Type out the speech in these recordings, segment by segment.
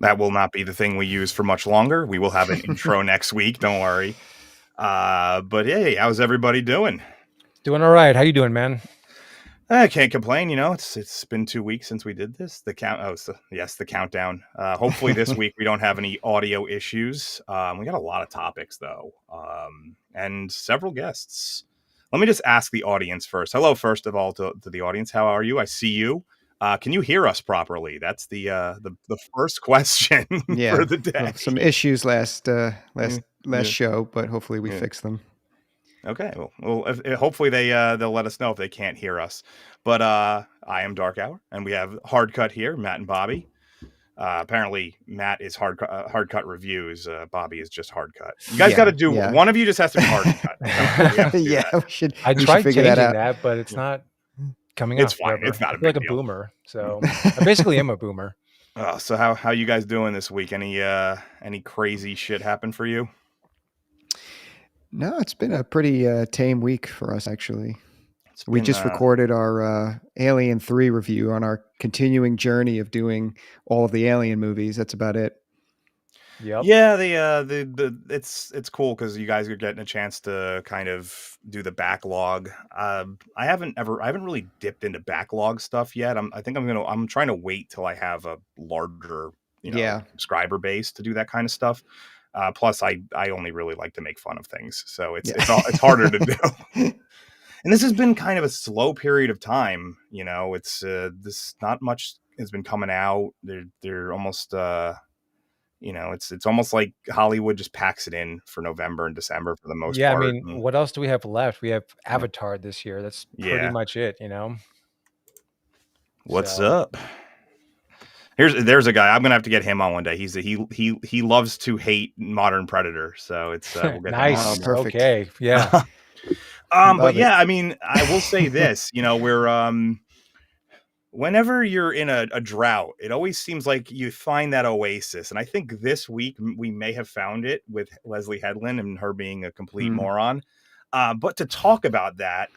that will not be the thing we use for much longer. We will have an intro next week. Don't worry. But hey, how's everybody doing? Doing all right. How you doing, man? I can't complain. It's been 2 weeks since we did this. The countdown. Hopefully this week we don't have any audio issues. We got a lot of topics though, and several guests. Let me just ask the audience first. Hello, first of all, to the audience. How are you? I see you. Can you hear us properly? That's the first question for the day. Well, some issues last show, but hopefully we fix them. Okay, well, hopefully they'll let us know if they can't hear us. But I am Dark Hour, and we have Hard Cut here, Matt and Bobby. Apparently, Matt is hard cut reviews. Bobby is just hard cut. You guys got to do one of you just has to be hard cut. We should. I tried figure changing that, but it's not coming It's out. fine. Forever. It's not a I feel big like deal. a boomer. So I basically am a boomer. So how you guys doing this week? Any crazy shit happen for you? No, it's been a pretty tame week for us, actually. We just recorded our Alien 3 review on our continuing journey of doing all of the Alien movies. That's about it. Yep. Yeah, it's cool because you guys are getting a chance to kind of do the backlog. I haven't really dipped into backlog stuff yet. I'm trying to wait till I have a larger subscriber base to do that kind of stuff. Plus, I only really like to make fun of things, so it's harder to do. And this has been kind of a slow period of time. It's this not much has been coming out. They're almost it's almost like Hollywood just packs it in for November and December for the most part. Yeah, I mean, what else do we have left? We have Avatar this year. That's pretty much it. What's up? There's a guy. I'm gonna have to get him on one day. He loves to hate Modern Predator, so it's we'll get nice. Him on. Perfect. Okay, yeah. But yeah, I mean, I will say this. We're whenever you're in a drought, it always seems like you find that oasis, and I think this week we may have found it with Leslye Headland and her being a complete moron. But to talk about that.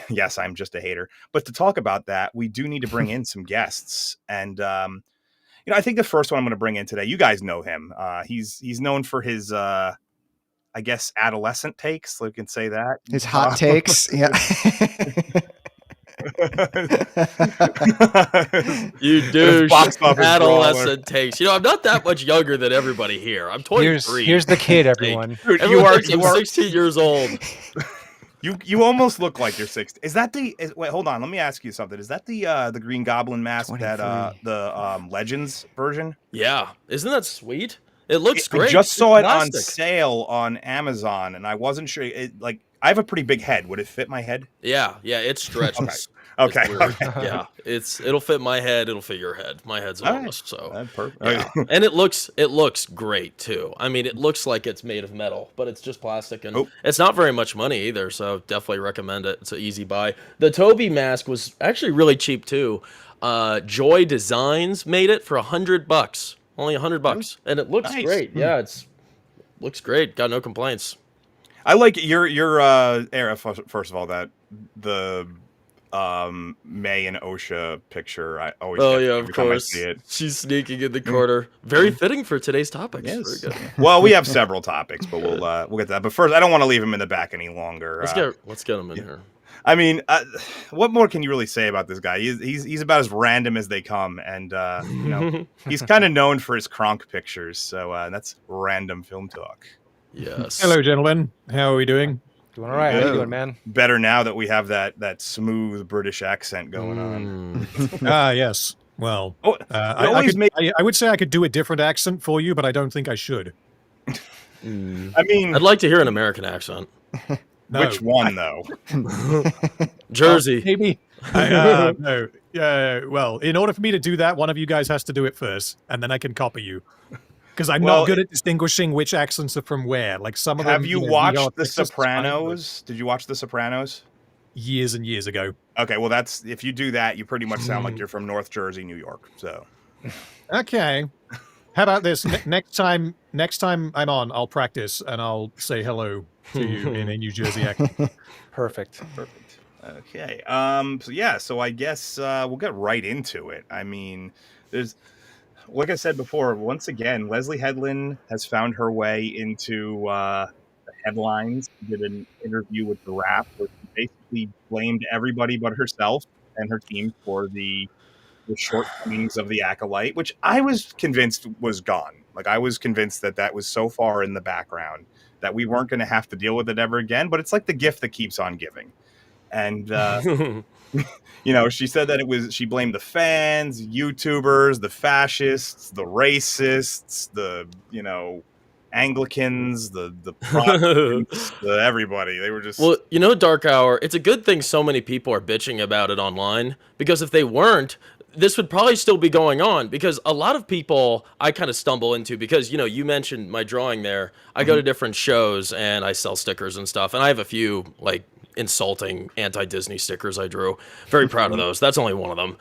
Yes, I'm just a hater, but to talk about that, we do need to bring in some guests. And, I think the first one I'm going to bring in today, you guys know him. He's known for his, I guess, adolescent takes. So we can say that. His hot takes. Yeah. You douche. Adolescent takes. I'm not that much younger than everybody here. I'm 23. Here's the kid, everyone. Dude, you are 16 years old. You almost look like you're 60. Is that wait, hold on. Let me ask you something. Is that the Green Goblin mask 23. That the Legends version? Yeah. Isn't that sweet? It looks great. I just saw it on sale on Amazon, and I wasn't sure. I have a pretty big head. Would it fit my head? Yeah, it stretches. Okay. Yeah, it'll fit my head. It'll fit your head. My head's almost so. Perfect. Yeah. And it looks great too. I mean, it looks like it's made of metal, but it's just plastic, and it's not very much money either. So definitely recommend it. It's an easy buy. The Toby mask was actually really cheap too. Joy Designs made it for $100. Only $100, and it looks great. Yeah, looks great. Got no complaints. I like your era. First of all, that the May and OSHA picture. I always of course. I see it. She's sneaking in the corner. Very fitting for today's topics. Yes. Very good. Well, we have several topics, but we'll get to that. But first, I don't want to leave him in the back any longer. Let's get him in here. I mean, what more can you really say about this guy? He's about as random as they come, and he's kind of known for his Kronk pictures. So that's random film talk. Yes. Hello, gentlemen. How are we doing? Doing all right. How you doing, man? Better now that we have that smooth British accent going on. Yes. Well, I would say I could do a different accent for you, but I don't think I should. I mean, I'd like to hear an American accent. No, which one, though? Jersey. Maybe. No. Well, in order for me to do that, one of you guys has to do it first, and then I can copy you. Because I'm not good at distinguishing which accents are from where. Like some of them. Have you watched The Sopranos? Did you watch The Sopranos? Years and years ago. Okay, well, if you do that, you pretty much sound like you're from North Jersey, New York. So. Okay. How about this? Next time I'm on, I'll practice and I'll say hello to you in a New Jersey accent. Perfect. Okay. So I guess we'll get right into it. I mean, like I said before, once again, Leslye Headland has found her way into the headlines. She did an interview with The Wrap where she basically blamed everybody but herself and her team for the shortcomings of the Acolyte, which I was convinced was gone. Like, I was convinced that that was so far in the background that we weren't going to have to deal with it ever again. But it's like the gift that keeps on giving. And you know, she said that she blamed the fans, YouTubers, the fascists, the racists, the, you know, Anglicans, the Protestants, everybody. They were just... Well, you know, Dark Hour, it's a good thing so many people are bitching about it online, because if they weren't, this would probably still be going on, because a lot of people I kind of stumble into, because, you know, you mentioned my drawing there. I go to different shows and I sell stickers and stuff, and I have a few, like, insulting anti-Disney stickers I drew. Very proud of those. That's only one of them.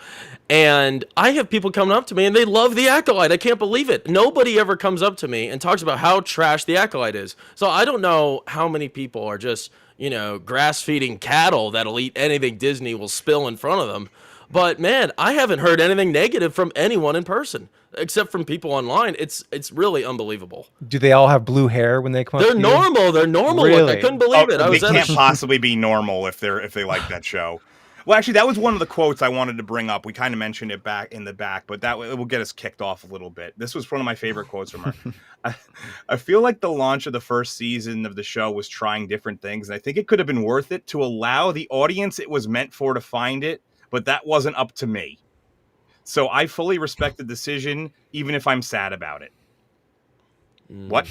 And I have people coming up to me and they love the Acolyte. I can't believe it. Nobody ever comes up to me and talks about how trash the Acolyte is. So I don't know how many people are just, you know, grass-feeding cattle that'll eat anything Disney will spill in front of them. But man, I haven't heard anything negative from anyone in person, except from people online. It's really unbelievable. Do they all have blue hair when they come up to you? They're normal. Really? Like, I couldn't believe it. They can't possibly be normal if they like that show. Well, actually, that was one of the quotes I wanted to bring up. We kind of mentioned it back in the back, but that it will get us kicked off a little bit. This was one of my favorite quotes from her. I feel like the launch of the first season of the show was trying different things, and I think it could have been worth it to allow the audience it was meant for to find it, but that wasn't up to me. So I fully respect the decision, even if I'm sad about it. What?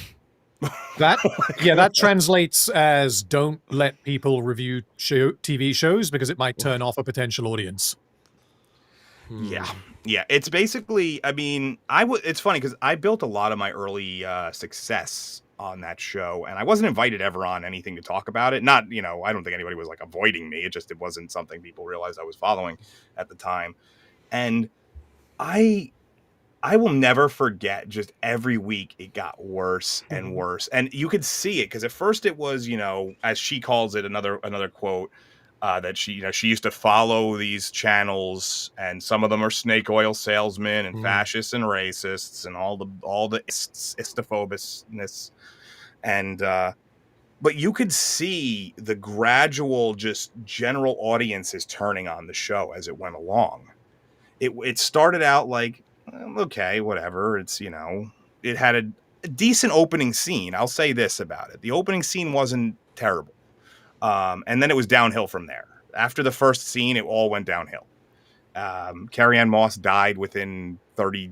That translates as don't let people review TV shows because it might turn off a potential audience. Yeah. It's basically, I mean, it's funny because I built a lot of my early success on that show, and I wasn't invited ever on anything to talk about it. Not, you know, I don't think anybody was like avoiding me. It wasn't something people realized I was following at the time. And I will never forget, just every week it got worse and worse. And you could see it because at first it was, you know, as she calls it, another quote, that she used to follow these channels, and some of them are snake oil salesmen and fascists and racists and all the istophobicness. And but you could see the gradual just general audiences turning on the show as it went along. It started out like, okay, whatever. It's, you know, it had a decent opening scene. I'll say this about it. The opening scene wasn't terrible. And then it was downhill from there. After the first scene, it all went downhill. Carrie-Anne Moss died within 3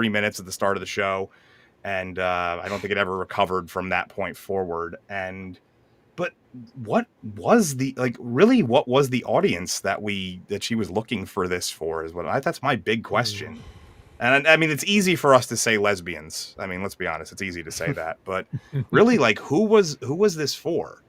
minutes at the start of the show. And I don't think it ever recovered from that point forward. But what was the audience that she was looking for this for that's my big question. And I mean, it's easy for us to say lesbians. I mean, let's be honest, it's easy to say that, but really, like, who was this for?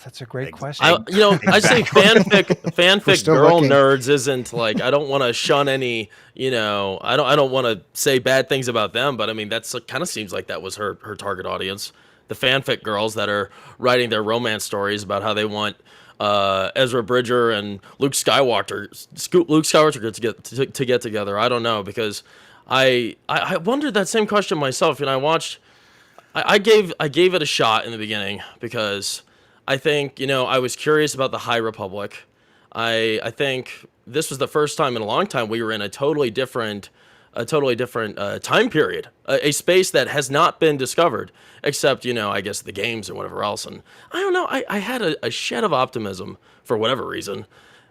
That's a great question. I say fanfic girl nerds isn't like, I don't want to shun any, you know, I don't want to say bad things about them, but I mean, that's kind of seems like that was her target audience. The fanfic girls that are writing their romance stories about how they want Ezra Bridger and Luke Skywalker to get together. I don't know, because I wondered that same question myself. And I gave it a shot in the beginning because I think, you know, I was curious about the High Republic. I think this was the first time in a long time we were in a totally different time period, a space that has not been discovered, except, you know, I guess the games and whatever else. And I don't know, I had a shed of optimism for whatever reason.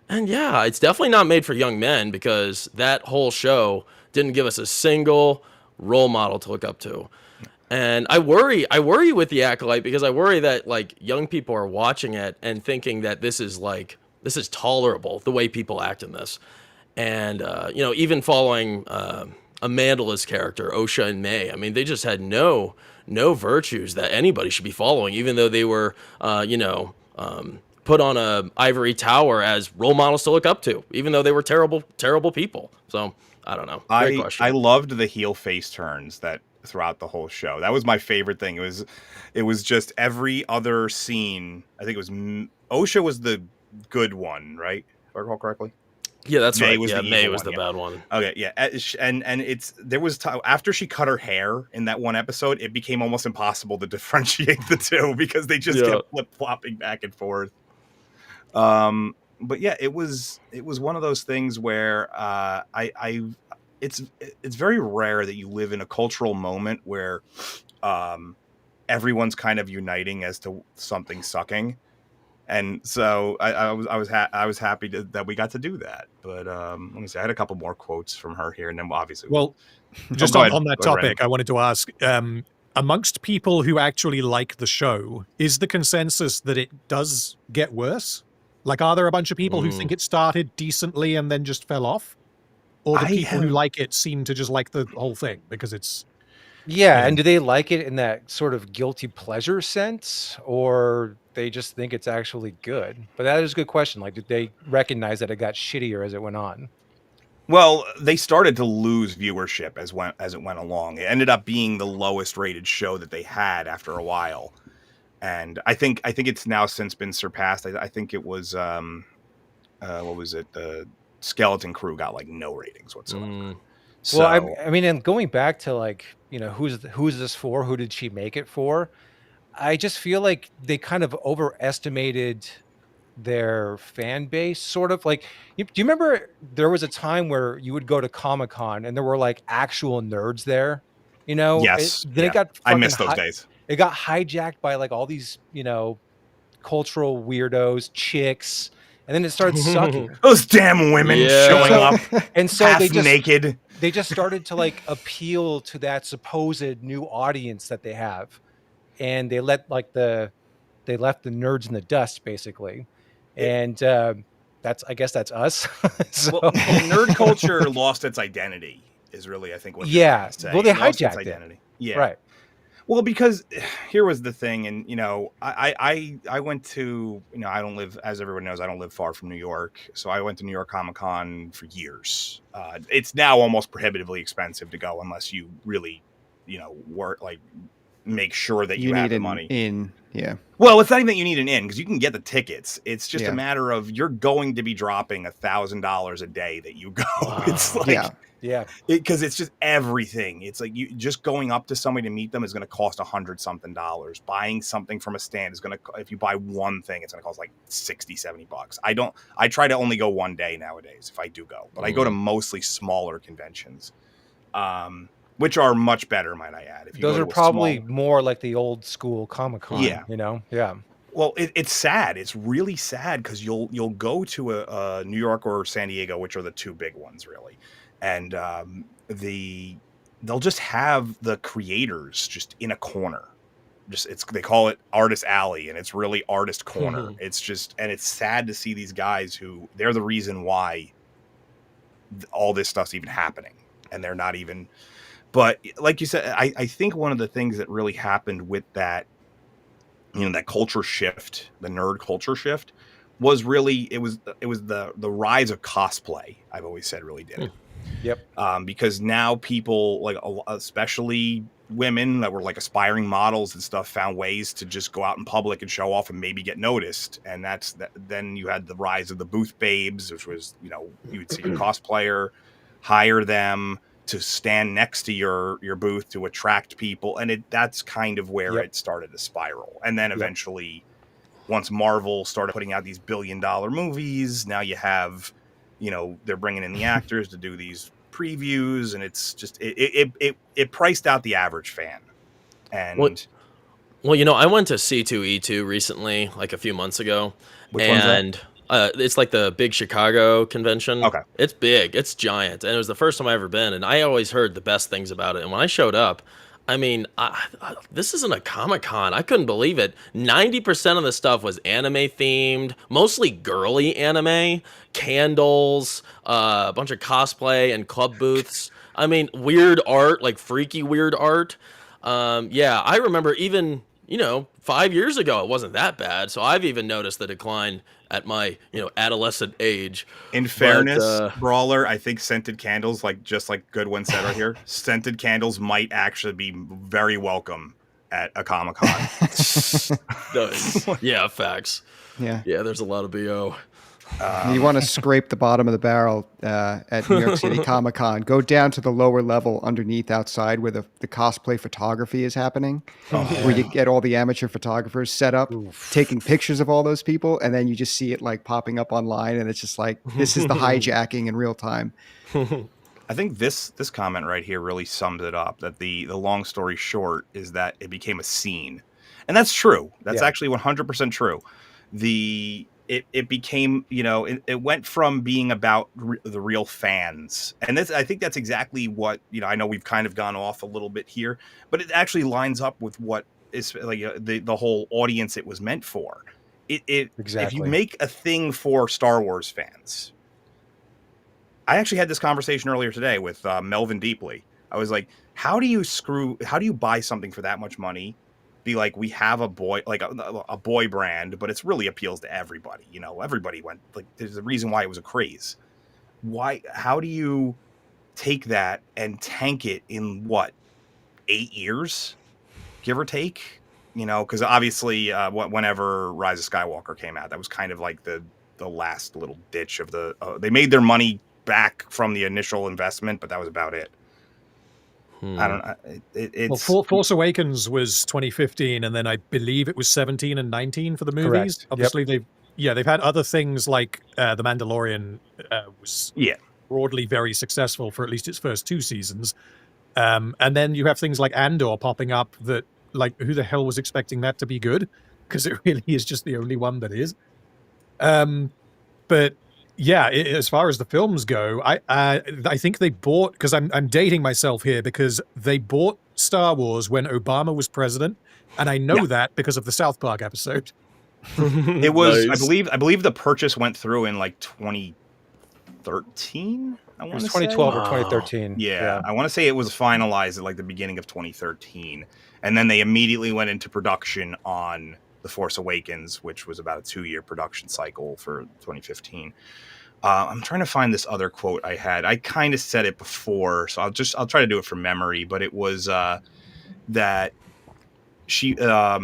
And yeah, it's definitely not made for young men, because that whole show didn't give us a single role model to look up to. And I worry with the Acolyte, because I worry that, like, young people are watching it and thinking that this is tolerable, the way people act in this. And, you know, even following Amanda's character, Osha and May, I mean, they just had no virtues that anybody should be following, even though they were, put on a ivory tower as role models to look up to, even though they were terrible, terrible people. So, I don't know. Great question. I loved the heel face turns that throughout the whole show. That was my favorite thing. It was just every other scene. I think it was Osha was the good one, right? If I recall correctly. Yeah, that's May right. was Yeah, the May evil was one. the bad one. Okay, yeah, and it's there was after she cut her hair in that one episode, it became almost impossible to differentiate the two because they just kept flip flopping back and forth. But yeah, it was one of those things where it's very rare that you live in a cultural moment where everyone's kind of uniting as to something sucking. And so I was happy that we got to do that. But let me see. I had a couple more quotes from her here, and then obviously just go on, ahead. on that Go ahead, topic, Randy. I wanted to ask, amongst people who actually like the show, is the consensus that it does get worse? Like, are there a bunch of people who think it started decently and then just fell off? Or the people who like it seem to just like the whole thing because it's... Yeah, and do they like it in that sort of guilty pleasure sense, or they just think it's actually good? But that is a good question. Like, did they recognize that it got shittier as it went on? Well, they started to lose viewership as it went along. It ended up being the lowest rated show that they had after a while, and I think it's now since been surpassed. I think it was what was it? The Skeleton Crew got like no ratings whatsoever. So, well, I mean, and going back to like, who's this for? Who did she make it for? I just feel like they kind of overestimated their fan base, sort of like. Do you remember there was a time where you would go to Comic-Con and there were like actual nerds there? yes, Then it got I fucking miss those days. It got hijacked by like all these, cultural weirdos, chicks, and then it started sucking. Those damn women showing up, and so half naked. They just started to like appeal to that supposed new audience that they have, and they left the nerds in the dust, basically. And I guess that's us. So. Well, nerd culture lost its identity is really, I think, what you're trying to say. Well, they lost hijacked its identity. it. Yeah. Right. Well, because here was the thing, and I went to, I don't live, as everyone knows, I don't live far from New York, so I went to New York Comic-Con for years. It's now almost prohibitively expensive to go unless you really, work like make sure that you have the money. Yeah. Well, it's not even that you need an in because you can get the tickets. It's just a matter of you're going to be dropping $1,000 a day that you go. Wow. It's like. Yeah, because it's just everything. It's like you just going up to somebody to meet them is going to cost $100-something. Buying something from a stand is going to, if you buy one thing, it's going to cost like $60-70. I try to only go one day nowadays if I do go, but I go to mostly smaller conventions, which are much better, might I add. If you those are probably more like the old school Comic-Con. Yeah. Well, it's sad. It's really sad because you'll go to a New York or San Diego, which are the two big ones, really. And they'll just have the creators just in a corner. They call it Artist Alley, and it's really Artist Corner. It's just, and it's sad to see these guys who they're the reason why all this stuff's even happening, and they're not even. But like you said, I think one of the things that really happened with that, that culture shift, the nerd culture shift, was really it was the rise of cosplay. I've always said really did it. Yep. Because now people, like especially women that were like aspiring models and stuff, found ways to just go out in public and show off and maybe get noticed. And then you had the rise of the booth babes, which was, you would see a cosplayer, hire them to stand next to your booth to attract people. And that's kind of where it started to spiral. And then eventually, once Marvel started putting out these billion-dollar movies, now you have, they're bringing in the actors to do these previews, and it's just it priced out the average fan. And well, I went to C2E2 recently, like a few months ago. Which one's that? It's like the big Chicago convention. Okay. It's big, it's giant, and it was the first time I ever been, and I always heard the best things about it. And when I showed up, I mean, this isn't a Comic-Con. I couldn't believe it. 90% of the stuff was anime themed, mostly girly anime, candles, a bunch of cosplay and club booths. I mean, weird art, like freaky weird art. Yeah, I remember even, 5 years ago, it wasn't that bad. So I've even noticed the decline at my, adolescent age. In fairness, Brawler, I think scented candles, just like Goodwin said right here, scented candles might actually be very welcome at a Comic-Con. Yeah, facts. Yeah. Yeah, there's a lot of BO. You want to scrape the bottom of the barrel at New York City Comic-Con. Go down to the lower level underneath outside where the cosplay photography is happening, where you get all the amateur photographers set up, taking pictures of all those people, and then you just see it like popping up online, and it's just like, this is the hijacking in real time. I think this comment right here really sums it up, that the long story short is that it became a scene. And that's true. That's actually 100% true. It became, it went from being about the real fans. And I think that's exactly what, I know we've kind of gone off a little bit here, but it actually lines up with what is like the whole audience it was meant for. Exactly. If you make a thing for Star Wars fans, I actually had this conversation earlier today with Melvin Deeply. I was like, how do you buy something for that much money? Be like, we have a boy, like a boy brand, but it's really appeals to everybody. Everybody went, like, there's a reason why it was a craze. How do you take that and tank it in 8 years, give or take? Because obviously whenever Rise of Skywalker came out, that was kind of like the last little ditch of they made their money back from the initial investment, but that was about it. I don't know. Well, Force Awakens was 2015, and then I believe it was 17 and 19 for the movies. Correct. Obviously, they've had other things like The Mandalorian was broadly very successful for at least its first 2 seasons. And then you have things like Andor popping up that, like, who the hell was expecting that to be good? Because it really is just the only one that is. But yeah, as far as the films go, I think they bought, because I'm dating myself here, because they bought Star Wars when Obama was president, and I know that because of the South Park episode. It was, Nice. I believe the purchase went through in like 2013. I want to say 2012 or 2013. Yeah, I want to say it was finalized at like the beginning of 2013, and then they immediately went into production on The Force Awakens, which was about a 2-year production cycle for 2015. I'm trying to find this other quote I had. I kind of said it before, so I'll try to do it from memory. But it was that she, I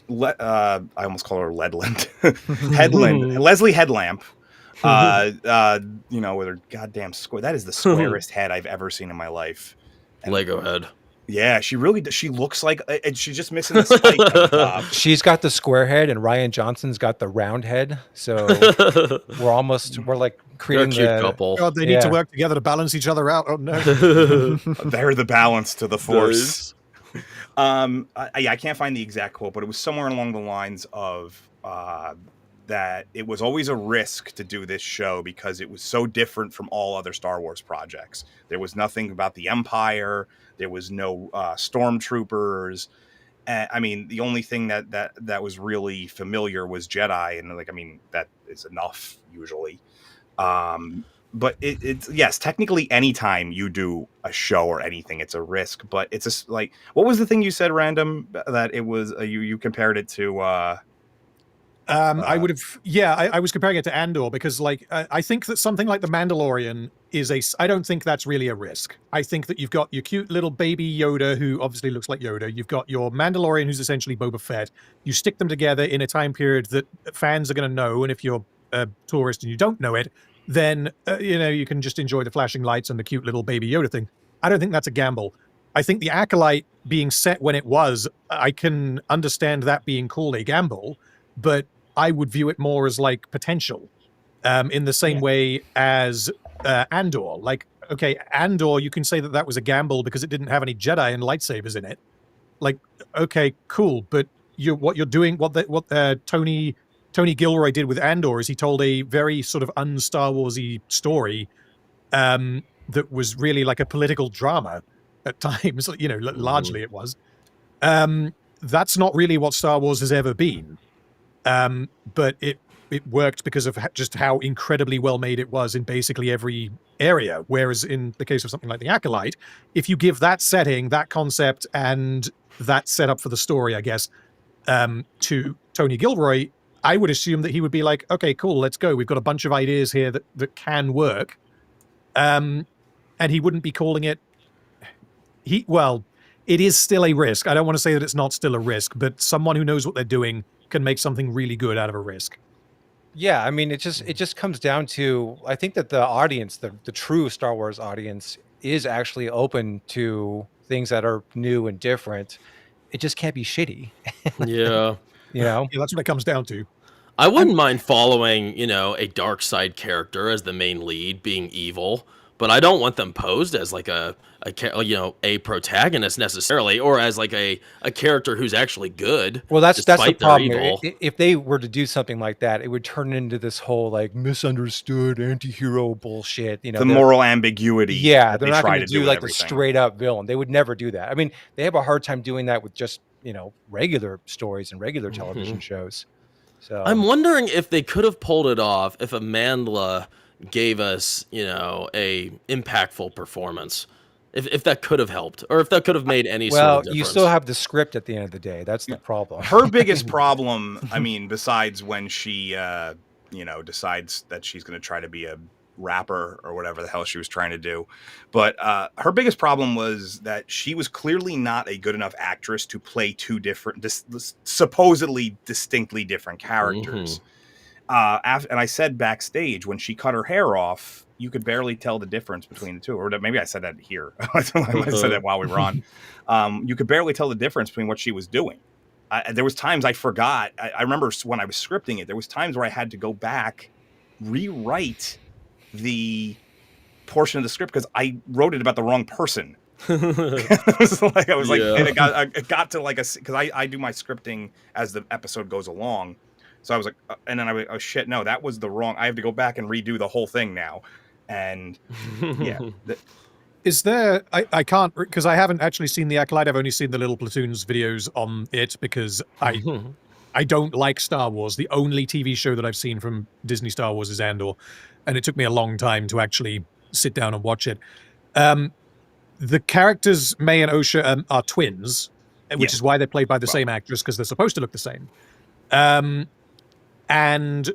almost call her Ledland, Leslye Headland. With her goddamn square. That is the squarest head I've ever seen in my life. And Lego head. Yeah, she really does. She looks like, and she's just missing the spike on the top. She's got the square head, and Ryan Johnson's got the round head. So we're like creating They're a cute couple. God, they need to work together to balance each other out. Oh no. They're the balance to the Force. I can't find the exact quote, but it was somewhere along the lines of that it was always a risk to do this show because it was so different from all other Star Wars projects. There was nothing about the Empire. There was no stormtroopers. I mean, the only thing that was really familiar was Jedi, and that is enough usually. But it's yes, technically, anytime you do a show or anything, it's a risk. But it's just like, what was the thing you said, Random? That it was you compared it to. I would have, I was comparing it to Andor because, like, I think that something like The Mandalorian I don't think that's really a risk. I think that you've got your cute little baby Yoda, who obviously looks like Yoda. You've got your Mandalorian, who's essentially Boba Fett. You stick them together in a time period that fans are going to know, and if you're a tourist and you don't know it, then, you can just enjoy the flashing lights and the cute little baby Yoda thing. I don't think that's a gamble. I think the Acolyte being set when it was, I can understand that being called a gamble, but I would view it more as like potential, in the same way as Andor. Like, okay, Andor, you can say that was a gamble because it didn't have any Jedi and lightsabers in it. Like, okay, cool, but what Tony Gilroy did with Andor is he told a very sort of un-Star Warsy story that was really like a political drama at times. Largely it was. That's not really what Star Wars has ever been. But it worked because of just how incredibly well made it was in basically every area. Whereas in the case of something like The Acolyte, if you give that setting, that concept, and that setup for the story, I guess, to Tony Gilroy, I would assume that he would be like, okay, cool, let's go. We've got a bunch of ideas here that can work. And he wouldn't be calling it... it is still a risk. I don't want to say that it's not still a risk, but someone who knows what they're doing can make something really good out of a risk. Yeah, I mean, it just comes down to, I think that the audience, the true Star Wars audience, is actually open to things that are new and different. It just can't be shitty, Yeah. you know? Yeah, that's what it comes down to. I I'm wouldn't mind following, a dark side character as the main lead being evil, but I don't want them posed as like a protagonist necessarily, or as like a character who's actually good Well, that's the despite their problem. evil. If they were to do something like that, it would turn into this whole like misunderstood anti-hero bullshit. The moral ambiguity Yeah, that they're they not try going to to do do with like the everything. straight up villain. They would never do that. I mean, they have a hard time doing that with just, regular stories and regular television shows. So I'm wondering if they could have pulled it off if Amandla gave us, a impactful performance. If that could have helped, or if that could have made any sort well, of you difference. still have the script at the end of the day. That's the problem. Her biggest problem, I mean, besides when she, decides that she's going to try to be a rapper or whatever the hell she was trying to do, but her biggest problem was that she was clearly not a good enough actress to play two different, supposedly distinctly different characters. And I said backstage when she cut her hair off, you could barely tell the difference between the two. Or maybe I said that here. I said that while we were on. You could barely tell the difference between what she was doing. There was times I forgot. I remember when I was scripting it, there was times where I had to go back, rewrite the portion of the script because I wrote it about the wrong person. It was like, Yeah. and it got to like because I do my scripting as the episode goes along. So I was like, and then I was, oh shit, no, that was the wrong. I have to go back and redo the whole thing now. And yeah, Is there? I can't, because I haven't actually seen the Acolyte. I've only seen the Little Platoons videos on it because I don't like Star Wars. The only TV show that I've seen from Disney Star Wars is Andor, and it took me a long time to actually sit down and watch it. The characters May and Osha are twins, which is why they're played by the same actress, because they're supposed to look the same. And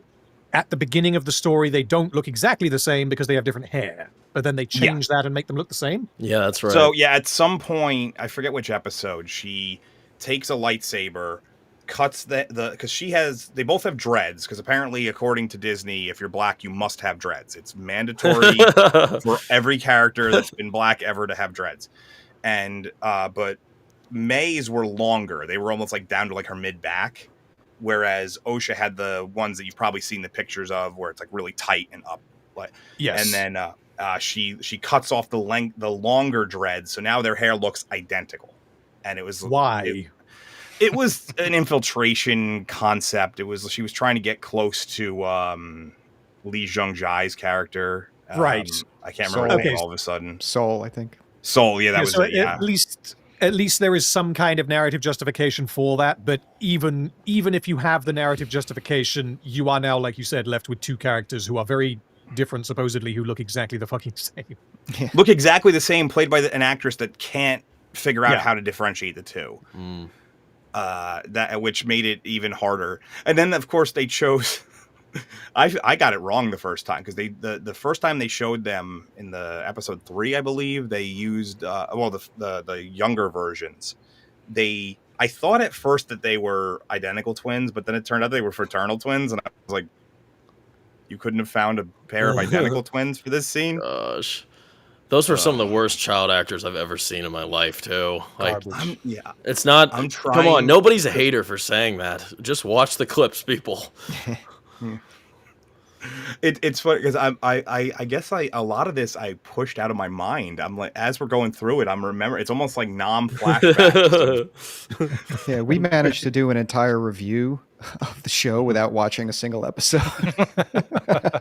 at the beginning of the story, they don't look exactly the same because they have different hair. But then they change that and make them look the same. Yeah, that's right. So yeah, at some point, I forget which episode, she takes a lightsaber, cuts because they both have dreads, because apparently, according to Disney, if you're black, you must have dreads. It's mandatory for every character that's been black ever to have dreads. And but May's were longer. They were almost like down to like her mid back. Whereas Osha had the ones that you've probably seen the pictures of, where it's like really tight and up. Yes. And then she cuts off the longer dreads, so now their hair looks identical. And it was why it was an infiltration concept. She was trying to get close to Lee Jung-jae's character. Right. I can't remember his name all of a sudden. Soul, I think. Soul, yeah, that was it. Yeah. At least there is some kind of narrative justification for that, but even if you have the narrative justification, you are now, like you said, left with two characters who are very different, supposedly, who look exactly the fucking same. Yeah. Look exactly the same, played by an actress that can't figure out how to differentiate the two. Which made it even harder. And then, of course, they chose... I got it wrong the first time, because the first time they showed them in the episode 3, I believe, they used the younger versions. I thought at first that they were identical twins, but then it turned out they were fraternal twins, and I was like, you couldn't have found a pair of identical twins for this scene? Gosh. Those were some of the worst child actors I've ever seen in my life, too. Like, it's not... I'm trying... Come on, nobody's a hater for saying that. Just watch the clips, people. It's funny because I guess a lot of this I pushed out of my mind. I'm like, as we're going through it, I'm remembering. It's almost like flashbacks. Yeah, we managed to do an entire review of the show without watching a single episode.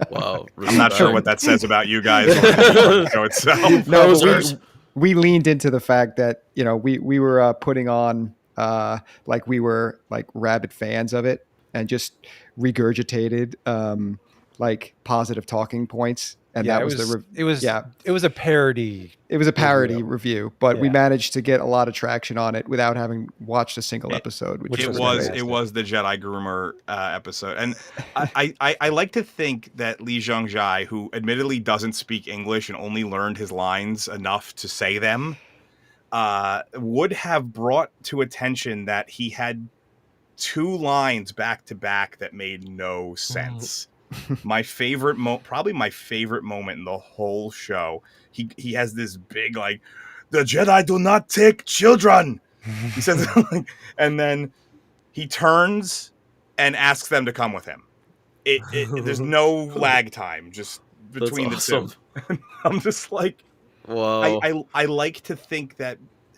Wow, I'm not sure what that says about you guys on the show itself. No, but we leaned into the fact that we were putting on like we were like rabid fans of it, and just regurgitated like positive talking points, and that was it was a parody. It was a parody review, but we managed to get a lot of traction on it without having watched a single episode. It was the Jedi Groomer episode, and I like to think that Lee Jung-jae, who admittedly doesn't speak English and only learned his lines enough to say them, would have brought to attention that he had 2 lines back to back that made no sense. My favorite probably my favorite moment in the whole show. He has this big like, the Jedi do not take children. He says, and then he turns and asks them to come with him. There's no lag time just between the two. I'm just like, whoa. I like to think that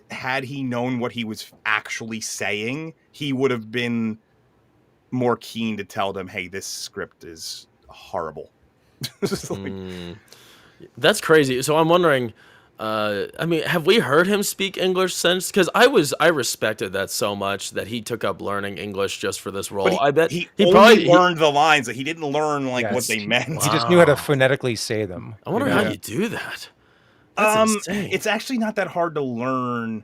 had he known what he was actually saying, he would have been more keen to tell them, hey, this script is horrible. That's crazy. So I'm wondering, I mean, have we heard him speak English since? Because I respected that so much that he took up learning English just for this role. I bet he probably only learned the lines. That he didn't learn what they meant. He just knew how to phonetically say them. I wonder how you do that. That's insane. It's actually not that hard to learn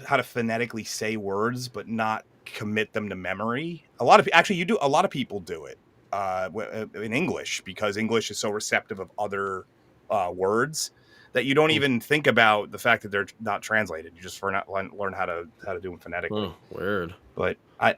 how to phonetically say words, but not commit them to memory. A lot of people do it in English, because English is so receptive of other words that you don't even think about the fact that they're not translated. You just learn how to do them phonetically. Weird. But I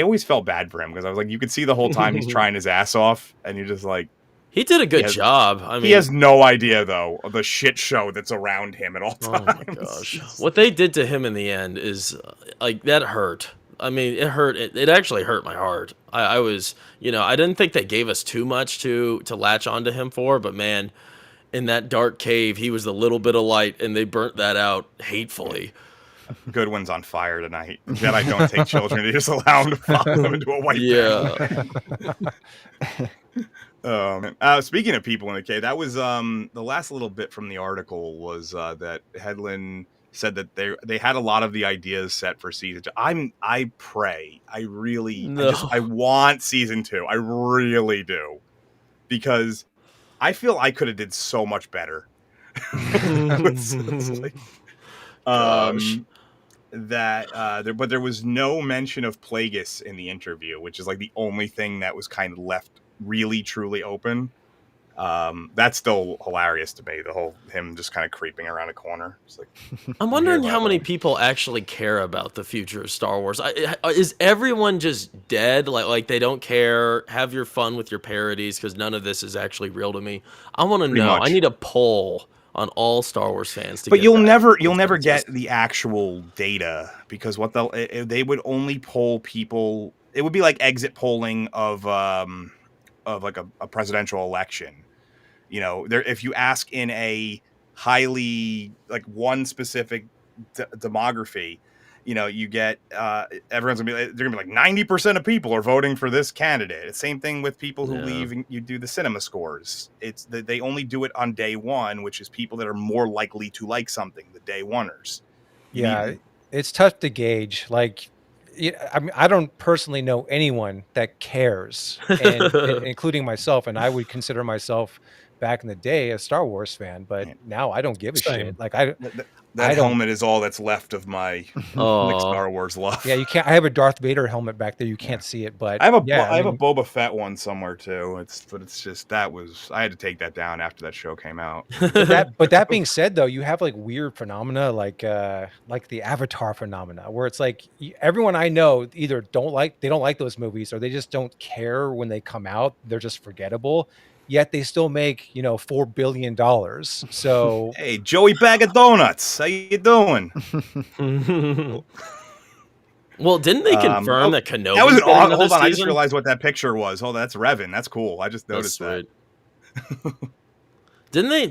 always felt bad for him, because I was like, you could see the whole time he's trying his ass off, and you're just like, he did a good job. I mean, he has no idea though of the shit show that's around him at all times. Oh my gosh, what they did to him in the end is like, that hurt. I mean, it hurt. It actually hurt my heart. I was, I didn't think they gave us too much to latch onto him for, but man, in that dark cave, he was the little bit of light, and they burnt that out hatefully. Goodwin's on fire tonight. Jedi don't take children; they just allow them to follow them into a white van. Speaking of people in the cave, that was the last little bit from the article was that Headland said that they had a lot of the ideas set for season 2. I pray, I want season 2. I really do, because I feel I could have did so much better. But there was no mention of Plagueis in the interview, which is like the only thing that was kind of left really truly open. That's still hilarious to me, the whole him just kind of creeping around a corner. It's like, I'm wondering how many people actually care about the future of Star Wars. Is everyone just dead? Like they don't care? Have your fun with your parodies, because none of this is actually real to me. I want to know. I need a poll on all Star Wars fans. But you'll never get the actual data, because they would only poll people. It would be like exit polling of like a presidential election. If you ask in a highly like one specific demography, you get everyone's they're gonna be like 90% of people are voting for this candidate. Same thing with people who leave, and you do the cinema scores. It's they only do it on day one, which is people that are more likely to like something, the day oneers. It's tough to gauge. Like, I mean, I don't personally know anyone that cares, including myself, and I would consider myself back in the day a Star Wars fan, but now I don't give a shit. Like that helmet is all that's left of my Star Wars love. Yeah, you can't. I have a Darth Vader helmet back there. You can't see it, but I have a Boba Fett one somewhere too. It's just I had to take that down after that show came out. But that being said, though, you have like weird phenomena like the Avatar phenomena, where it's like everyone I know either don't like those movies, or they just don't care when they come out. They're just forgettable. Yet they still make, $4 billion. So hey, Joey Bag of Donuts, how you doing? Well, didn't they confirm that Kenobi? That was an hold on, season? I just realized what that picture was. Oh, that's Revan. That's cool. I just noticed that. Didn't they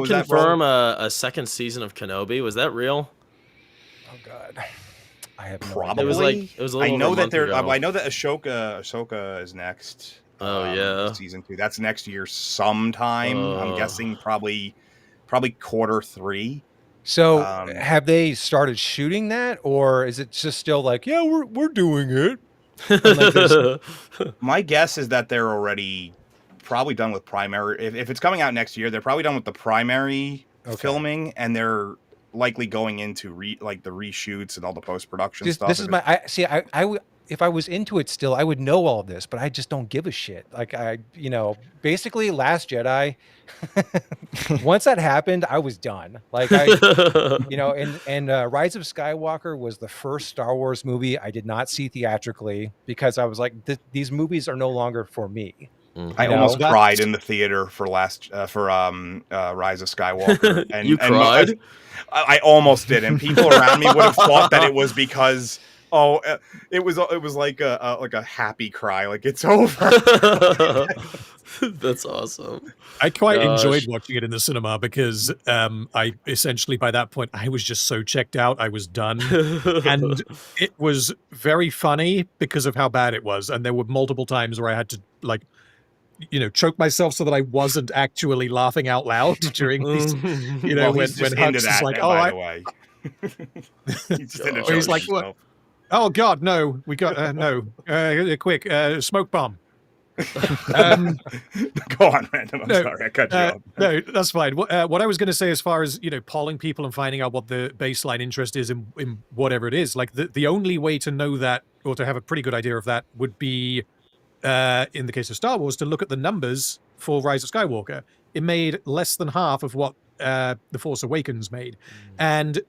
confirm a second season of Kenobi? Was that real? Oh God, I have probably. It was a little. I know that I know that Ahsoka is next. Oh yeah, season 2. That's next year sometime. I'm guessing probably Q3. So have they started shooting that, or is it just still like, yeah, we're doing it? My guess is that they're already probably done with primary. If it's coming out next year, they're probably done with the primary filming, and they're likely going into the reshoots and all the post-production stuff. This is if I was into it still, I would know all of this, but I just don't give a shit. Like basically Last Jedi, once that happened, I was done. Like and Rise of Skywalker was the first Star Wars movie I did not see theatrically because I was like, these movies are no longer for me. I almost cried in the theater for Rise of Skywalker, and you cried. I almost did, and people around me would have thought that it was because it was like a happy cry, like it's over. That's awesome. I quite enjoyed watching it in the cinema because I essentially by that point I was just so checked out, I was done, and it was very funny because of how bad it was, and there were multiple times where I had to like, choke myself so that I wasn't actually laughing out loud during these, well, when Hux is like, now, by the way. He's like, what? Oh God, no, we got no, quick, smoke bomb. Go on, Random. I'm sorry, I cut you off. No, that's fine. What I was going to say, as far as polling people and finding out what the baseline interest is in whatever it is, like the only way to know that or to have a pretty good idea of that would be, in the case of Star Wars, to look at the numbers for Rise of Skywalker. It made less than half of what The Force Awakens made. And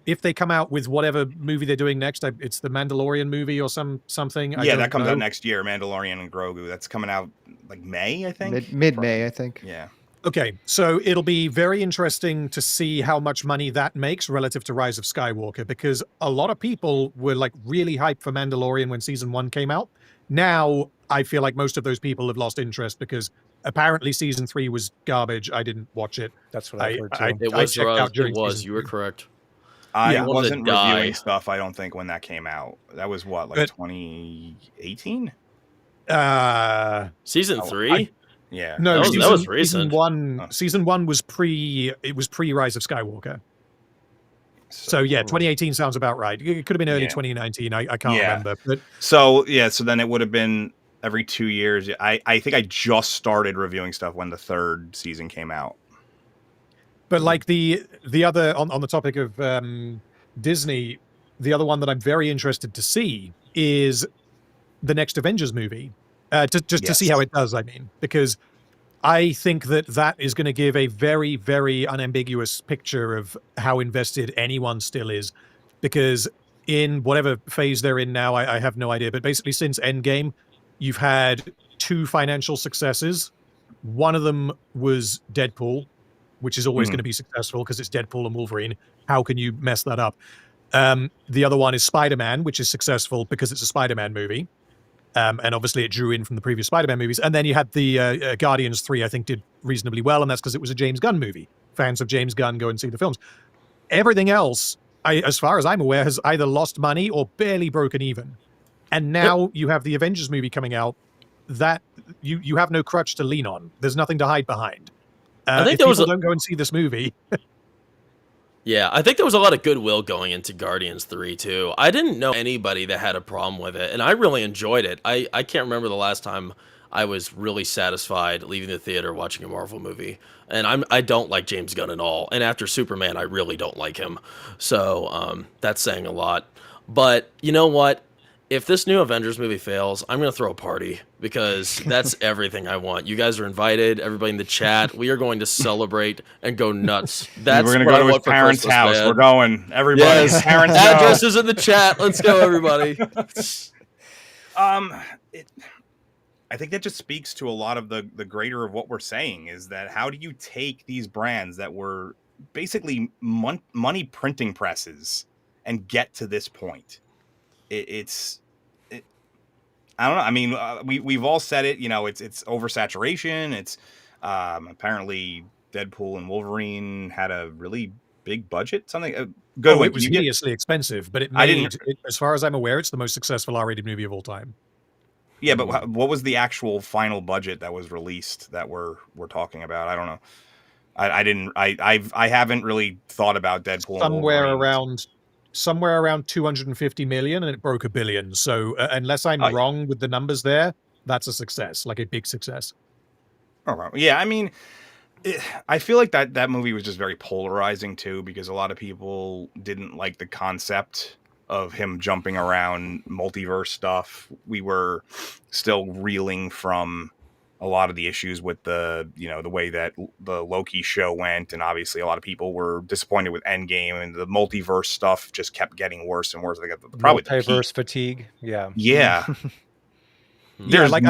if they come out with whatever movie they're doing next, it's the Mandalorian movie or something. Yeah, that comes out next year, Mandalorian and Grogu. That's coming out like May, I think. Mid-May, I think. Yeah. Okay, so it'll be very interesting to see how much money that makes relative to Rise of Skywalker, because a lot of people were like really hyped for Mandalorian when season 1 came out. Now, I feel like most of those people have lost interest because apparently season 3 was garbage. I didn't watch it. That's what I heard too. It was. You were correct. I wasn't reviewing stuff, I don't think, when that came out. That was what, like 2018? Season 3? Yeah. No, that was recent. Season 1 was pre Rise of Skywalker. So yeah, 2018 sounds about right. It could have been early 2019. I can't remember. But so then it would have been every 2 years. I think I just started reviewing stuff when the 3rd season came out. But like the other on the topic of Disney, the other one that I'm very interested to see is the next Avengers movie. To see how it does, I mean, because I think that is going to give a very, very unambiguous picture of how invested anyone still is, because in whatever phase they're in now, I have no idea. But basically, since Endgame, you've had 2 financial successes. One of them was Deadpool, which is always going to be successful because it's Deadpool and Wolverine. How can you mess that up? The other one is Spider-Man, which is successful because it's a Spider-Man movie. And obviously it drew in from the previous Spider-Man movies. And then you had the Guardians 3, I think, did reasonably well, and that's because it was a James Gunn movie. Fans of James Gunn go and see the films. Everything else, as far as I'm aware, has either lost money or barely broken even. And now you have the Avengers movie coming out that you have no crutch to lean on. There's nothing to hide behind. I think if people don't go and see this movie... Yeah, I think there was a lot of goodwill going into Guardians 3, too. I didn't know anybody that had a problem with it, and I really enjoyed it. I can't remember the last time I was really satisfied leaving the theater watching a Marvel movie. And I don't like James Gunn at all. And after Superman, I really don't like him. So that's saying a lot. But you know what? If this new Avengers movie fails, I'm going to throw a party because that's everything I want. You guys are invited, everybody in the chat. We are going to celebrate and go nuts. That's we're going to go to his parents' house. Man. We're going. Everybody. Yes. Parents' address is in the chat. Let's go, everybody. I think that just speaks to a lot of the greater of what we're saying is that how do you take these brands that were basically money printing presses and get to this point? It's I don't know. I mean, we've all said it. It's oversaturation. It's apparently Deadpool and Wolverine had a really big budget. Something good. It was hideously expensive, but it made, as far as I'm aware, it's the most successful R-rated movie of all time. Yeah, but what was the actual final budget that was released that we're talking about? I don't know. I haven't really thought about Deadpool. Somewhere around 250 million, and it broke $1 billion. So unless I'm wrong with the numbers there, that's a success, like a big success. Oh, wow. Yeah, I mean, I feel like that movie was just very polarizing too, because a lot of people didn't like the concept of him jumping around multiverse stuff. We were still reeling from a lot of the issues with the way that the Loki show went, and obviously a lot of people were disappointed with Endgame, and the multiverse stuff just kept getting worse and worse. Like probably the peak. Multiverse fatigue. Yeah. Yeah. Yeah, There's like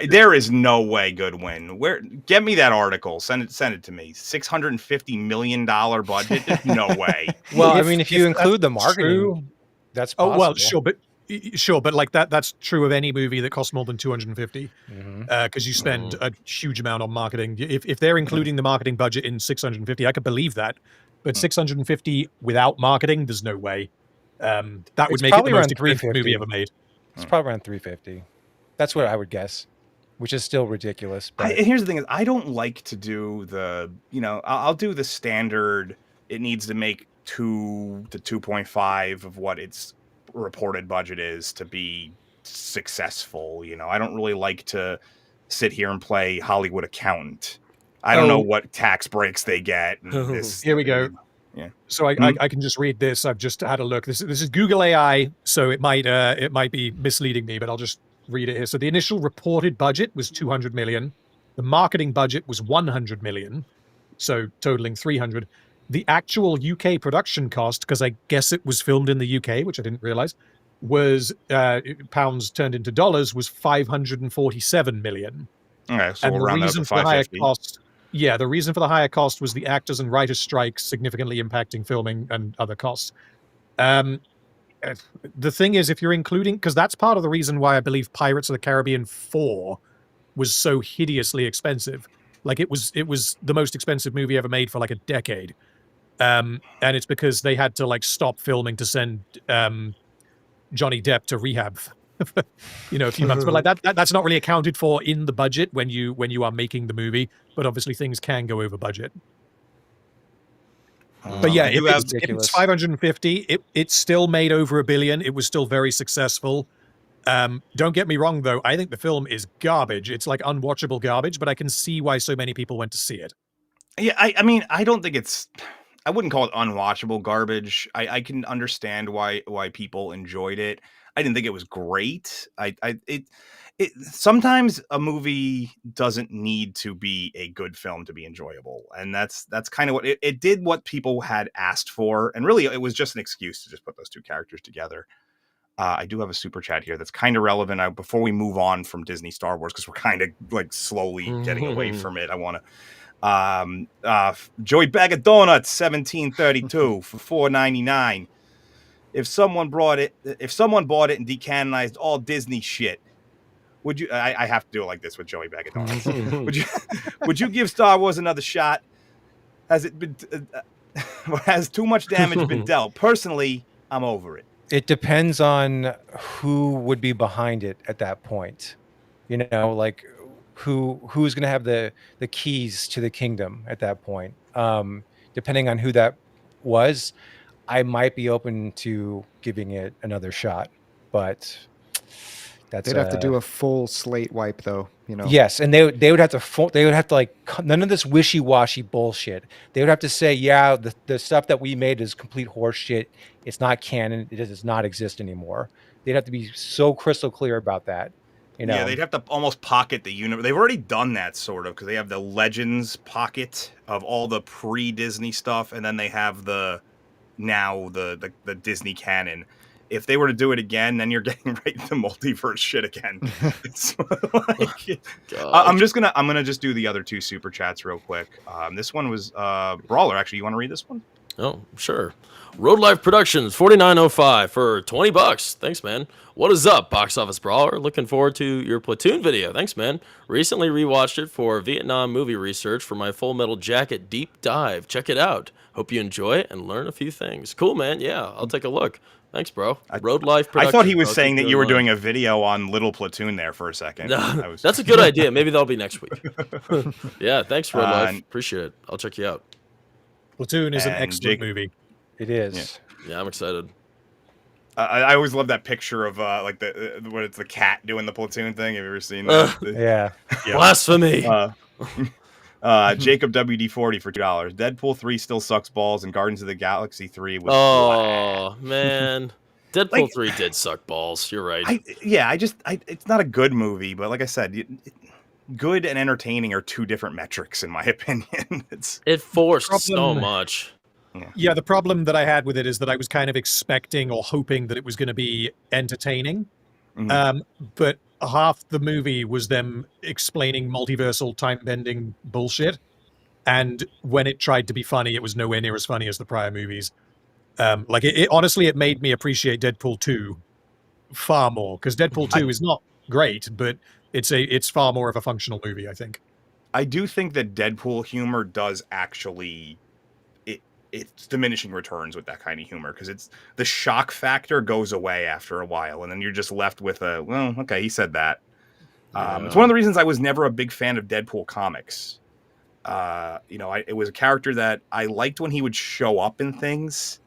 there is no way Goodwin. Where get me that article. Send it to me. $650 million budget. There's no way. Well, I mean, if you include the that's marketing, true- that's Oh possible. well, sure, but like that's true of any movie that costs more than 250, because you spend a huge amount on marketing. If they're including the marketing budget in 650, I could believe that, but 650 without marketing, there's no way. That would It's make it the probably most around expensive 350. movie ever made. It's probably around 350. That's what I would guess, which is still ridiculous. But Here's the thing: is I don't like to do the I'll do the standard. It needs to make 2 to 2.5 of what its reported budget is to be successful. I don't really like to sit here and play Hollywood accountant. I don't know what tax breaks they get. And Here we go. Yeah. So I can just read this. I've just had a look. This is Google AI, so it might be misleading me, but I'll just read it here. So the initial reported budget was 200 million. The marketing budget was 100 million, so totaling 300. The actual UK production cost, because I guess it was filmed in the UK, which I didn't realize, was pounds turned into dollars, was 547 million. Okay, so And we'll the round that up reason to for the higher 550. cost, the reason for the higher cost was the actors and writers' strikes significantly impacting filming and other costs. The thing is, if you're including, because that's part of the reason why I believe Pirates of the Caribbean 4 was so hideously expensive. Like it was the most expensive movie ever made for like a decade. And it's because they had to like stop filming to send Johnny Depp to rehab for, a few months. But like that's not really accounted for in the budget when you are making the movie. But obviously things can go over budget. But yeah, if it's 550, it still made over $1 billion. It was still very successful. Don't get me wrong, though. I think the film is garbage. It's like unwatchable garbage, but I can see why so many people went to see it. Yeah, I mean, I don't think I wouldn't call it unwatchable garbage. I can understand why people enjoyed it. I didn't think it was great. Sometimes a movie doesn't need to be a good film to be enjoyable. And that's kind of what it did, what people had asked for. And really it was just an excuse to just put those two characters together. I do have a super chat here that's kind of relevant before we move on from Disney Star Wars, because we're kind of like slowly getting away from it. I want to Joey Bag of Donuts 1732 for $4.99. If someone bought it and decanonized all Disney shit, would you? I have to do it like this with Joey Bag of Donuts. Would you give Star Wars another shot? Has it been? Has too much damage been dealt? Personally, I'm over it. It depends on who would be behind it at that point. Like who's going to have the keys to the kingdom at that point. Depending on who that was, I might be open to giving it another shot, but they'd have to do a full slate wipe, though. Yes, and they would have to like none of this wishy-washy bullshit. They would have to say, yeah, the stuff that we made is complete horse shit. It's not canon. It does not exist anymore. They'd have to be so crystal clear about that. Yeah, they'd have to almost pocket the universe. They've already done that sort of, because they have the Legends pocket of all the pre-Disney stuff, and then they have the Disney canon. If they were to do it again, then you're getting right into multiverse shit again. It's like, I'm gonna just do the other two super chats real quick. This one was Brawler. Actually, you want to read this one? Oh, sure. Road Life Productions, $49.05 for $20. Thanks, man. What is up, Box Office Brawler? Looking forward to your Platoon video. Thanks, man. Recently rewatched it for Vietnam movie research for my Full Metal Jacket deep dive. Check it out. Hope you enjoy it and learn a few things. Cool, man. Yeah, I'll take a look. Thanks, bro. Road Life Productions. I thought he was saying that you were doing a video on Little Platoon there for a second. No, that's a good idea. Maybe that'll be next week. Yeah, thanks, Road Life. Appreciate it. I'll check you out. Platoon is an excellent movie. It is. Yeah, I'm excited. I always love that picture of like when it's the cat doing the Platoon thing. Have you ever seen that? Yeah. Blasphemy. Jacob WD40 for $2. Deadpool 3 still sucks balls, and Guardians of the Galaxy 3 was man. Deadpool 3 did suck balls. You're right. It's not a good movie, but like I said, good and entertaining are two different metrics in my opinion. It forced so much. Yeah, the problem that I had with it is that I was kind of expecting or hoping that it was going to be entertaining. But half the movie was them explaining multiversal time-bending bullshit. And when it tried to be funny, it was nowhere near as funny as the prior movies. Honestly, it made me appreciate Deadpool 2 far more, because Deadpool 2 is not great, but it's far more of a functional movie, I think. I do think that Deadpool humor does actually... It's diminishing returns with that kind of humor, because it's the shock factor goes away after a while, and then you're just left with well, okay, he said that. It's one of the reasons I was never a big fan of Deadpool comics. It was a character that I liked when he would show up in things,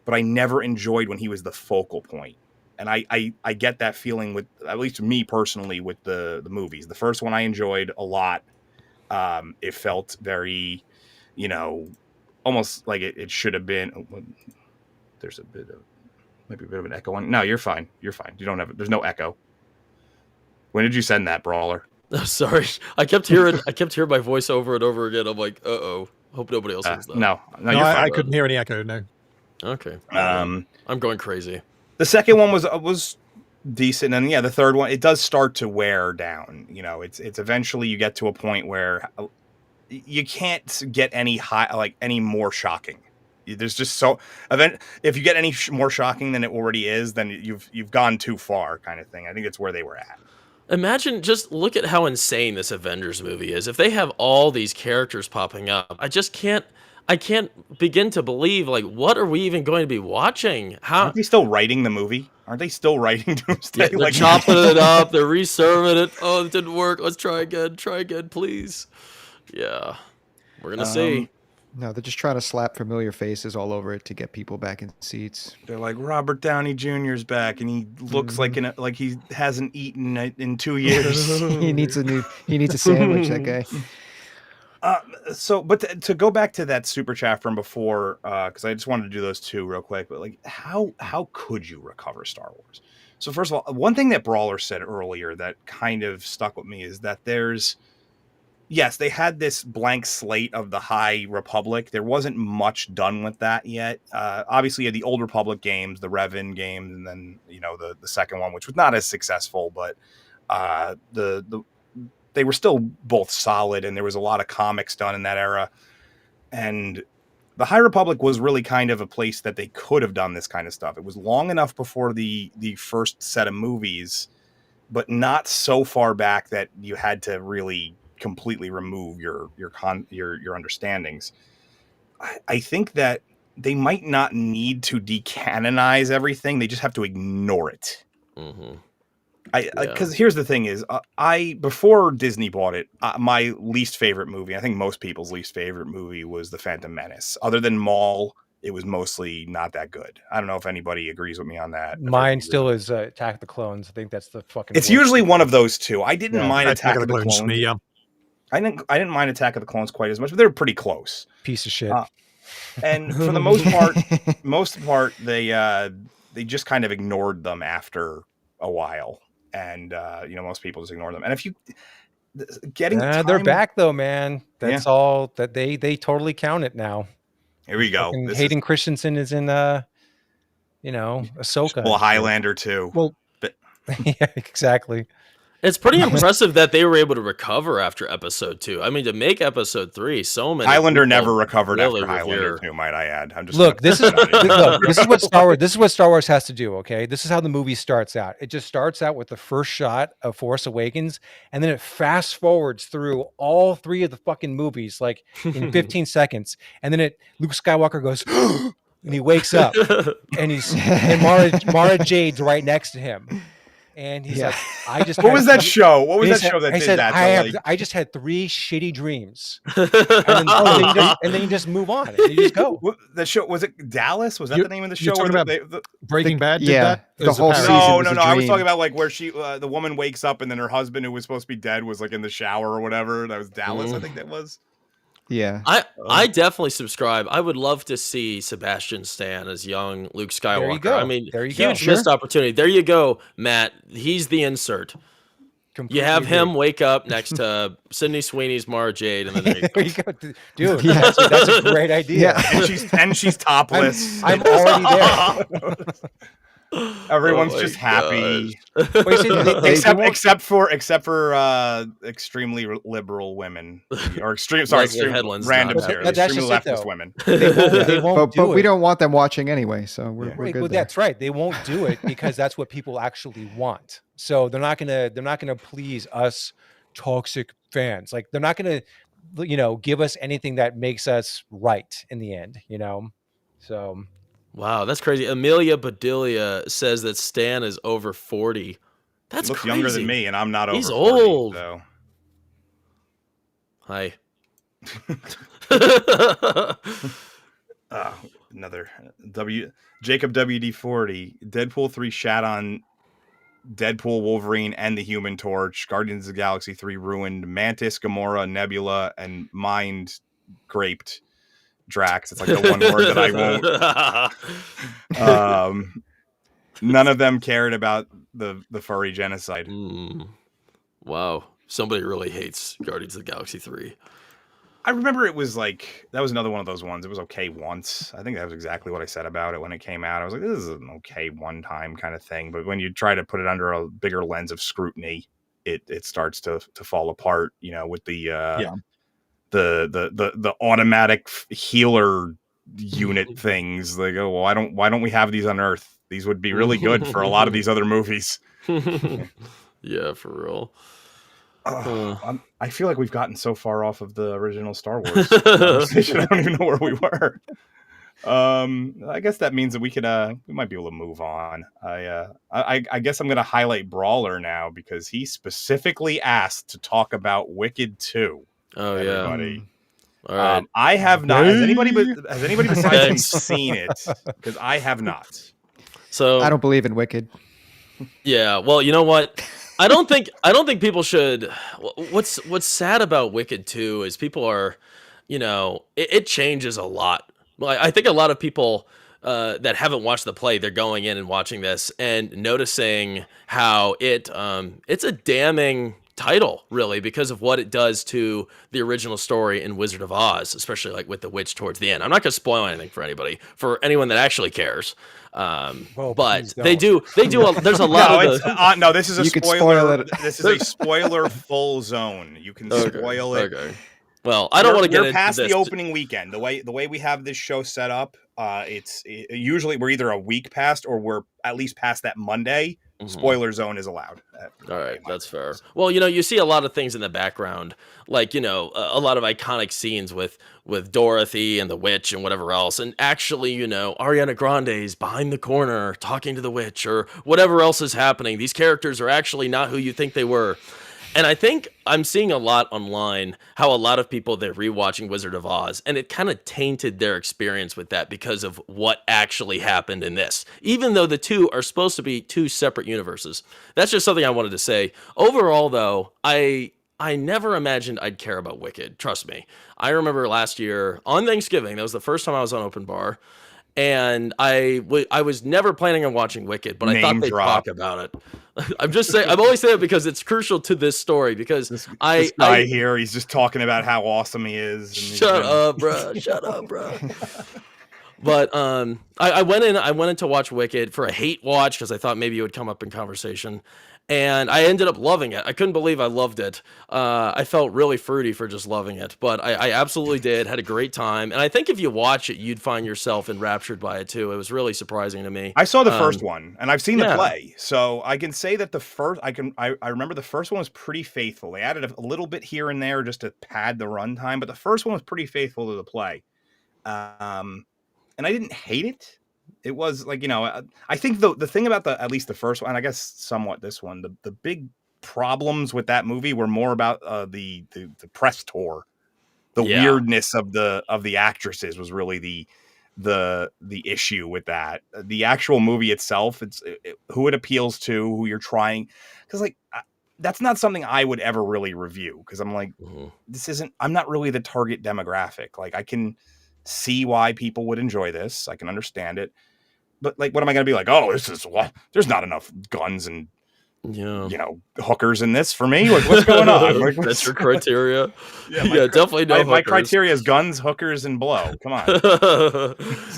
but I never enjoyed when he was the focal point. And I get that feeling with, at least me personally, with the movies. The first one I enjoyed a lot. It felt very, almost like it should have been. There's maybe a bit of an echo on. No, you're fine. You're fine. There's no echo. When did you send that, Brawler? Oh, sorry, I kept hearing my voice over and over again. I'm like, uh-oh. Hope nobody else hears that. No, you're fine. I couldn't hear any echo. No. Okay. I'm going crazy. The second one was decent, and the third one, it does start to wear down. It's eventually you get to a point where you can't get any more shocking. There's just if you get any more shocking than it already is, then you've gone too far, kind of thing. I think it's where they were at. Imagine, just look at how insane this Avengers movie is. If they have all these characters popping up, I can't begin to believe, what are we even going to be watching? Aren't they still writing the movie? Aren't they still writing Doomsday? Yeah, they're chopping it up, they're reserving it. Oh, it didn't work. Let's try again, please. Yeah, we're gonna see. No, they're just trying to slap familiar faces all over it to get people back in seats. They're like, Robert Downey Jr's back, and he looks like he hasn't eaten in 2 years. he needs a sandwich, that guy. But to go back to that super chat from before, because I just wanted to do those two real quick. But how could you recover Star Wars? So first of all, one thing that Brawler said earlier that kind of stuck with me is that yes, they had this blank slate of the High Republic. There wasn't much done with that yet. Obviously, you had the Old Republic games, the Revan games, and then the second one, which was not as successful, but they were still both solid, and there was a lot of comics done in that era. And the High Republic was really kind of a place that they could have done this kind of stuff. It was long enough before the first set of movies, but not so far back that you had to really completely remove your understandings. I think that they might not need to decanonize everything. They just have to ignore it. Mm-hmm. Because here's the thing is, before Disney bought it, my least favorite movie, I think most people's least favorite movie, was The Phantom Menace. Other than Maul, it was mostly not that good. I don't know if anybody agrees with me on that. Mine still is Attack of the Clones. I think that's the fucking... It's usually one of those two. I didn't mind Attack of the Clones. Me, yeah. I didn't mind Attack of the Clones quite as much, but they were pretty close. Piece of shit. And for the most part, they just kind of ignored them after a while. And most people just ignore them. And if you they're back though, man. That's all that they totally count it now. Here we go. Hayden Christensen is in Ahsoka. Well, Highlander too. Well, yeah, exactly. It's pretty impressive that they were able to recover after episode 2. I mean, to make episode 3, so many Highlander never recovered after Highlander 2, might I add. I'm just this is what Star Wars. This is what Star Wars has to do. Okay, this is how the movie starts out. It just starts out with the first shot of Force Awakens, and then it fast forwards through all 3 of the fucking movies, like in 15 seconds, and then Luke Skywalker goes. And he wakes up, and Mara Jade's right next to him. And he's like, What was that show that did that? I just had 3 shitty dreams. And then you just move on. And you just go. The show, was it Dallas? Was that the name of the show? Talking about Breaking Bad did that? The whole season No. I was talking about where she, the woman wakes up and then her husband, who was supposed to be dead, was in the shower or whatever. That was Dallas, I think that was. Yeah. I definitely subscribe. I would love to see Sebastian Stan as young Luke Skywalker. There you go. I mean, There you go. huge missed opportunity. There you go, Matt. He's the insert. Completely You have him agree. wake up next to Sydney Sweeney's Mara Jade, and then there you There go. you go, dude. That's a great idea. Yeah. And she's topless. I'm already there. Everyone's Oh my just happy. Wait, so except for extremely liberal women, or Leslye Headland's random not there. That's extremely just it, leftist though. women. They won't do But it. we don't want them watching anyway, so we're Wait, good well, there. that's right. They won't do it because that's what people actually want. So they're not gonna please us toxic fans. Like they're not gonna, give us anything that makes us right in the end. So Wow, that's crazy. Amelia Bedelia says that Stan is over 40. That's He looks crazy. younger than me, and I'm not over He's 40, old. so. Hi. Another Jacob WD40. Deadpool 3 shat on Deadpool, Wolverine, and the Human Torch. Guardians of the Galaxy 3 ruined Mantis, Gamora, Nebula, and mind graped Drax. It's like the one word that I won't. None of them cared about the furry genocide. Wow. Somebody really hates Guardians of the Galaxy 3. I remember it was like, that was another one of those ones. It was okay once. I think that was exactly what I said about it when it came out. I was like, this is an okay one time kind of thing. But when you try to put it under a bigger lens of scrutiny, it starts to fall apart, with the automatic healer unit things. They go, well, why don't we have these on Earth? These would be really good for a lot of these other movies. Yeah, for real. I feel like we've gotten so far off of the original Star Wars conversation. I don't even know where we were. I guess that means that we might be able to move on. I guess I'm going to highlight Brawler now because he specifically asked to talk about Wicked 2. Oh, everybody. All right. I have not. Has anybody besides me seen it? Because I have not. So I don't believe in Wicked. Yeah, well, you know what? I don't think people should. What's sad about Wicked 2 is people are, it changes a lot. Like, I think a lot of people that haven't watched the play, they're going in and watching this and noticing how it's a damning title, really, because of what it does to the original story in Wizard of Oz, especially like with the witch towards the end. I'm not going to spoil anything for anybody, for anyone that actually cares. But they do. There's a lot no, this is a spoiler. Spoil it. This is a spoiler full zone. You can spoil it. Okay. Well, I don't want to get into past this. the opening weekend. The way we have this show set up, usually we're either a week past or we're at least past that Monday. Spoiler zone is allowed. All right, that's fair. Well, you see a lot of things in the background, like, a lot of iconic scenes with Dorothy and the witch and whatever else. And actually, Ariana Grande's behind the corner talking to the witch or whatever else is happening. These characters are actually not who you think they were. And I think I'm seeing a lot online how a lot of people, they're rewatching Wizard of Oz, and it kind of tainted their experience with that because of what actually happened in this, even though the two are supposed to be two separate universes. That's just something I wanted to say. Overall, though, I never imagined I'd care about Wicked. Trust me. I remember last year on Thanksgiving, that was the first time I was on Open Bar, and I was never planning on watching Wicked, but I thought they'd talk about it. I'm just saying. I'm always saying it because it's crucial to this story. Because this guy here, he's just talking about how awesome he is. And shut up, bro. Shut up, bro. But I went in to watch Wicked for a hate watch because I thought maybe it would come up in conversation. And I ended up loving it. I couldn't believe I loved it. I felt really fruity for just loving it. But I absolutely did. Had a great time. And I think if you watch it, you'd find yourself enraptured by it, too. It was really surprising to me. I saw the first one, and I've seen the play. So I can say that I remember the first one was pretty faithful. They added a little bit here and there just to pad the runtime. But the first one was pretty faithful to the play. And I didn't hate it. It was like, I think the thing about at least the first one, and I guess somewhat this one, the big problems with that movie were more about the press tour. The weirdness of the actresses was really the issue with that. The actual movie itself, who it appeals to, who you're trying, because that's not something I would ever really review, because I'm like, I'm not really the target demographic. Like, I can see why people would enjoy this. I can understand it. But like, what am I going to be like? Oh, there's not enough guns and hookers in this for me. Like, what's going on? Like, that's your criteria. Yeah, definitely no. My criteria is guns, hookers, and blow. Come on.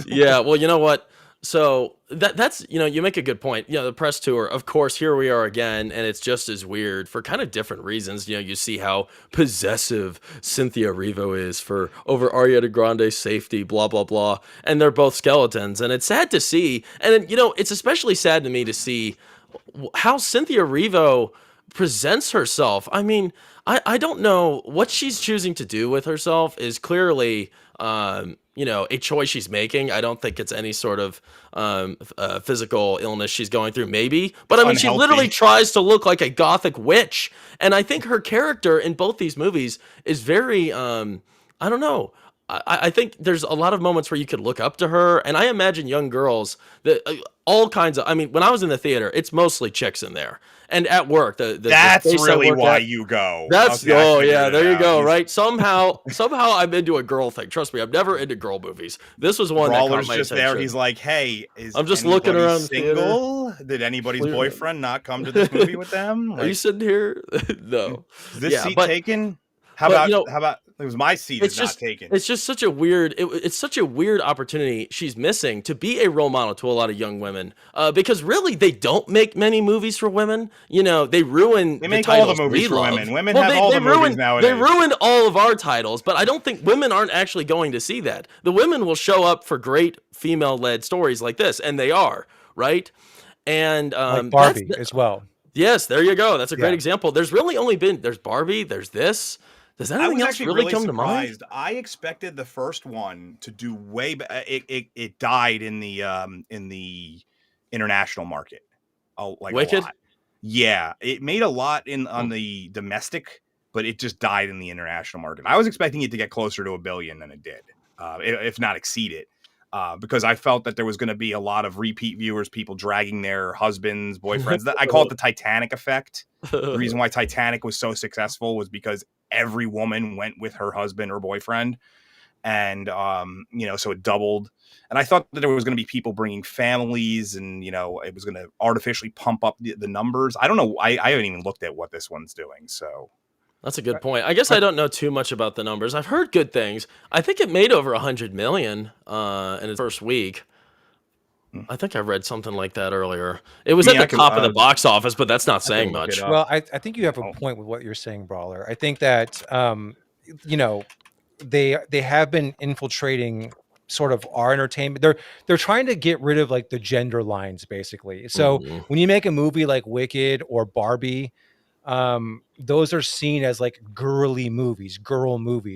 Yeah, well, you know what? So that's you make a good point. The press tour, of course, here we are again, and it's just as weird for kind of different reasons. You see how possessive Cynthia Erivo is over Ariana Grande's safety, blah blah blah, and they're both skeletons, and it's sad to see. And it's especially sad to me to see how Cynthia Erivo presents herself. I mean, I don't know what she's choosing to do with herself is clearly a choice she's making. I don't think it's any sort of physical illness she's going through, maybe. But I mean, she literally tries to look like a gothic witch. And I think her character in both these movies is very, I don't know. I think there's a lot of moments where you could look up to her. And I imagine young girls that all kinds of, I mean, when I was in the theater, it's mostly chicks in there. And at work, that's really why you go. That's there you go. Right? Somehow I'm into a girl thing. Trust me, I'm never into girl movies. This was one Brawler's that caught my just attention. there. He's like, hey, I'm just looking around. Single? Did anybody's boyfriend not come to this movie with them? Are you sitting here? No. Is this seat taken? How about it was my seat is not taken. It's just such a weird it's such a weird opportunity she's missing to be a role model to a lot of young women. Because really they don't make many movies for women. They ruin They make all the movies for women. Women have all the movies nowadays. They ruined all of our titles, but I don't think women aren't actually going to see that. The women will show up for great female-led stories like this, and they are, right? And like Barbie as well. Yes, there you go. That's a great example. There's really only there's Barbie, there's this. Does anything else really come to mind? I expected the first one to do way better. It died in the international market. Wicked? A lot. Yeah, it made a lot on the domestic, but it just died in the international market. I was expecting it to get closer to $1 billion than it did, if not exceed it. Because I felt that there was going to be a lot of repeat viewers, people dragging their husbands, boyfriends. I call it the Titanic effect. The reason why Titanic was so successful was because every woman went with her husband or boyfriend. And, so it doubled. And I thought that there was going to be people bringing families and, it was going to artificially pump up the numbers. I don't know. I haven't even looked at what this one's doing. So. That's a good point. I guess I don't know too much about the numbers. I've heard good things. I think it made over 100 million in its first week. I think I read something like that earlier. It was at the top of the box office, but that's not saying much. Well, I think you have a point with what you're saying, Brawler. I think that they have been infiltrating sort of our entertainment. They're trying to get rid of like the gender lines, basically. So when you make a movie like Wicked or Barbie, those are seen as like girl movies,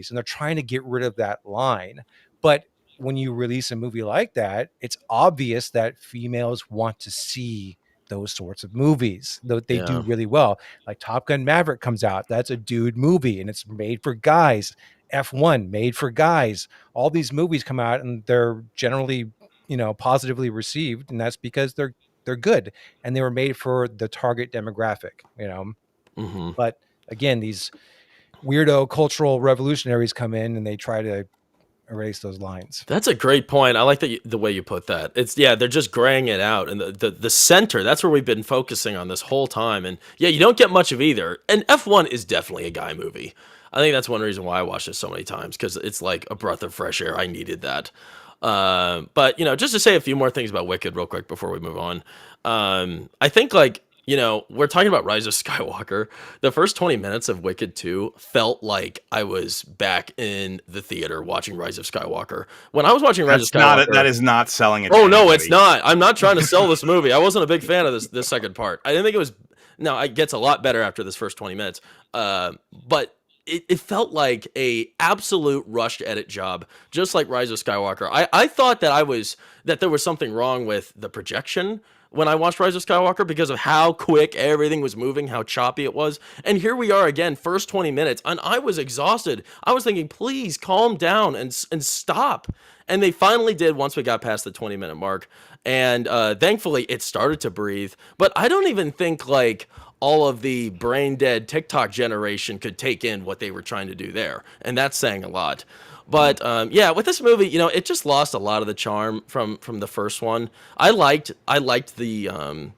and they're trying to get rid of that line. But when you release a movie like that, it's obvious that females want to see those sorts of movies. They do really well. Like Top Gun Maverick comes out, that's a dude movie and it's made for guys. F1 made for guys. All these movies come out and they're generally, positively received, and that's because they're good and they were made for the target demographic, But again, these weirdo cultural revolutionaries come in and they try to erase those lines. That's a great point. I like the way you put that. They're just graying it out, and the center, that's where we've been focusing on this whole time. And you don't get much of either. And F1 is definitely a guy movie. I think that's one reason why I watched it so many times, because it's like a breath of fresh air. I needed that. But just to say a few more things about Wicked real quick before we move on. I think we're talking about Rise of Skywalker. The first 20 minutes of Wicked 2 felt like I was back in the theater watching Rise of Skywalker. When I was watching Rise of Skywalker... that is not selling it. Oh, no, it's not. I'm not trying to sell this movie. I wasn't a big fan of this second part. I didn't think it was... No, it gets a lot better after this first 20 minutes. But it felt like a absolute rushed edit job, just like Rise of Skywalker. I thought that there was something wrong with the projection when I watched Rise of Skywalker because of how quick everything was moving, how choppy it was. And here we are again, first 20 minutes, and I was exhausted. I was thinking, please calm down and stop. And they finally did once we got past the 20-minute mark. And thankfully, it started to breathe. But I don't even think like all of the brain dead TikTok generation could take in what they were trying to do there. And that's saying a lot. But yeah, with this movie, you know, it just lost a lot of the charm from the first one. I liked the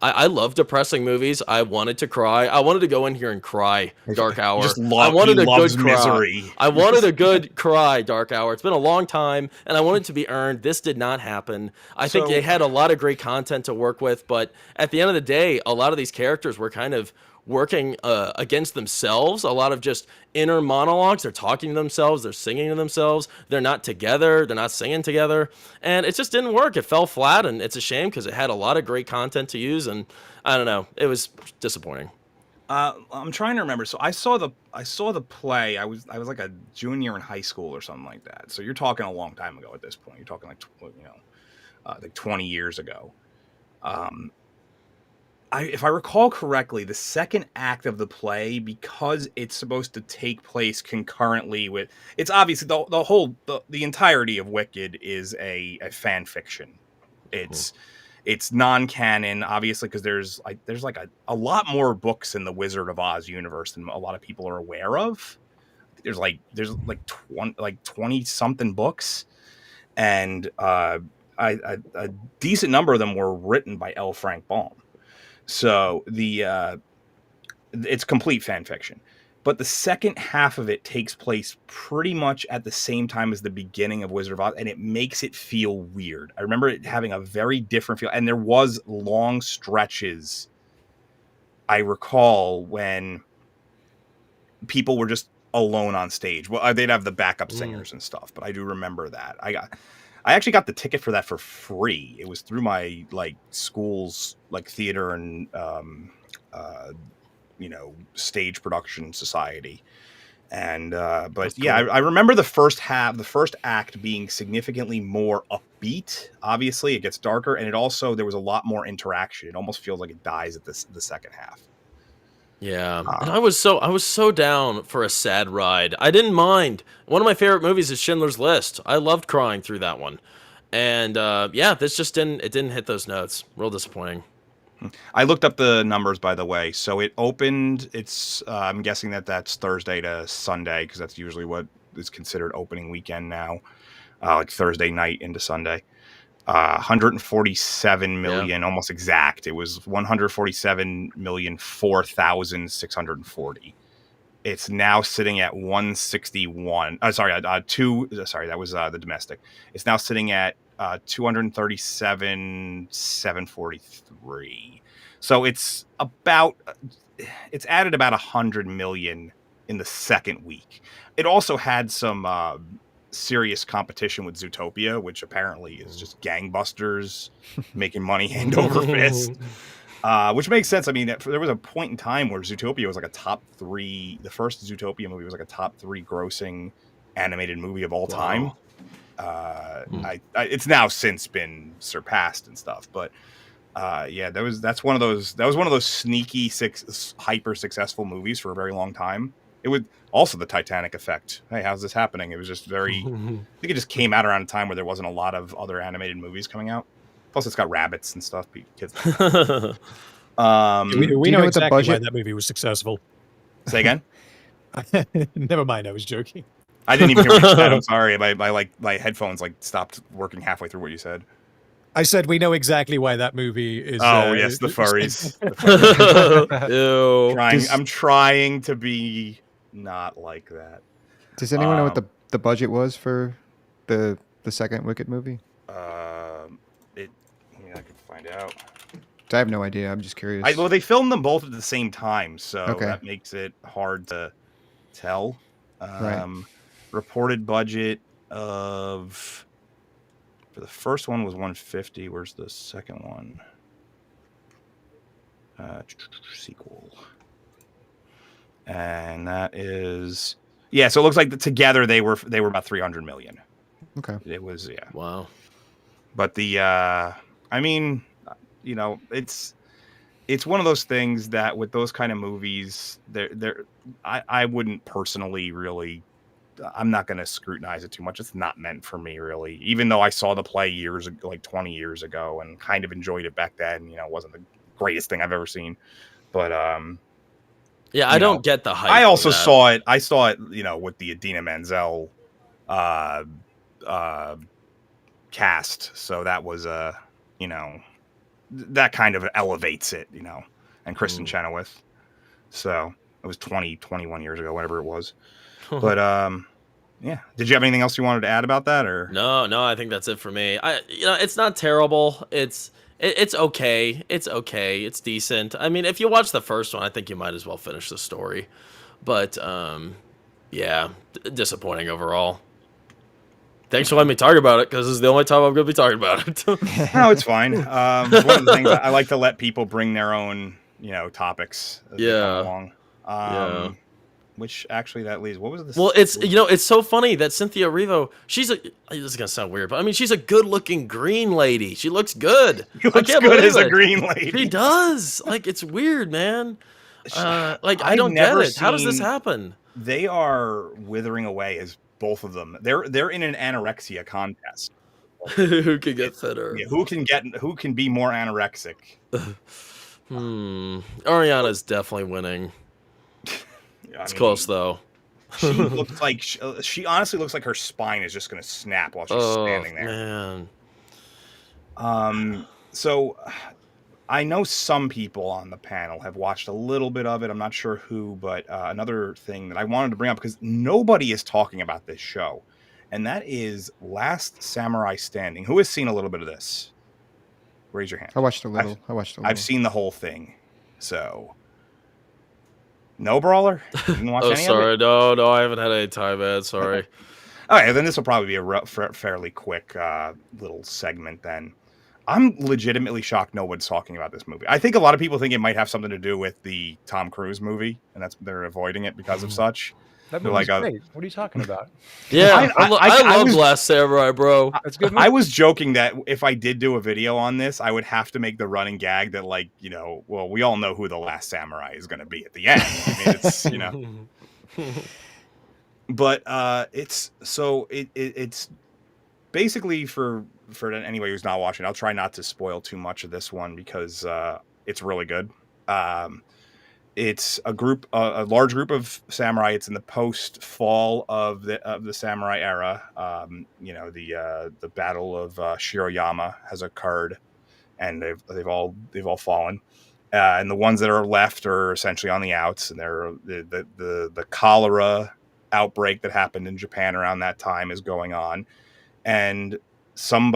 I love depressing movies. I wanted to cry. I wanted to go in here and cry. Dark Hour. Just I wanted he a loves good cry. misery. I wanted a good cry. Dark Hour. It's been a long time, and I wanted it to be earned. This did not happen. I think they had a lot of great content to work with, but at the end of the day, a lot of these characters were kind of working against themselves. A lot of just inner monologues. They're talking to themselves. They're singing to themselves. They're not together. They're not singing together. And it just didn't work. It fell flat, and it's a shame because it had a lot of great content to use. And I don't know. It was disappointing. I'm trying to remember. So I saw the play. I was like a junior in high school or something like that. So you're talking a long time ago at this point. You're talking like like 20 years ago. If I recall correctly, the second act of the play, because it's supposed to take place concurrently with, it's obviously the entirety of Wicked is a fan fiction. It's non-canon, obviously, because there's like a lot more books in the Wizard of Oz universe than a lot of people are aware of. There's like 20 something books, and a decent number of them were written by L. Frank Baum. So it's complete fan fiction. But the second half of it takes place pretty much at the same time as the beginning of Wizard of Oz, and it makes it feel weird. I remember it having a very different feel, and there was long stretches, I recall, when people were just alone on stage. Well, they'd have the backup singers and stuff, but I do remember that. I actually got the ticket for that for free. It was through my like school's like theater and stage production society. And but yeah, I remember the first act being significantly more upbeat. Obviously, it gets darker, and there was a lot more interaction. It almost feels like it dies at the second half. Yeah, and I was so down for a sad ride. I didn't mind. One of my favorite movies is Schindler's List. I loved crying through that one, and yeah, this just didn't hit those notes. Real disappointing. I looked up the numbers, by the way. So it opened. I'm guessing that's Thursday to Sunday, because that's usually what is considered opening weekend now, like Thursday night into Sunday. 147 million, almost exact. It was 147,004,640. It's now sitting at 161. Sorry, that was the domestic. It's now sitting at 237,743. So it's added about 100 million in the second week. It also had some serious competition with Zootopia, which apparently is just gangbusters, making money hand over fist. Which makes sense. I mean, there was a point in time where Zootopia was like a top 3. The first Zootopia movie was like a top 3 grossing animated movie of all time. It's now since been surpassed and stuff, but yeah, that was one of those sneaky hyper successful movies for a very long time. It would also the Titanic effect. Hey, how's this happening? It was just very. I think it just came out around a time where there wasn't a lot of other animated movies coming out. Plus, it's got rabbits and stuff. Kids. We know exactly why that movie was successful. Say again. Never mind. I was joking. I didn't even hear what you said. I'm sorry. My headphones stopped working halfway through what you said. I said we know exactly why that movie is. Oh yes, the furries. I'm trying to be not like that. Does anyone know what the budget was for the second Wicked movie? I can find out. I have no idea. I'm just curious. Well, they filmed them both at the same time, so okay. That makes it hard to tell. Right. Reported budget of for the first one was 150. Where's the second one? Sequel. And that is so it looks like together they were about 300 million. Okay. It was Wow. But I mean, it's one of those things that with those kind of movies, I wouldn't personally really I'm not going to scrutinize it too much. It's not meant for me, really. Even though I saw the play years ago, like 20 years ago, and kind of enjoyed it back then. You know, it wasn't the greatest thing I've ever seen, but yeah, I don't get the hype. I also saw it. I saw it, you know, with the Idina Menzel cast. So that was you know, that kind of elevates it, you know, and Kristen Chenoweth. So it was 21 years ago, whatever it was. But yeah. Did you have anything else you wanted to add about that, or no? I think that's it for me. You know, it's not terrible. It's okay. It's okay. It's decent. I mean, if you watch the first one, I think you might as well finish the story. But yeah, disappointing overall. Thanks for letting me talk about it, because this is the only time I'm going to be talking about it. No, it's fine. It's one of the things I like to let people bring their own, you know, topics as they come along. Which actually that leads. What was this? Well, it's, you know, it's so funny that Cynthia Erivo, this is gonna sound weird, but I mean, she's a good-looking green lady. She looks good. She looks good as a green lady. She does. Like, it's weird, man. Like, I don't get it. How does this happen? They are withering away as both of them. They're in an anorexia contest. Who can get thinner? Yeah, who can be more anorexic? Ariana's definitely winning. It's close though. She looks like she honestly looks like her spine is just going to snap while she's standing there. Man. So I know some people on the panel have watched a little bit of it. I'm not sure who, but another thing that I wanted to bring up, because nobody is talking about this show, and that is Last Samurai Standing. Who has seen a little bit of this? Raise your hand. I watched a little. I've seen the whole thing. So no, Brawler? You didn't watch any sorry. of it? No, I haven't had any time, man. Sorry. All right, then this will probably be a fairly quick little segment then. I'm legitimately shocked no one's talking about this movie. I think a lot of people think it might have something to do with the Tom Cruise movie, and they're avoiding it because of such. That movie's great. What are you talking about? Yeah, I love Last Samurai, bro. That's good. I was joking that if I did do a video on this, I would have to make the running gag that, like, you know, well, we all know who the last samurai is going to be at the end. I mean, it's, you know, but it's basically for anybody who's not watching. I'll try not to spoil too much of this one because it's really good. It's a large group of samurai. It's in the post-fall of the samurai era. You know, the battle of Shiroyama has occurred, and they've all fallen. And the ones that are left are essentially on the outs, and they're the cholera outbreak that happened in Japan around that time is going on, and some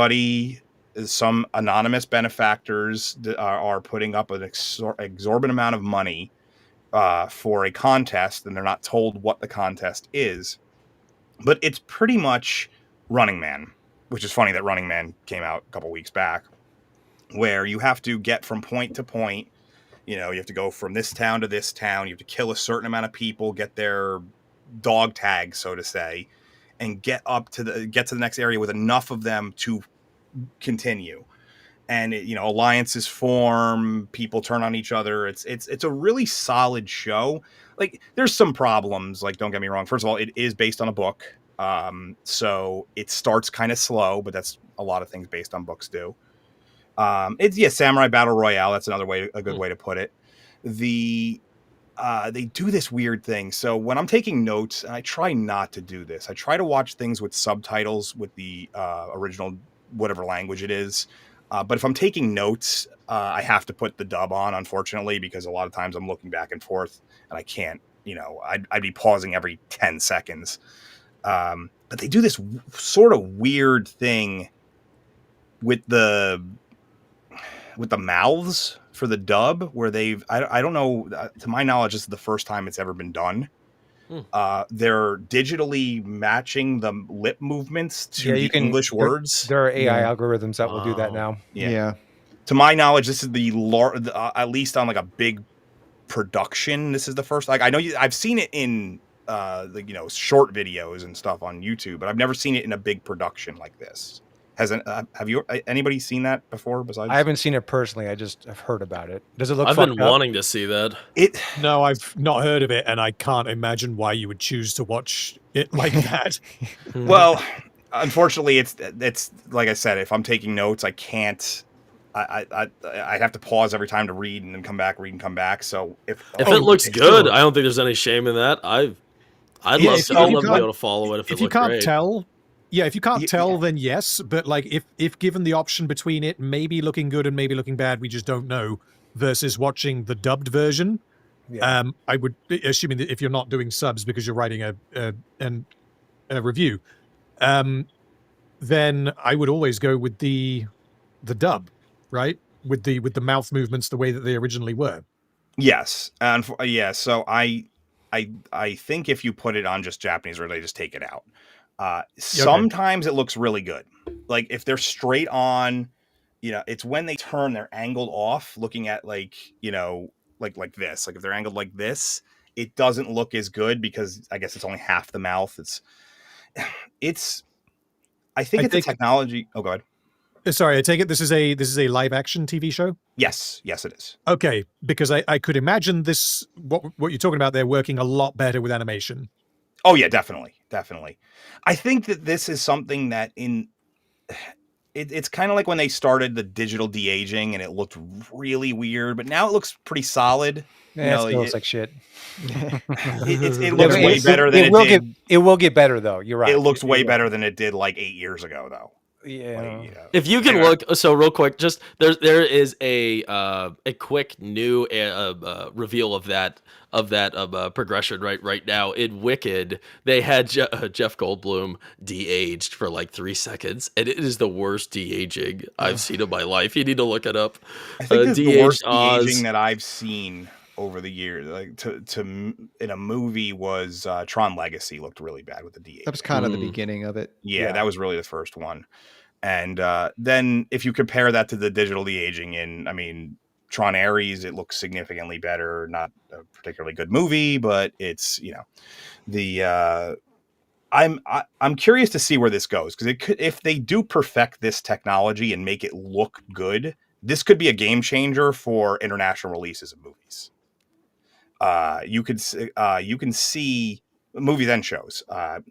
anonymous benefactors are putting up an exorbitant amount of money for a contest, and they're not told what the contest is, but it's pretty much Running Man, which is funny that Running Man came out a couple weeks back, where you have to get from point to point. You know, you have to go from this town to this town. You have to kill a certain amount of people, get their dog tag, so to say, and get to the next area with enough of them to continue. And you know, alliances form, people turn on each other. It's a really solid show. Like, there's some problems, like, don't get me wrong. First of all, it is based on a book. So it starts kind of slow, but that's a lot of things based on books do. It's Samurai Battle Royale. That's a good way to put it. They do this weird thing. So when I'm taking notes, and I try not to do this, I try to watch things with subtitles with the original, whatever language it is. But if I'm taking notes, I have to put the dub on, unfortunately, because a lot of times I'm looking back and forth and I can't, you know, I'd be pausing every 10 seconds. But they do this sort of weird thing with the mouths for the dub, where I don't know, to my knowledge, this is the first time it's ever been done. They're digitally matching the lip movements to the English words. There are AI algorithms that will do that now. Yeah. To my knowledge, this is at least on like a big production. This is the first. Like, I know I've seen it in short videos and stuff on YouTube, but I've never seen it in a big production like this. Have you anybody seen that before besides? I haven't seen it personally. I just have heard about it. Does it look I've fucked been up? wanting to see that. It No, I've not heard of it, and I can't imagine why you would choose to watch it like that. well, unfortunately, it's like I said. If I'm taking notes, I can't. I have to pause every time to read and then come back, read and come back. So if If it looks good, I don't think there's any shame in that. I'd Yeah, love if to. you I'd love to be can't- able to follow it if it If you looked can't great. tell, yeah, if you can't Yeah. tell, then yes. But like, if given the option between it maybe looking good and maybe looking bad, we just don't know. Versus watching the dubbed version, Yeah. I would, assuming that if you're not doing subs because you're writing a review, then I would always go with the dub, right? With the mouth movements the way that they originally were. Yes, and yeah. So I think if you put it on just Japanese, or they just take it out. Sometimes it looks really good. Like if they're straight on, it's when they turn, they're angled off, looking at like this. Like if they're angled like this, it doesn't look as good because I guess it's only half the mouth. It's. I think it's a technology. Oh, go ahead. Sorry, I take it this is a live action TV show. Yes, it is. Okay, because I could imagine this what you're talking about there working a lot better with animation. Oh yeah, definitely. I think that this is something that it's kind of like when they started the digital de-aging and it looked really weird, but now it looks pretty solid. It still looks like shit. It looks way better than it did. It will get better though. You're right. It looks way better than it did like 8 years ago, though. Yeah. If you can look, so real quick, just there is a quick new reveal of that progression right now in Wicked. They had Jeff Goldblum de-aged for like 3 seconds, and it is the worst de-aging I've seen in my life. You need to look it up. I think it's the worst de-aging that I've seen over the years. Like to in a movie was Tron Legacy looked really bad with the de-aging. That was kind of the beginning of it. Yeah, that was really the first one. And then if you compare that to the digital de-aging Tron Ares, it looks significantly better. Not a particularly good movie, but it's I'm curious to see where this goes, because if they do perfect this technology and make it look good, this could be a game changer for international releases of movies. You can see movies and shows.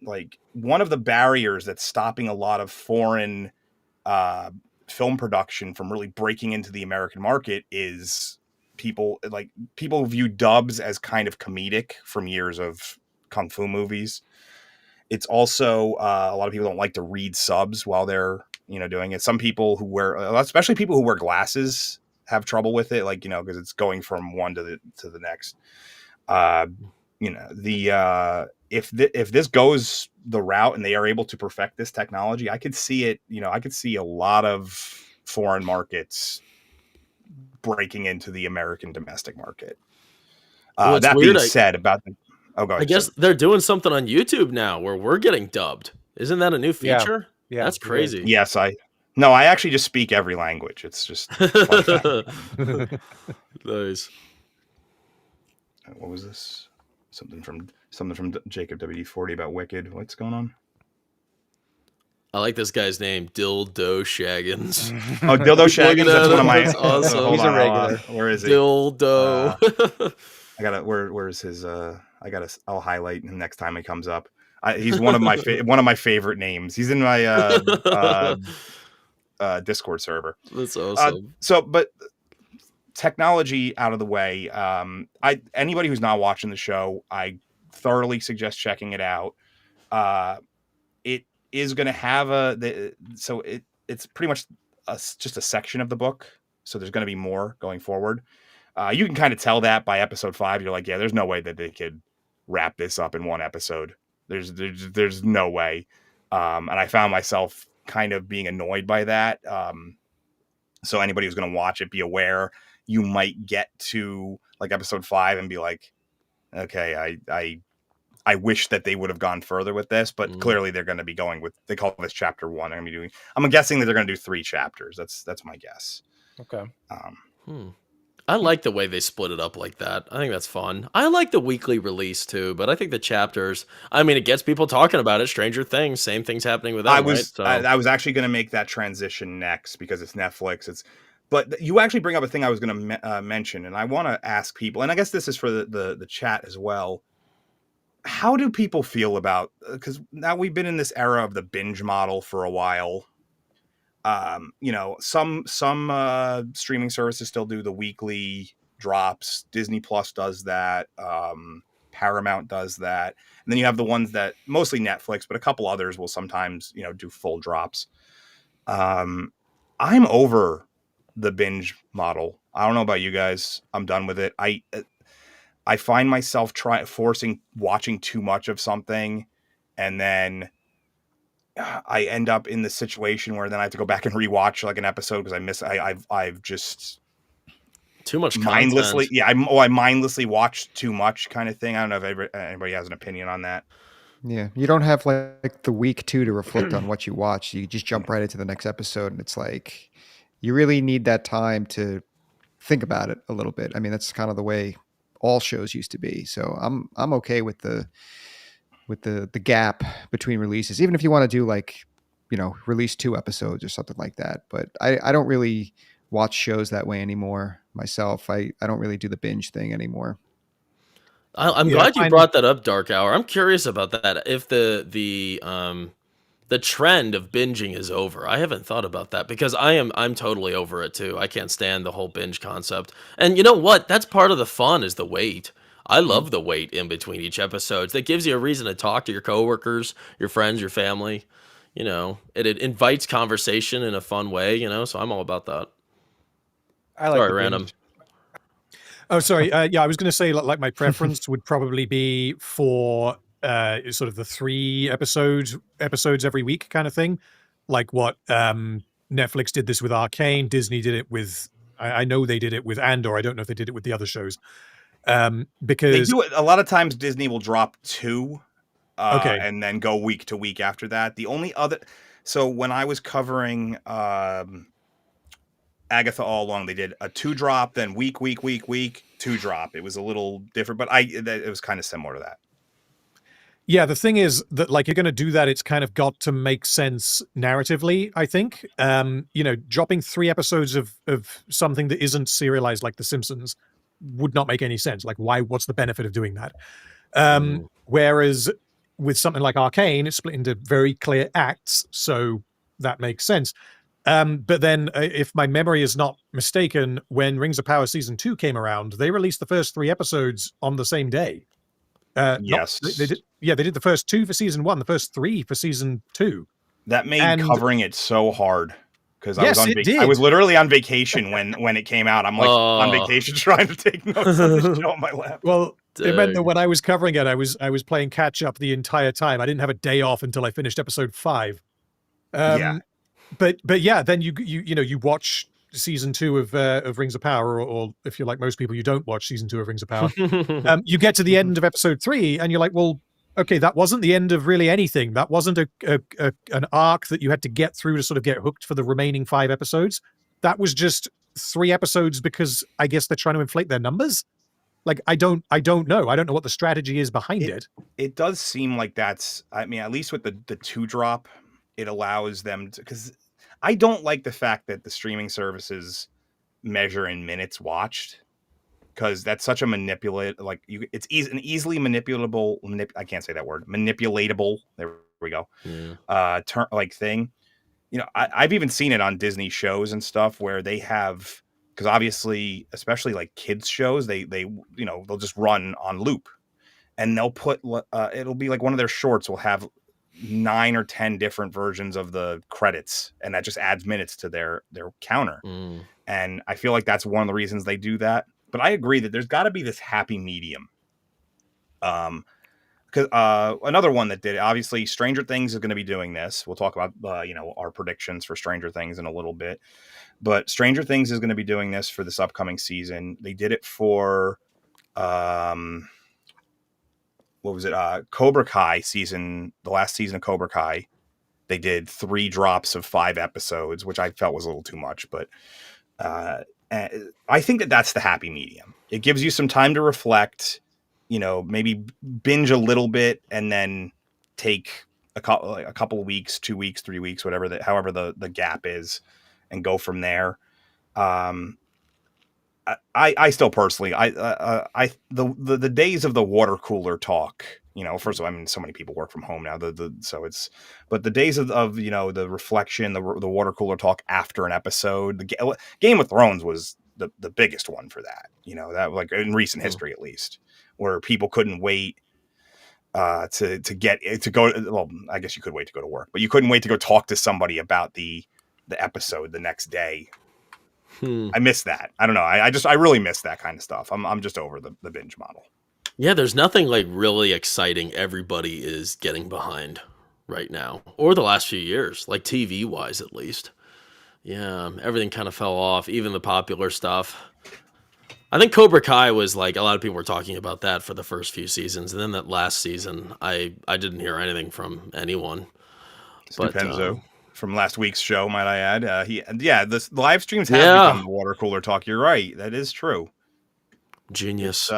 Like one of the barriers that's stopping a lot of foreign film production from really breaking into the American market is people view dubs as kind of comedic from years of kung fu movies. It's also a lot of people don't like to read subs while they're doing it. Some people who wear, especially people who wear glasses, have trouble with it, like because it's going from one to the next. If this goes the route and they are able to perfect this technology, I could see it. I could see a lot of foreign markets breaking into the American domestic market. That being said, about the I guess they're doing something on YouTube now where we're getting dubbed. Isn't that a new feature? Yeah, that's crazy. Yes, I actually just speak every language. It's just nice. What was this? Something from Jacob WD40 about Wicked. What's going on? I like this guy's name, Dildo Shaggins. Oh, Dildo Shaggins. That's one of my. That's awesome. He's a regular. Where is he? Dildo. I gotta. Where's his? I'll highlight him next time he comes up. He's one of my one of my favorite names. He's in my Discord server. That's awesome. But technology out of the way. Anybody who's not watching the show, I thoroughly suggest checking it out. It is going to have it's pretty much just a section of the book. So there's going to be more going forward. You can kind of tell that by episode 5. You're like, yeah, there's no way that they could wrap this up in one episode. There's no way. And I found myself kind of being annoyed by that. So anybody who's going to watch it, be aware you might get to like episode 5 and be like, okay, I wish that they would have gone further with this, but clearly they're going to be going with, they call this chapter 1. I'm guessing that they're going to do 3 chapters. That's my guess. Okay. I like the way they split it up like that. I think that's fun. I like the weekly release too, but I think the chapters, I mean, it gets people talking about it. Stranger Things, same thing's happening with them, right? So I was actually going to make that transition next because it's Netflix. But you actually bring up a thing I was going to mention, and I want to ask people, and I guess this is for the chat as well. How do people feel about, because now we've been in this era of the binge model for a while. Some streaming services still do the weekly drops. Disney Plus does that. Paramount does that. And then you have the ones that mostly Netflix, but a couple others will sometimes, do full drops. I'm over the binge model. I don't know about you guys. I'm done with it. I find myself watching too much of something, and then I end up in the situation where then I have to go back and rewatch like an episode because I've just too much mindlessly content. I mindlessly watched too much kind of thing. I don't know if anybody has an opinion on that. Yeah, you don't have like the week 2 to reflect on what you watch. You just jump right into the next episode, and it's like you really need that time to think about it a little bit. I mean, that's kind of the way all shows used to be. So I'm okay with the gap between releases, even if you want to do like, release 2 episodes or something like that. But I don't really watch shows that way anymore myself. I don't really do the binge thing anymore. I'm glad you brought that up, Dark Hour. I'm curious about that. If the trend of binging is over. I haven't thought about that because I'm totally over it too. I can't stand the whole binge concept. And you know what? That's part of the fun is the wait. I love the wait in between each episode. That gives you a reason to talk to your coworkers, your friends, your family. It invites conversation in a fun way, so I'm all about that. I like Sorry, the random. binge. Oh, sorry. Yeah, I was going to say like my preference would probably be for sort of the 3 episodes every week kind of thing, like what Netflix did this with Arcane. Disney did it with. I know they did it with Andor. I don't know if they did it with the other shows. Because they do it a lot of times. Disney will drop 2, okay, and then go week to week after that. The only other, so when I was covering Agatha all along, they did a 2 drop, then week 2 drop. It was a little different, but it was kind of similar to that. Yeah, the thing is that like you're going to do that, it's kind of got to make sense narratively, I think. Dropping 3 episodes of something that isn't serialized like The Simpsons would not make any sense. Like, why? What's the benefit of doing that? Whereas with something like Arcane, it's split into very clear acts, so that makes sense. But then, if my memory is not mistaken, when Rings of Power Season 2 came around, they released the first 3 episodes on the same day. Yes. They did the first 2 for Season 1, the first 3 for Season 2. That made covering it so hard. Because I was literally on vacation when it came out. I'm like on vacation trying to take notes on this show on my lap. Well, it meant that when I was covering it, I was playing catch up the entire time. I didn't have a day off until I finished episode 5. Yeah. But yeah, then you watch Season 2 of Rings of Power, or if you're like most people, you don't watch Season 2 of Rings of Power. You get to the end of episode 3, and you're like, well, okay, that wasn't the end of really anything. That wasn't an arc that you had to get through to sort of get hooked for the remaining 5 episodes. That was just 3 episodes because I guess they're trying to inflate their numbers. Like, I don't know. I don't know what the strategy is behind it. It does seem like that's, I mean, at least with the 2 drop, it allows them to, because I don't like the fact that the streaming services measure in minutes watched, because that's such a it's an easily manipulatable. I can't say that word. Manipulatable. There we go. Yeah. Thing. I've even seen it on Disney shows and stuff where they have, because obviously, especially like kids shows, they'll just run on loop, and they'll put it'll be like one of their shorts will have 9 or 10 different versions of the credits, and that just adds minutes to their counter. And I feel like that's one of the reasons they do that. But I agree that there's got to be this happy medium. Because another one that did it, obviously Stranger Things is going to be doing this. We'll talk about our predictions for Stranger Things in a little bit. But Stranger Things is going to be doing this for this upcoming season. They did it for what was it? Cobra Kai season, the last season of Cobra Kai. They did 3 drops of 5 episodes, which I felt was a little too much, but I think that that's the happy medium. It gives you some time to reflect, maybe binge a little bit and then take a couple of weeks, 2 weeks, 3 weeks, however the gap is, and go from there. I still personally, the days of the water cooler talk, first of all, I mean, so many people work from home now, but the days of the reflection, the water cooler talk after an episode, Game of Thrones was the biggest one for that, that, like, in recent history, at least, where people couldn't wait to go. Well, I guess you could wait to go to work, but you couldn't wait to go talk to somebody about the episode the next day. I miss that. I don't know. I really miss that kind of stuff. I'm just over the binge model. Yeah, there's nothing like really exciting everybody is getting behind right now, or the last few years, like TV wise at least. Yeah, everything kind of fell off, even the popular stuff. I think Cobra Kai was like, a lot of people were talking about that for the first few seasons, and then that last season, I didn't hear anything from anyone. Stupenzo from last week's show, might I add? The live streams have become the water cooler talk. You're right. That is true. Genius.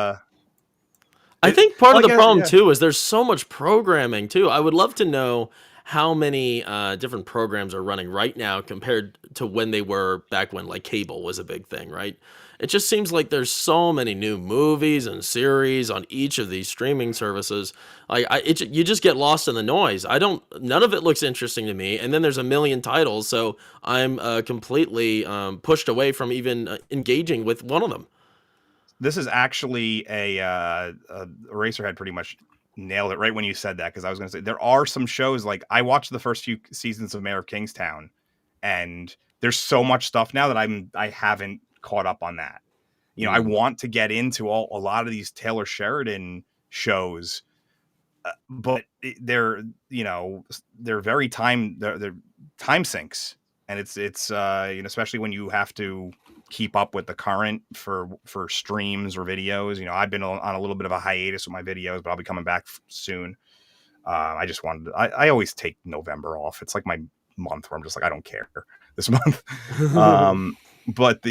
I think part of the problem too is there's so much programming too. I would love to know how many different programs are running right now compared to when they were back when, like, cable was a big thing, right? It just seems like there's so many new movies and series on each of these streaming services. Like, you just get lost in the noise. None of it looks interesting to me. And then there's a million titles, so I'm completely pushed away from even engaging with one of them. This is actually a Eraserhead pretty much nailed it right when you said that, because I was going to say there are some shows, like, I watched the first few seasons of Mayor of Kingstown, and there's so much stuff now that I haven't caught up on that. I want to get into a lot of these Taylor Sheridan shows, but they're very they're time sinks, and it's especially when you have to keep up with the current for streams or videos. I've been on a little bit of a hiatus with my videos, but I'll be coming back soon. I just wanted I always take November off. It's like my month where I'm just like, I don't care this month. But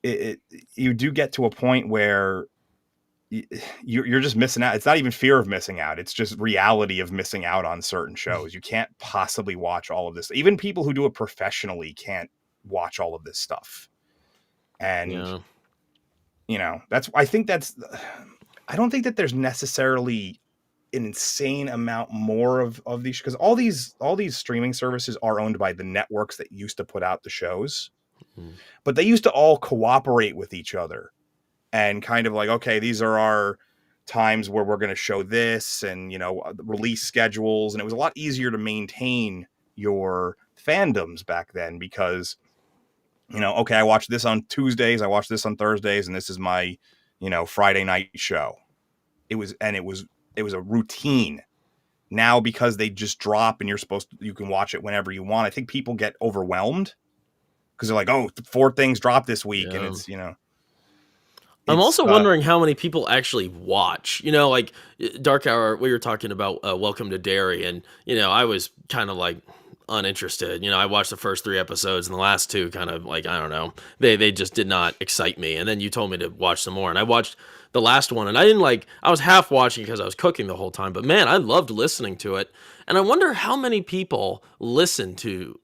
you do get to a point where you're just missing out. It's not even fear of missing out. It's just reality of missing out on certain shows. You can't possibly watch all of this. Even people who do it professionally can't watch all of this stuff. And I don't think that there's necessarily an insane amount more of these, because all these streaming services are owned by the networks that used to put out the shows, but they used to all cooperate with each other and kind of like, okay, these are our times where we're going to show this, and release schedules, and it was a lot easier to maintain your fandoms back then, because okay, I watch this on Tuesdays, I watch this on Thursdays, and this is my Friday night show. It was a routine. Now, because they just drop and you can watch it whenever you want, I think people get overwhelmed because they're like, oh, 4 things dropped this week. And it's, I'm also wondering how many people actually watch, like Dark Hour, we were talking about Welcome to Derry, and, I was kind of like uninterested. I watched the first 3 episodes, and the last 2 kind of like, I don't know, they just did not excite me. And then you told me to watch some more, and I watched the last one, and I was half watching because I was cooking the whole time, but man, I loved listening to it. And I wonder how many people listen to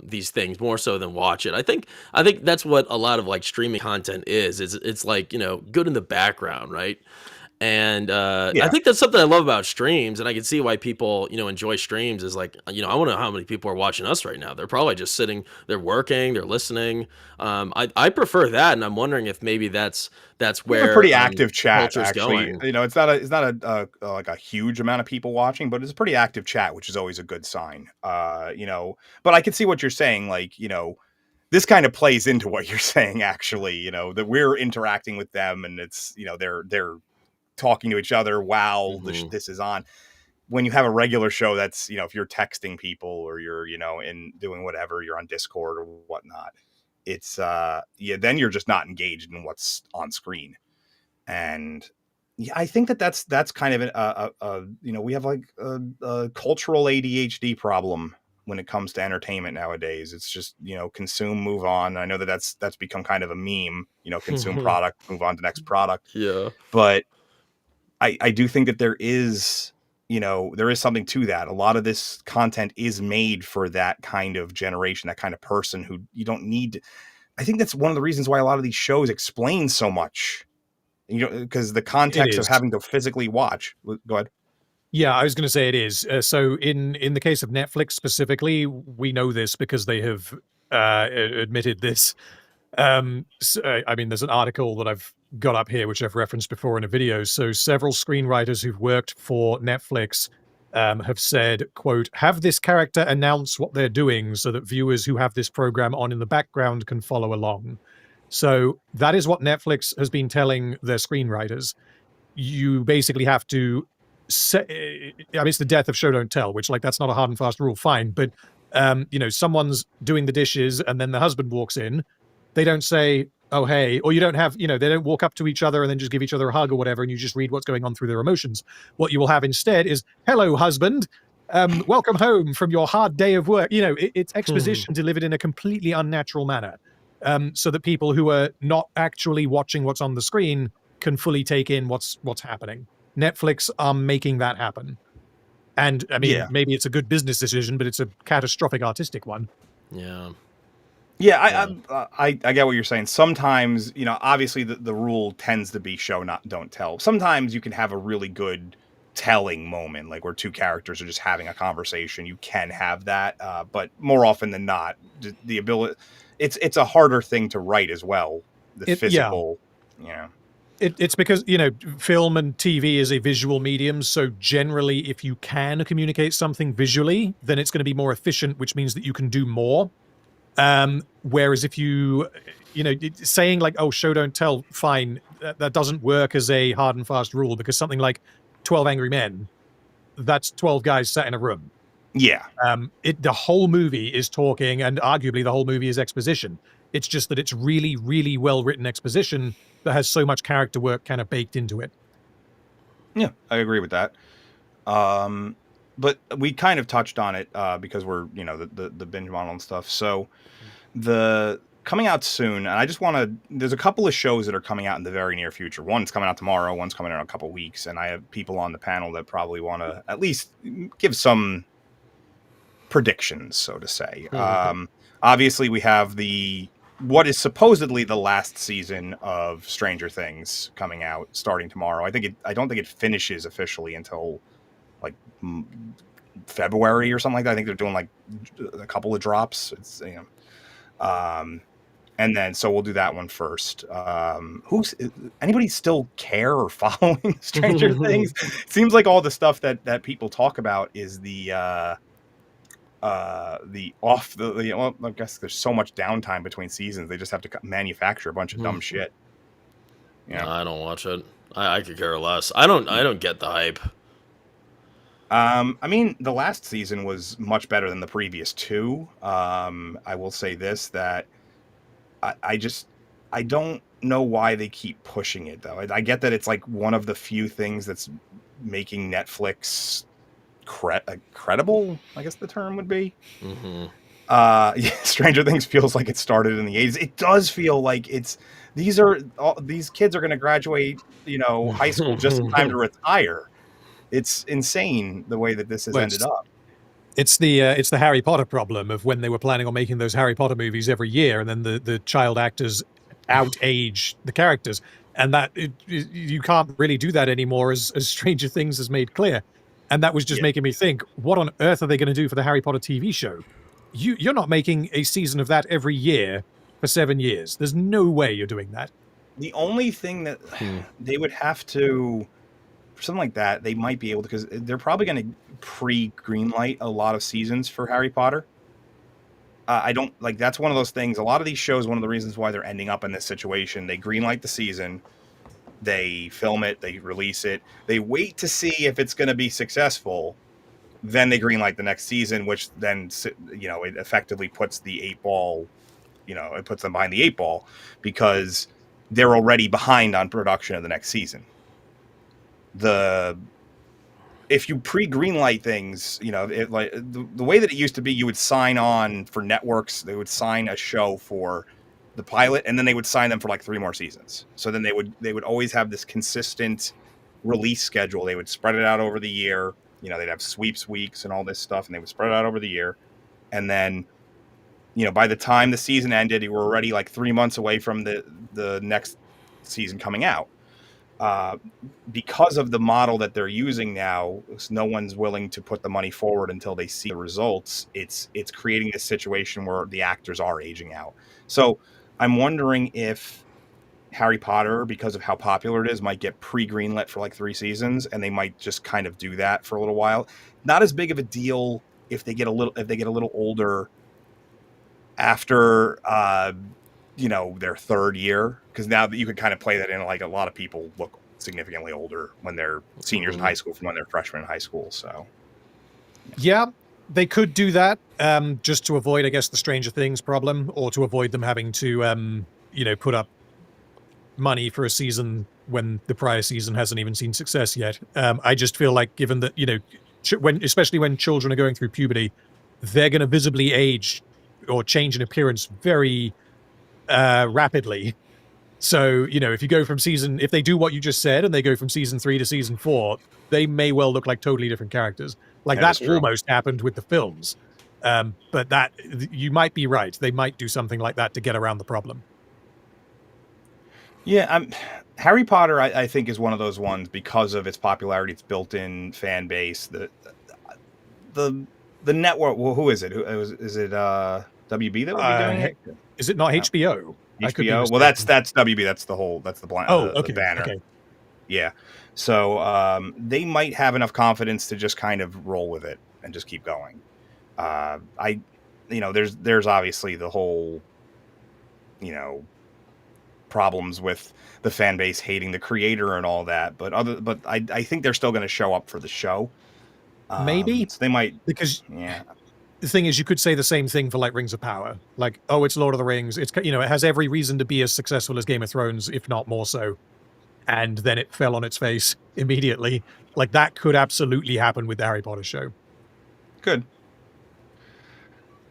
these things more so than watch it. I think that's what a lot of like streaming content is. It's like, good in the background, right? And I think that's something I love about streams, and I can see why people, enjoy streams, is like, I want to know how many people are watching us right now. They're probably just sitting, they're working, they're listening. I prefer that, and I'm wondering if maybe that's where a pretty active chat, actually. Going. It's not a like a huge amount of people watching, but it's a pretty active chat, which is always a good sign. But I can see what you're saying, like, this kind of plays into what you're saying, actually, that we're interacting with them, and it's, they're talking to each other while this is on. When you have a regular show that's, if you're texting people or you're, in doing whatever, you're on Discord or whatnot, it's then you're just not engaged in what's on screen. And I think that's kind of we have like a cultural ADHD problem when it comes to entertainment nowadays. It's just, consume, move on. I know that's become kind of a meme, consume product, move on to next product. Yeah. But I do think that there is something to that. A lot of this content is made for that kind of generation, that kind of person who you don't need. I think that's one of the reasons why a lot of these shows explain so much, because the context of having to physically watch. Go ahead. Yeah, I was going to say it is. So in the case of Netflix specifically, we know this because they have admitted this. I mean, there's an article that I've got up here, which I've referenced before in a video. So several screenwriters who've worked for Netflix have said, quote, have this character announce what they're doing so that viewers who have this program on in the background can follow along. So that is what Netflix has been telling their screenwriters. You basically have to say, I mean, it's the death of show don't tell, which, like, that's not a hard and fast rule, fine. But, someone's doing the dishes and then the husband walks in. They don't say, oh, hey, or you don't have, they don't walk up to each other and then just give each other a hug or whatever, and you just read what's going on through their emotions. What you will have instead is, hello, husband, welcome home from your hard day of work. It's exposition delivered in a completely unnatural manner, so that people who are not actually watching what's on the screen can fully take in what's happening. Netflix are making that happen. And, I mean, maybe it's a good business decision, but it's a catastrophic artistic one. Yeah. Yeah, I get what you're saying. Sometimes, obviously the rule tends to be show, not don't tell. Sometimes you can have a really good telling moment, like where two characters are just having a conversation. You can have that, but more often than not, the ability, it's a harder thing to write as well. The physical, It's because, film and TV is a visual medium. So generally, if you can communicate something visually, then it's going to be more efficient, which means that you can do more. Whereas if you saying like, oh, show don't tell, fine, that doesn't work as a hard and fast rule, because something like 12 Angry Men, that's 12 guys sat in a room. Yeah. The whole movie is talking, and arguably the whole movie is exposition. It's just that it's really, really well written exposition that has so much character work kind of baked into it. Yeah, I agree with that. But we kind of touched on it because we're, the binge model and stuff. So the coming out soon, and I just want to, there's a couple of shows that are coming out in the very near future. One's coming out tomorrow, one's coming out in a couple of weeks, and I have people on the panel that probably want to at least give some predictions, so to say. Obviously, we have what is supposedly the last season of Stranger Things coming out starting tomorrow. I don't think it finishes officially until like February or something like that. I think they're doing like a couple of drops. It's and then so we'll do that one first. Anybody still care or following Stranger Things? Seems like all the stuff that people talk about is I guess there's so much downtime between seasons. They just have to manufacture a bunch of dumb shit. No, I don't watch it. I could care less. I don't get the hype. I mean, the last season was much better than the previous two. I will say this, that I don't know why they keep pushing it, though. I get that it's like one of the few things that's making Netflix credible, I guess the term would be. Stranger Things feels like it started in the 80s. It does feel like these kids are going to graduate, high school just in time to retire. It's insane the way that this has ended up. It's the Harry Potter problem of when they were planning on making those Harry Potter movies every year, and then the child actors outage the characters, and that you can't really do that anymore, as Stranger Things has made clear. And that was just making me think, what on earth are they going to do for the Harry Potter TV show? You're not making a season of that every year for 7 years. There's no way you're doing that. The only thing that they would have to, for something like that, they might be able to, because they're probably going to pre-greenlight a lot of seasons for Harry Potter. I don't, like, that's one of those things. A lot of these shows, one of the reasons why they're ending up in this situation, they greenlight the season, they film it, they release it, they wait to see if it's going to be successful, then they greenlight the next season, which then, it effectively puts the 8-ball, it puts them behind the 8-ball, because they're already behind on production of the next season. if you pre-greenlight things, like the way that it used to be, you would sign on for networks. They would sign a show for the pilot, and then they would sign them for like 3 more seasons. So then they would always have this consistent release schedule. They would spread it out over the year. They'd have sweeps weeks and all this stuff, and they would spread it out over the year. And then, by the time the season ended, you were already like 3 months away from the next season coming out. Because of the model that they're using now, no one's willing to put the money forward until they see the results. It's creating this situation where the actors are aging out. So I'm wondering if Harry Potter, because of how popular it is, might get pre-greenlit for like 3 seasons, and they might just kind of do that for a little while. Not as big of a deal if they get a little older after their 3rd year, because now that you could kind of play that in, like a lot of people look significantly older when they're seniors in high school from when they're freshmen in high school. So yeah, they could do that just to avoid, I guess, the Stranger Things problem, or to avoid them having to put up money for a season when the prior season hasn't even seen success yet. I just feel like, given that especially when children are going through puberty, they're going to visibly age or change in appearance very rapidly. So, if you go from if they do what you just said and they go from season 3 to season 4, they may well look like totally different characters. Like that almost happened with the films. But that, you might be right. They might do something like that to get around the problem. Yeah, Harry Potter, I think, is one of those ones because of its popularity, its built-in fan base. The network. Well, who is it? Is it WB that would be doing it? Is it not HBO? HBO. Well, that's WB. That's the blind. The banner. Okay. Yeah. So they might have enough confidence to just kind of roll with it and just keep going. There's obviously the whole, problems with the fan base hating the creator and all that, but I think they're still going to show up for the show. Maybe so they might, because the thing is, you could say the same thing for like Rings of Power. Like, oh, it's Lord of the Rings. It's it has every reason to be as successful as Game of Thrones, if not more so. And then it fell on its face immediately. Like that could absolutely happen with the Harry Potter show. Good.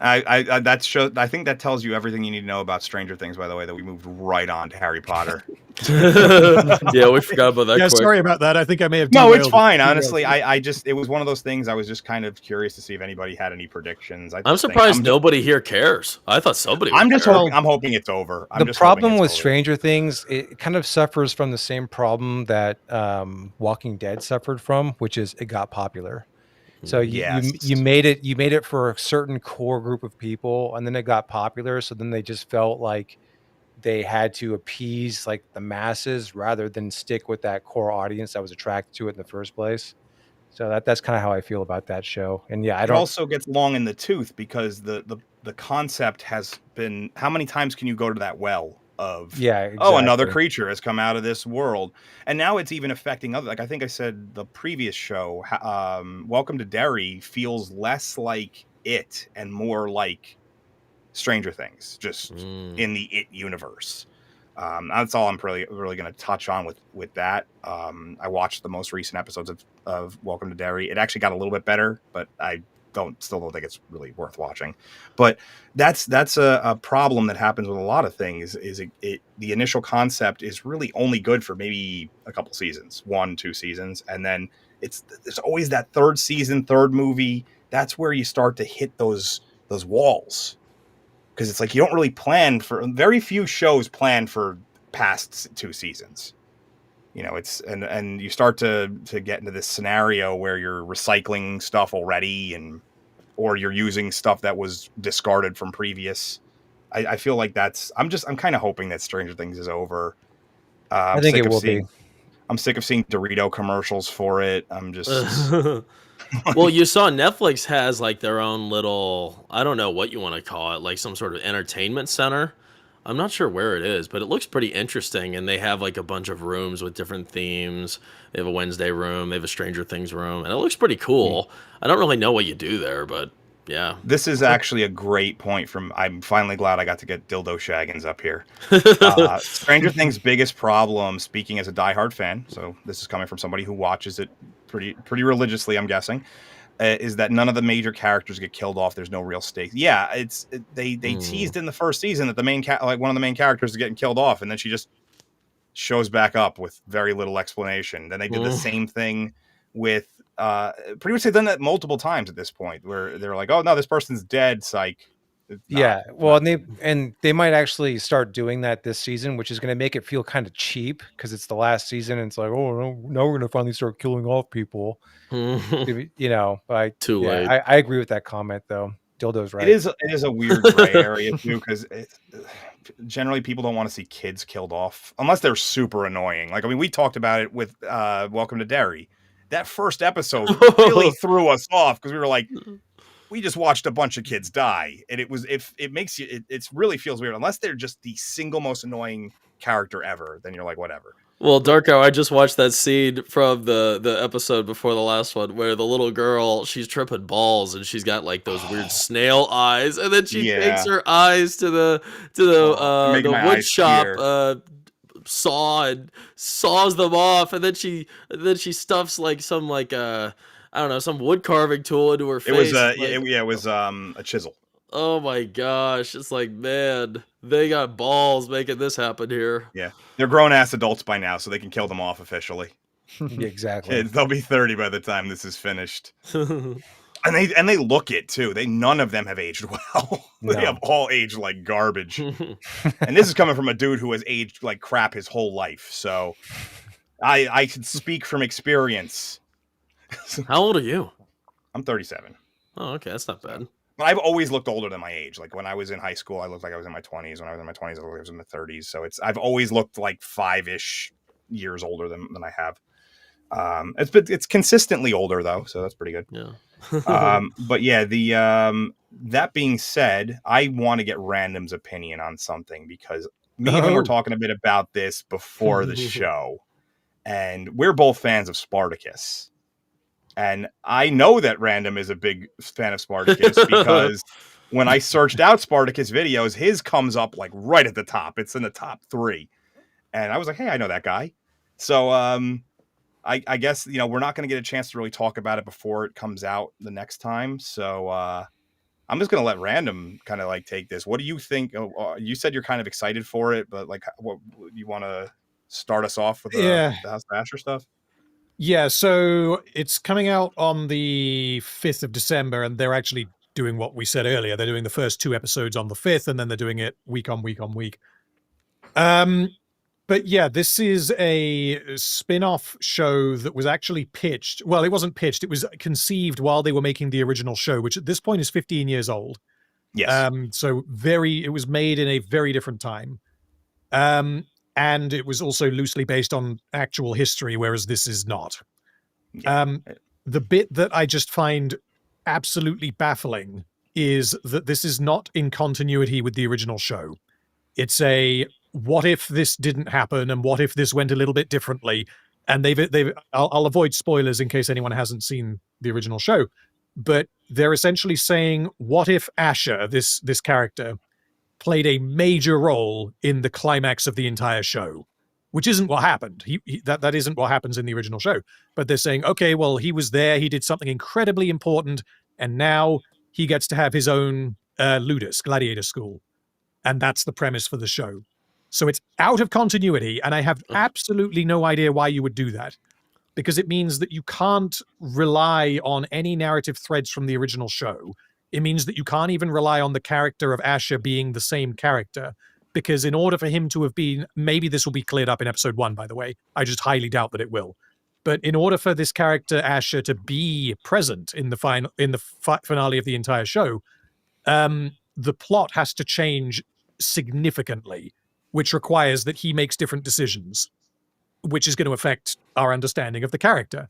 I think that tells you everything you need to know about Stranger Things, by the way, that we moved right on to Harry Potter. Yeah, we forgot about that. Yeah, quick. Sorry about that. I think I may have. No, it's fine. Honestly, it was one of those things. I was just kind of curious to see if anybody had any predictions. I'm surprised nobody here cares. I thought somebody. I'm hoping it's over. The problem with Stranger Things, it kind of suffers from the same problem that Walking Dead suffered from, which is it got popular. So you made it for a certain core group of people, and then it got popular. So then they just felt like they had to appease like the masses rather than stick with that core audience that was attracted to it in the first place. So that's kind of how I feel about that show. And yeah, it also gets long in the tooth because the concept has been, how many times can you go to that well of another creature has come out of this world, and now it's even affecting other, like I think I said the previous show, Welcome to Derry feels less like it and more like Stranger Things, just in the It universe. That's all I'm really going to touch on with that. I watched the most recent episodes of Welcome to Derry. It actually got a little bit better, but I still don't think it's really worth watching. But that's a problem that happens with a lot of things. Is the initial concept is really only good for maybe a couple seasons, 1-2 seasons, and then there's always that third season, third movie. That's where you start to hit those walls, because it's like you don't really plan for, very few shows plan for past 2 seasons. And you start to get into this scenario where you're recycling stuff already, or you're using stuff that was discarded from previous. I feel like I'm kind of hoping that Stranger Things is over. I think it will be. I'm sick of seeing Dorito commercials for it. I'm just. Well, you saw Netflix has like their own little, I don't know what you want to call it, like some sort of entertainment center. I'm not sure where it is, but it looks pretty interesting. And they have like a bunch of rooms with different themes. They have a Wednesday room. They have a Stranger Things room. And it looks pretty cool. I don't really know what you do there, but yeah. This is actually a great point I'm finally glad I got to get Dildo Shaggins up here. Stranger Things' biggest problem, speaking as a diehard fan, so this is coming from somebody who watches it pretty religiously, I'm guessing, is that none of the major characters get killed off. There's no real stakes. Yeah, they teased in the first season that the main one of the main characters is getting killed off, and then she just shows back up with very little explanation. Then they did the same thing with pretty much they've done that multiple times at this point, where they're like, oh no, this person's dead, psych. Yeah, well, and they might actually start doing that this season, which is going to make it feel kind of cheap because it's the last season and it's like, oh no, now we're going to finally start killing off people. You know, but Too late. I agree with that comment though. Dildo's right. It is a weird gray area too, because generally people don't want to see kids killed off unless they're super annoying. Like, I mean, we talked about it with Welcome to Derry. That first episode really threw us off because we were like, we just watched a bunch of kids die, and it makes you it really feels weird unless they're just the single most annoying character ever. Then you're like, whatever. Well, Darko, I just watched that scene from the episode before the last one where the little girl, she's tripping balls and she's got like those weird snail eyes, and then she takes her eyes to the wood shop saw and saws them off, and then she stuffs like some I don't know, some wood carving tool into her face. It was a chisel. Oh my gosh. It's like, man, they got balls making this happen here. Yeah. They're grown-ass adults by now, so they can kill them off officially. Exactly. They'll be 30 by the time this is finished. And they look it, too. None of them have aged well. They have all aged like garbage. And this is coming from a dude who has aged like crap his whole life. So I can speak from experience. How old are you? I'm 37. Oh, okay. That's not bad. But I've always looked older than my age. Like when I was in high school, I looked like I was in my 20s. When I was in my 20s, I was in my 30s. So I've always looked like 5-ish years older than I have. It's consistently older though, so that's pretty good. Yeah. But yeah, that being said, I want to get Random's opinion on something because me and him were talking a bit about this before the show, and we're both fans of Spartacus. And I know that Random is a big fan of Spartacus because when I searched out Spartacus videos, his comes up like right at the top. It's in the top 3. And I was like, hey, I know that guy. So I guess, we're not going to get a chance to really talk about it before it comes out the next time. So I'm just going to let Random kind of like take this. What do you think? You said you're kind of excited for it, but like, what you want to start us off with the House of Asher stuff? Yeah, so it's coming out on the 5th of December, and they're actually doing what we said earlier. They're doing the first 2 episodes on the 5th, and then they're doing it week on week on week. But yeah, this is a spin-off show that was actually pitched. Well, it wasn't pitched. It was conceived while they were making the original show, which at this point is 15 years old. Yes. So it was made in a very different time. And it was also loosely based on actual history, whereas this is not. Yeah. The bit that I just find absolutely baffling is that this is not in continuity with the original show. It's a, what if this didn't happen, and what if this went a little bit differently? And I'll avoid spoilers in case anyone hasn't seen the original show, but they're essentially saying, what if Asher, this character, played a major role in the climax of the entire show, which isn't what happened. That isn't what happens in the original show. But they're saying, okay, well, he was there, he did something incredibly important, and now he gets to have his own Ludus, gladiator school. And that's the premise for the show. So it's out of continuity, and I have absolutely no idea why you would do that, because it means that you can't rely on any narrative threads from the original show. It means that you can't even rely on the character of Asher being the same character, because in order for him to have been, maybe this will be cleared up in episode 1, by the way. I just highly doubt that it will. But in order for this character Asher to be present in the finale of the entire show, the plot has to change significantly, which requires that he makes different decisions, which is going to affect our understanding of the character.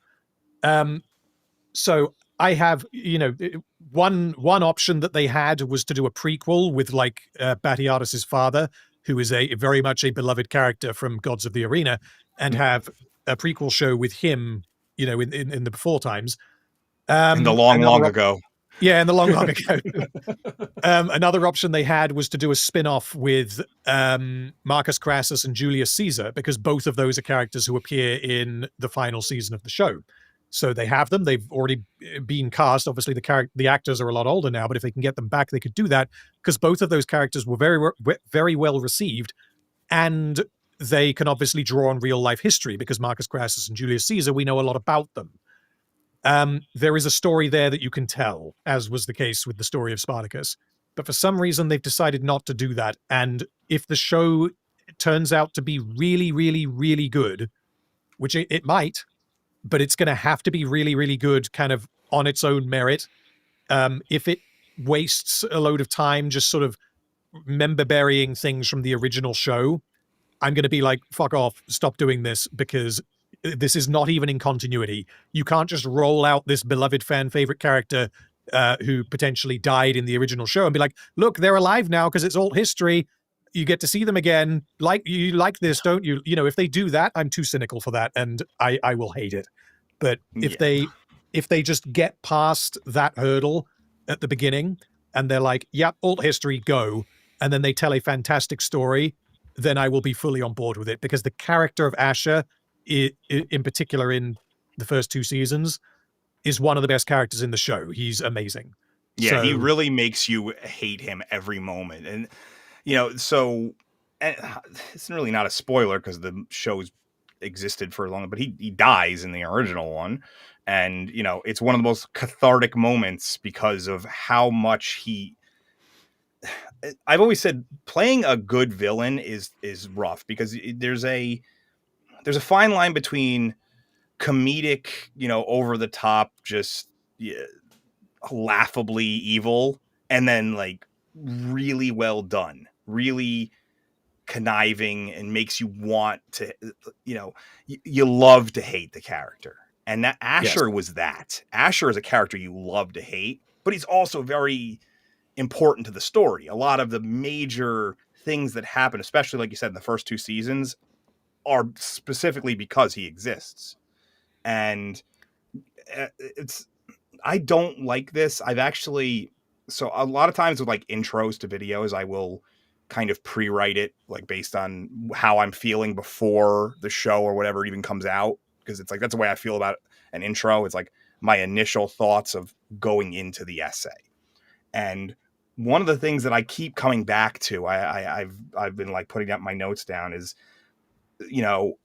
So I have, one option that they had was to do a prequel with like Batiatus's father, who is a very much a beloved character from Gods of the Arena, and have a prequel show with him, in the before times. In the long ago. Yeah, in the long ago. Another option they had was to do a spin-off with Marcus Crassus and Julius Caesar, because both of those are characters who appear in the final season of the show. So they have them. They've already been cast. Obviously, the actors are a lot older now, but if they can get them back, they could do that, because both of those characters were very well received, and they can obviously draw on real life history because Marcus Crassus and Julius Caesar, we know a lot about them. There is a story there that you can tell, as was the case with the story of Spartacus. But for some reason, they've decided not to do that. And if the show turns out to be really, really, really good, which it might, but it's going to have to be really, really good kind of on its own merit. If it wastes a load of time just sort of member burying things from the original show, I'm going to be like, fuck off, stop doing this, because this is not even in continuity. You can't just roll out this beloved fan favorite character who potentially died in the original show and be like, look, they're alive now because it's alt history. You get to see them again. Like, you like this, don't you? You know, if they do that, I'm too cynical for that, and I will hate it. But if they just get past that hurdle at the beginning and they're like, yep, alt history, go, and then they tell a fantastic story, then I will be fully on board with it, because the character of Asher, in particular in the first 2 seasons, is one of the best characters in the show. He's amazing. Yeah, he really makes you hate him every moment. And, you know, so it's really not a spoiler because the show's existed for long, but he dies in the original one. And, you know, it's one of the most cathartic moments because of how much I've always said playing a good villain is rough, because there's a fine line between comedic, you know, over the top, just laughably evil, and then like really well done, really conniving, and makes you want to, you know, you love to hate the character. And that Asher was that. Asher is a character you love to hate, but he's also very important to the story. A lot of the major things that happen, especially like you said in the first 2 seasons, are specifically because he exists. And I don't like this. So a lot of times with like intros to videos, I will kind of pre-write it like based on how I'm feeling before the show or whatever even comes out, because it's like that's the way I feel about an intro. It's like my initial thoughts of going into the essay. And one of the things that I keep coming back to, I've been like putting up my notes down, is, you know,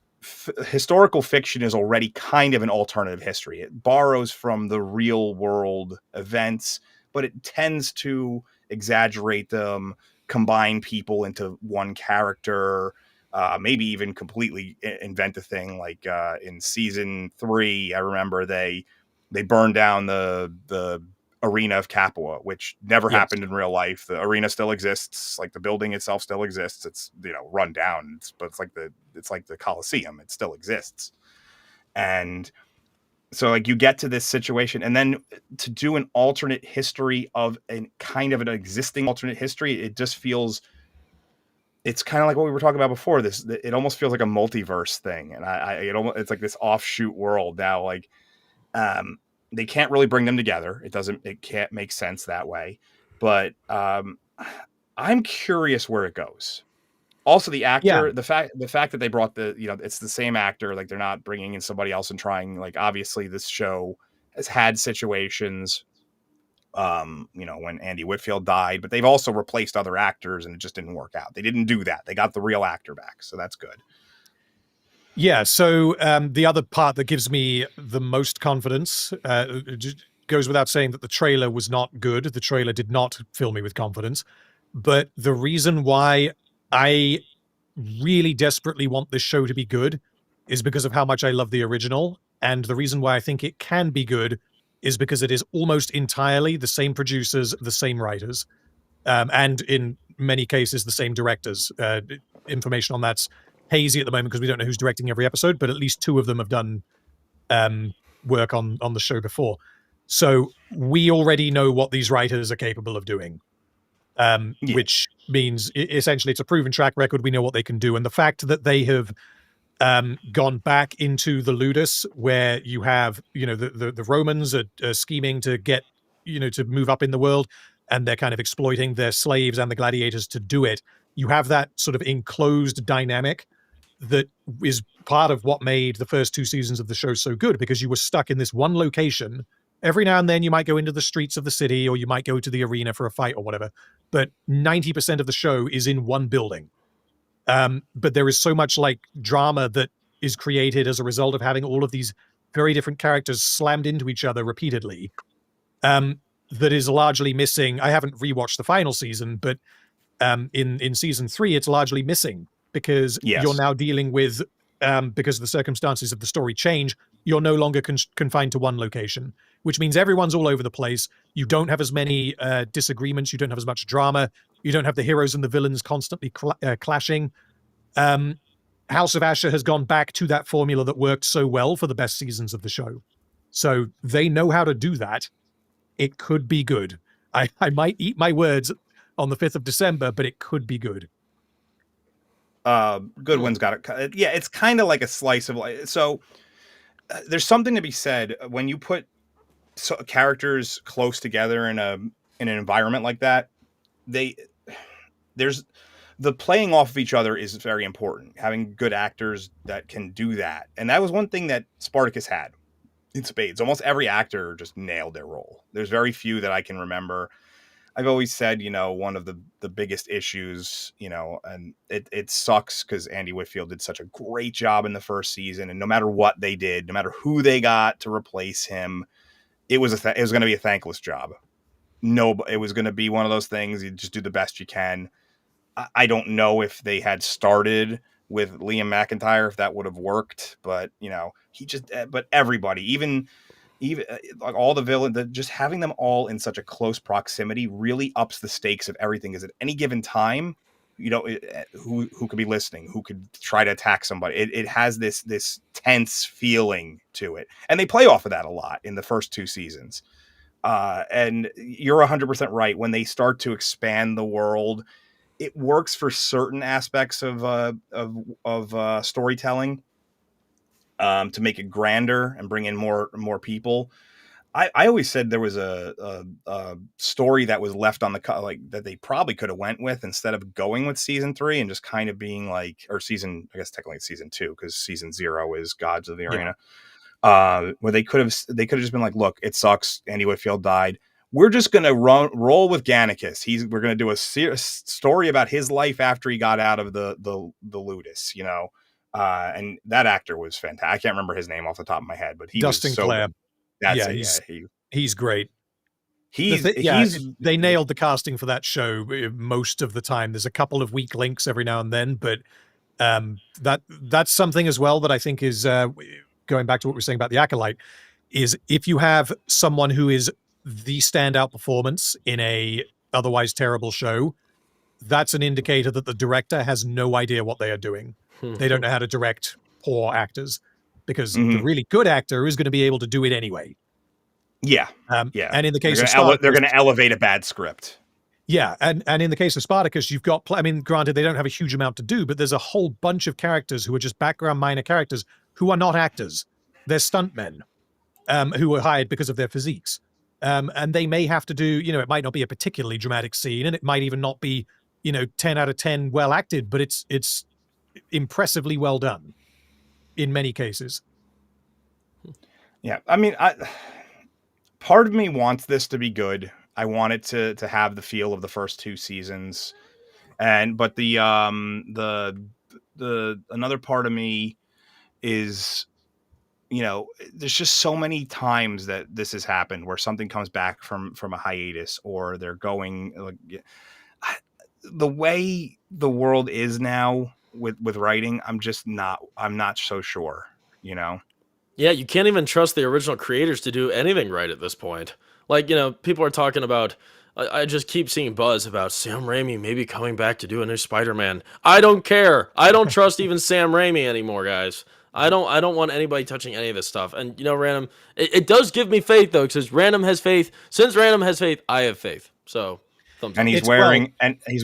historical fiction is already kind of an alternative history. It borrows from the real world events, but it tends to exaggerate them, combine people into one character, maybe even completely invent a thing. Like in season 3, I remember they burned down the arena of Capua, which never happened in real life. The arena still exists, like the building itself still exists. It's, you know, run down, but it's like the Colosseum. It still exists. And so like you get to this situation, and then to do an alternate history of an kind of an existing alternate history, it just feels, it's kind of like what we were talking about before. It almost feels like a multiverse thing. And it's like this offshoot world now. Like, they can't really bring them together. It can't make sense that way. But I'm curious where it goes. Also, the actor, the fact that they brought it's the same actor, like they're not bringing in somebody else and trying, like, obviously this show has had situations, you know, when Andy Whitfield died, but they've also replaced other actors and it just didn't work out. They didn't do that. They got the real actor back. So that's good. Yeah, so the other part that gives me the most confidence goes without saying that the trailer was not good. The trailer did not fill me with confidence. But the reason why I really desperately want this show to be good is because of how much I love the original. And the reason why I think it can be good is because it is almost entirely the same producers, the same writers, and in many cases, the same directors. Information on that's hazy at the moment because we don't know who's directing every episode, but at least 2 of them have done work on the show before. So we already know what these writers are capable of doing, which means essentially it's a proven track record. We know what they can do. And the fact that they have gone back into the ludus, where you have, you know, the Romans are scheming to get, you know, to move up in the world, and they're kind of exploiting their slaves and the gladiators to do it. You have that sort of enclosed dynamic that is part of what made the first 2 seasons of the show so good, because you were stuck in this one location. Every now and then you might go into the streets of the city, or you might go to the arena for a fight or whatever, but 90% of the show is in one building. But there is so much like drama that is created as a result of having all of these very different characters slammed into each other repeatedly, that is largely missing. I haven't rewatched the final season, but in season 3, it's largely missing, because you're now dealing with, because the circumstances of the story change, you're no longer confined to one location, which means everyone's all over the place. You don't have as many disagreements. You don't have as much drama. You don't have the heroes and the villains constantly clashing. House of Asher has gone back to that formula that worked so well for the best seasons of the show. So they know how to do that. It could be good. I might eat my words on the 5th of December, but it could be good. Goodwin's got it. Yeah, it's kind of like a slice of life. So there's something to be said when you put characters close together in an environment like that. There's the playing off of each other is very important. Having good actors that can do that, and that was one thing that Spartacus had in spades. Almost every actor just nailed their role. There's very few that I can remember. I've always said, one of the biggest issues, and it sucks because Andy Whitfield did such a great job in the first season, and no matter what they did, no matter who they got to replace him, it was going to be a thankless job. No, it was going to be one of those things. You just do the best you can. I don't know if they had started with Liam McIntyre, if that would have worked, but but everybody, even like all the villains, just having them all in such a close proximity really ups the stakes of everything. Is at any given time, who could be listening, who could try to attack somebody. It has this tense feeling to it, and they play off of that a lot in the first 2 seasons. And you're 100% right. When they start to expand the world, it works for certain aspects of storytelling, to make it grander and bring in more people. I always said there was a story that was left on the that they probably could have went with instead of going with season 3 and just kind of being like, or season, I guess technically it's season 2 because season 0 is Gods of the Arena. Where they could have just been like, look, it sucks. Andy Whitfield died. We're just going to roll with Gannicus. We're going to do a story about his life after he got out of the Ludus, and that actor was fantastic. I can't remember his name off the top of my head, but he Dustin was so Clare. That's he's great. They nailed the casting for that show most of the time. There's a couple of weak links every now and then, but that's something as well that I think is going back to what we were saying about the Acolyte, is if you have someone who is the standout performance in a otherwise terrible show, that's an indicator that the director has no idea what they are doing. They don't know how to direct poor actors, because the really good actor is going to be able to do it anyway. Yeah. And in the case of Spartacus, they're going to elevate a bad script. Yeah. And in the case of Spartacus, you've got, granted, they don't have a huge amount to do, but there's a whole bunch of characters who are just background minor characters who are not actors. They're stuntmen who were hired because of their physiques. And they may have to do, it might not be a particularly dramatic scene, and it might even not be, 10 out of 10 well acted, but it's impressively well done in many cases. Yeah. Part of me wants this to be good. I want it to have the feel of the first 2 seasons. But the another part of me is, there's just so many times that this has happened where something comes back from a hiatus, or they're going the way the world is now with writing. I'm not so sure, Yeah, you can't even trust the original creators to do anything right at this point. Like, people are talking about, I just keep seeing buzz about Sam Raimi maybe coming back to do a new Spider-Man. I don't care. I don't trust even Sam Raimi anymore, guys. I don't want anybody touching any of this stuff. And, Random, it does give me faith, though, because Random has faith. Since Random has faith, I have faith. So, thumbs up. And he's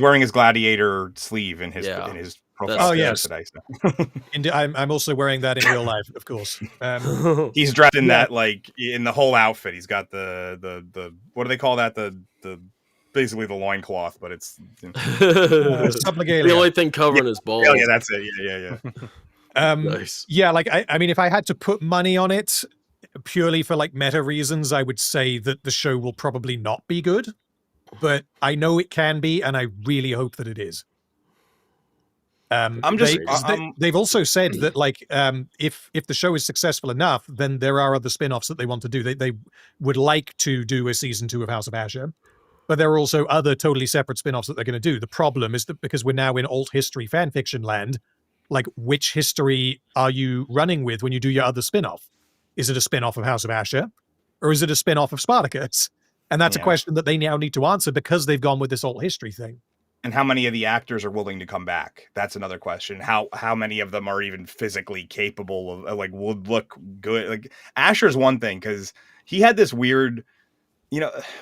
wearing his gladiator sleeve in his profile today. So. I'm also wearing that in real life, of course. He's dressed in that, in the whole outfit. He's got the what do they call that? The basically the loincloth, but it's sublegalia. The only thing covering his balls. Yeah, that's it. Yeah. Nice. Yeah, like I mean, if I had to put money on it purely for like meta reasons, I would say that the show will probably not be good. But I know it can be, and I really hope that it is. They've also said that like if the show is successful enough, then there are other spin-offs that they want to do. They would like to do a season 2 of House of Asher, but there are also other totally separate spin-offs that they're going to do. The problem is that because we're now in alt history fan fiction land, like which history are you running with when you do your other spin-off? Is it a spin-off of House of Asher, or is it a spin-off of Spartacus? And that's a question that they now need to answer because they've gone with this alt history thing. And how many of the actors are willing to come back? That's another question. How many of them are even physically capable of like would look good? Like Asher's one thing because he had this weird,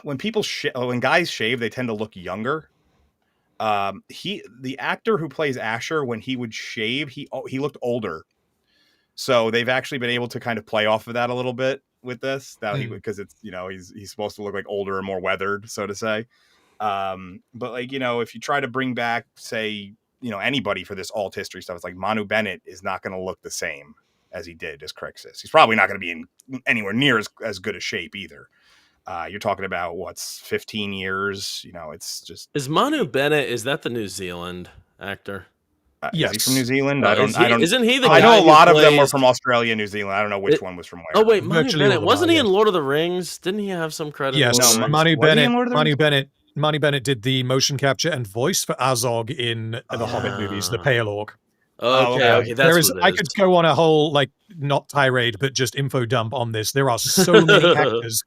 when people when guys shave, they tend to look younger. The actor who plays Asher, when he would shave, he looked older. So they've actually been able to kind of play off of that a little bit with this. That because it's he's supposed to look like older and more weathered, so to say. But like, if you try to bring back, say, anybody for this alt history stuff, it's like Manu Bennett is not going to look the same as he did as Crixus. He's probably not going to be in anywhere near as good a shape either. You're talking about 15 years, it's just. Is Manu Bennett, is that the New Zealand actor? Yes. Is he from New Zealand? I don't. Isn't he the I guy know a lot who of them were plays- from Australia, New Zealand. I don't know which one was from where. Oh wait, Manu Virtually Bennett, all of wasn't them he are, in yes. Lord of the Rings? Didn't he have some credit? Yes, No, Manu was he in Lord of the Bennett. Manu Bennett did the motion capture and voice for Azog in the Hobbit movies, the Pale Orc. Okay, that's what it I is. could go on a whole not tirade, but just info dump on this. There are so many actors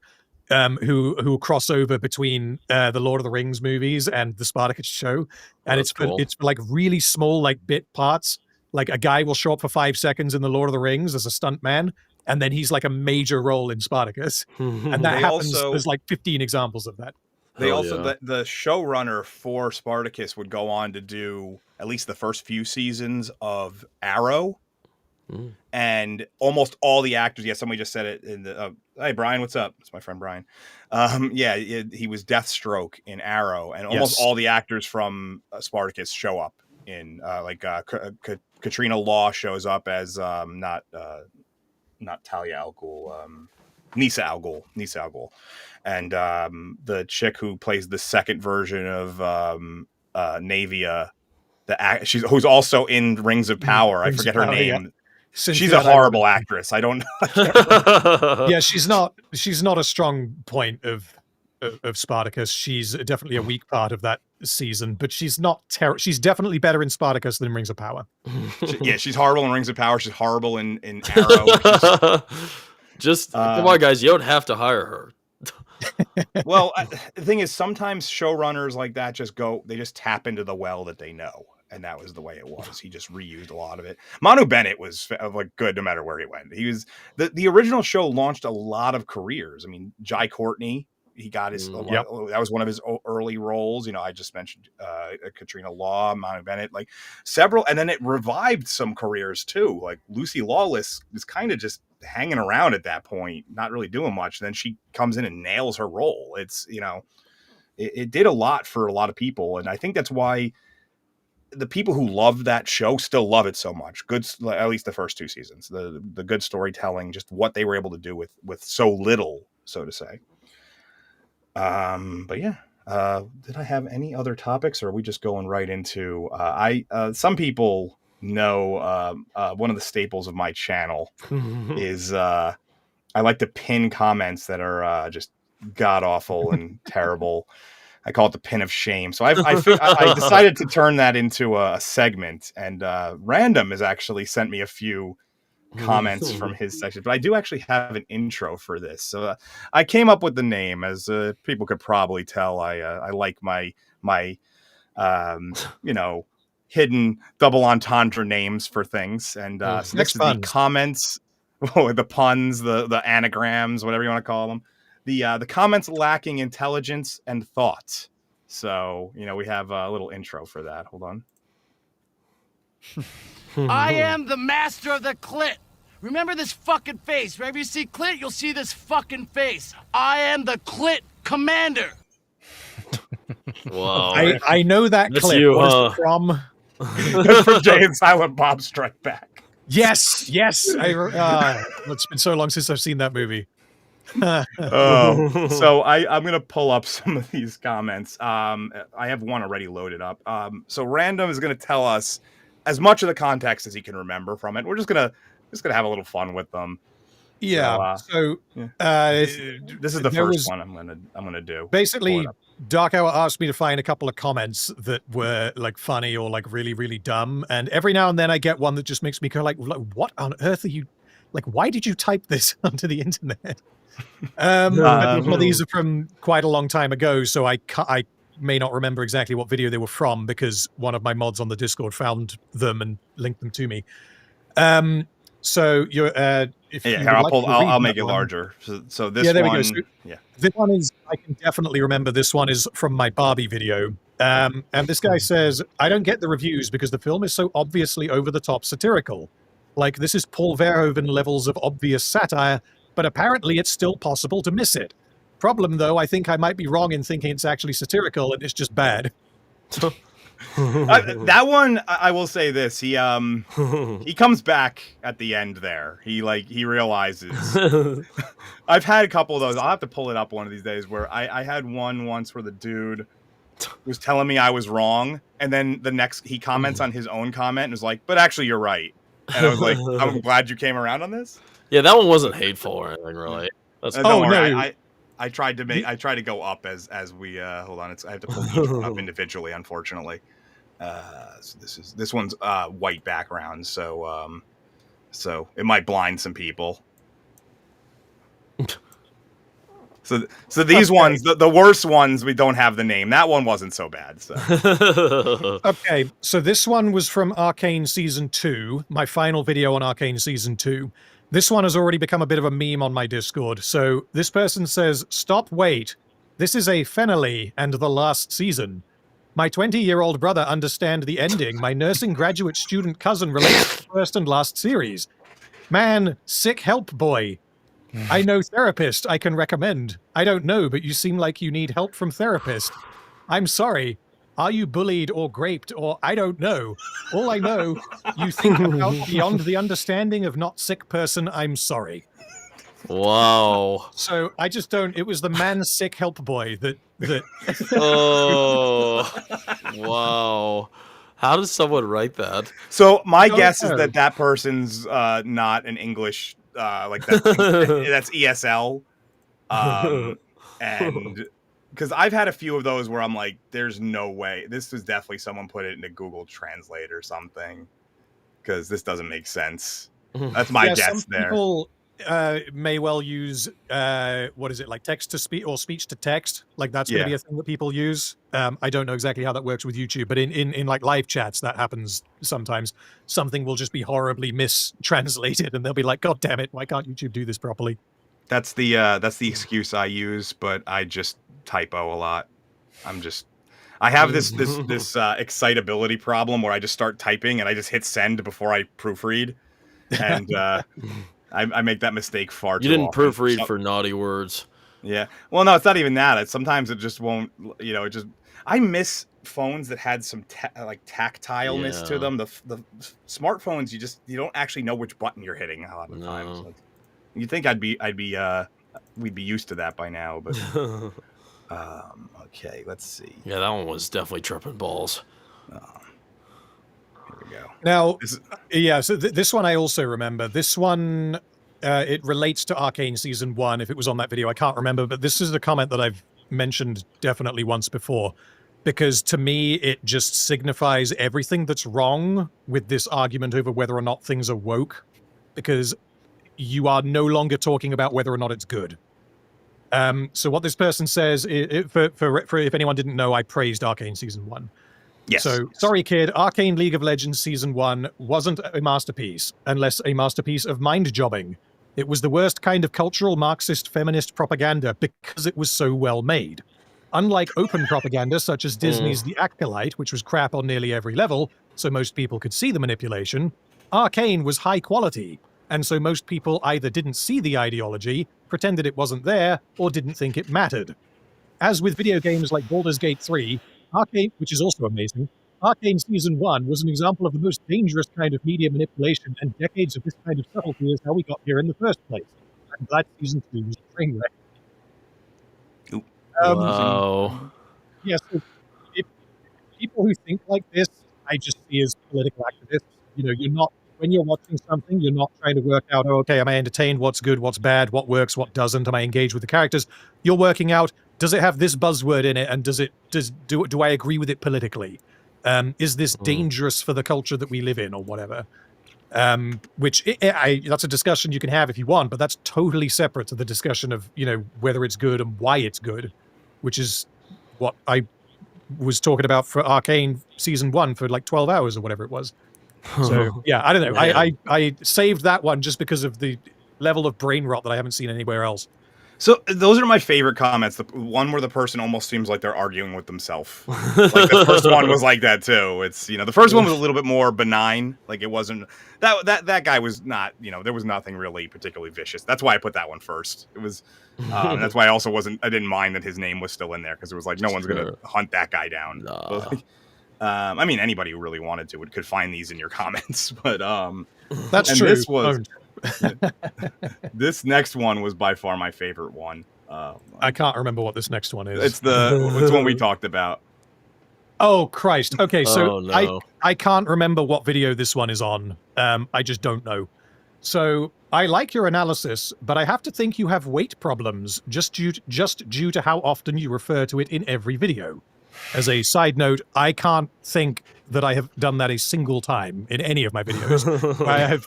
who cross over between the Lord of the Rings movies and the Spartacus show, and it's for like really small bit parts. Like a guy will show up for 5 seconds in the Lord of the Rings as a stunt man, and then he's like a major role in Spartacus, and that happens. There's 15 examples of that. They the showrunner for Spartacus would go on to do at least the first few seasons of Arrow, and almost all the actors. Yeah, somebody just said it in the. Hey, Brian, what's up? It's my friend Brian. He was Deathstroke in Arrow, and almost all the actors from Spartacus show up in Katrina Law shows up as not Talia al Ghul, Nisa al Ghul, and the chick who plays the second version of Navia, who's also in Rings of Power. I forget her name. Yeah. She's a horrible actress. I don't know. Yeah, she's not a strong point of Spartacus. She's definitely a weak part of that season, but she's not she's definitely better in Spartacus than in Rings of Power. She's horrible in Rings of Power. She's horrible in Arrow. Come on, guys, you don't have to hire her. Well, the thing is, sometimes showrunners like that just tap into the well that they know. And that was the way it was. He just reused a lot of it. Manu Bennett was good no matter where he went. He was the original show launched a lot of careers. I mean, Jai Courtney, he got his that was one of his early roles. I just mentioned Katrina Law, Manu Bennett, several, and then it revived some careers too. Like Lucy Lawless was kind of just hanging around at that point, not really doing much. And then she comes in and nails her role. It's it did a lot for a lot of people, and I think that's why the people who love that show still love it so much. Good, at least the first 2 seasons, the good storytelling, just what they were able to do with so little, so to say. But yeah, did I have any other topics, or are we just going right into? Some people know one of the staples of my channel is I like to pin comments that are just god awful and terrible. I call it the pin of shame. So I decided to turn that into a segment, and Random has actually sent me a few comments from his section, but I do actually have an intro for this. So I came up with the name, as people could probably tell. I like my hidden double entendre names for things, and so next to the comments, the puns, the anagrams, whatever you want to call them. The comments lacking intelligence and thought. So, we have a little intro for that. Hold on. I am the master of the clit. Remember this fucking face. Wherever you see clit, you'll see this fucking face. I am the clit commander. Wow. I know that That's clip. you, What is it from? That's from Jay and Silent Bob Strike Back. Yes, yes. It's been so long since I've seen that movie. So I'm gonna pull up some of these comments. I have one already loaded up. So Random is gonna tell us as much of the context as he can remember from it. We're just gonna have a little fun with them. Yeah. So, this is the first one I'm gonna do. Basically, Dark Hour asked me to find a couple of comments that were like funny or like really, really dumb, and every now and then I get one that just makes me go like what on earth are you like? Why did you type this onto the internet? Well, these are from quite a long time ago, so I may not remember exactly what video they were from because one of my mods on the Discord found them and linked them to me. So you're I'll make it larger. So this there one, we go. So this one is, I can definitely remember this one is from my Barbie video. And this guy says, I don't get the reviews because the film is so obviously over the top satirical. Like this is Paul Verhoeven levels of obvious satire, but apparently it's still possible to miss it. Problem though, I think I might be wrong in thinking it's actually satirical and it's just bad. That one, I will say this: he comes back at the end. There, he realizes. I've had a couple of those. I'll have to pull it up one of these days. Where I had one once where the dude was telling me I was wrong, and then the next he comments on his own comment and was like, "But actually, you're right." And I was like, "I'm glad you came around on this." Yeah, that one wasn't hateful or anything, really. Don't worry. I tried to go up as we hold on. I have to pull each one up individually, unfortunately. So this one's white background, so it might blind some people. So these ones, the worst ones, we don't have the name. That one wasn't so bad. So. Okay, so this one was from Arcane Season 2, my final video on Arcane Season 2. This one has already become a bit of a meme on my Discord. So this person says, "Stop, wait. This is a finale and the last season. My 20-year-old brother understand the ending. My nursing graduate student cousin relates to the first and last series. Man, sick help, boy. I know therapist I can recommend. I don't know, but you seem like you need help from therapist. I'm sorry. Are you bullied or raped or I don't know? All I know, you think about beyond the understanding of not sick person, I'm sorry." Wow. So I just don't, it was the man sick help boy that Oh, wow. How does someone write that? So my guess is that person's not an English like that's ESL, and because I've had a few of those where I'm like, there's no way this was definitely someone put it into Google Translate or something because this doesn't make sense. That's my guess there. People may well use what is it, like text to speech or speech to text, like that's going to be a thing that people use. I don't know exactly how that works with YouTube, but in like live chats that happens sometimes. Something will just be horribly mistranslated and they'll be like, God damn it, why can't YouTube do this properly? That's the excuse I use, but I just typo a lot. I have this excitability problem where I just start typing and I just hit send before I proofread, and I make that mistake far too often. You didn't proofread for naughty words. Yeah. Well, no, it's not even that. Sometimes it just won't. I miss phones that had some tactileness to them. The smartphones, you don't actually know which button you're hitting a lot of the times. So you'd think we'd be used to that by now, but okay, let's see. Yeah, that one was definitely tripping balls. Here we go. Now, so this one I also remember. This one, it relates to Arcane Season 1, if it was on that video, I can't remember, but this is the comment that I've mentioned definitely once before, because to me, it just signifies everything that's wrong with this argument over whether or not things are woke, because you are no longer talking about whether or not it's good. So what this person says, for if anyone didn't know, I praised Arcane Season 1. Yes. So, sorry kid, Arcane League of Legends Season 1 wasn't a masterpiece, unless a masterpiece of mind-jobbing. It was the worst kind of cultural Marxist feminist propaganda because it was so well made. Unlike open propaganda such as Disney's The Acolyte, which was crap on nearly every level, so most people could see the manipulation, Arcane was high quality, and so most people either didn't see the ideology, pretended it wasn't there, or didn't think it mattered. As with video games like Baldur's Gate 3, Arcane, which is also amazing, Arcane Season 1 was an example of the most dangerous kind of media manipulation, and decades of this kind of subtlety is how we got here in the first place. I'm glad Season 2 was a train wreck. Wow. Yeah, so if people who think like this, I just see as political activists. You know, you're not, when you're watching something, you're not trying to work out, oh, okay, am I entertained? What's good? What's bad? What works? What doesn't? Am I engaged with the characters? You're working out, does it have this buzzword in it? And do I agree with it politically? Is this dangerous for the culture that we live in or whatever? That's a discussion you can have if you want, but that's totally separate to the discussion of, you know, whether it's good and why it's good, which is what I was talking about for Arcane Season 1 for like 12 hours or whatever it was. So yeah, I don't know. I saved that one just because of the level of brain rot that I haven't seen anywhere else. So those are my favorite comments. The one where the person almost seems like they're arguing with themselves. Like the first one was like that too. It's, you know, the first one was a little bit more benign. Like it wasn't that guy was not, you know, there was nothing really particularly vicious. That's why I put that one first. It was, that's why I didn't mind that his name was still in there, because it was like no one's gonna hunt that guy down. Nah. But, like, I mean, anybody who really wanted to could find these in your comments. But that's true. This was. This next one was by far my favorite one. I can't remember what this next one is. It's the one we talked about. Oh Christ! Okay, so no. I can't remember what video this one is on. I just don't know. So I like your analysis, but I have to think you have weight problems just due to how often you refer to it in every video. As a side note, I can't think that I have done that a single time in any of my videos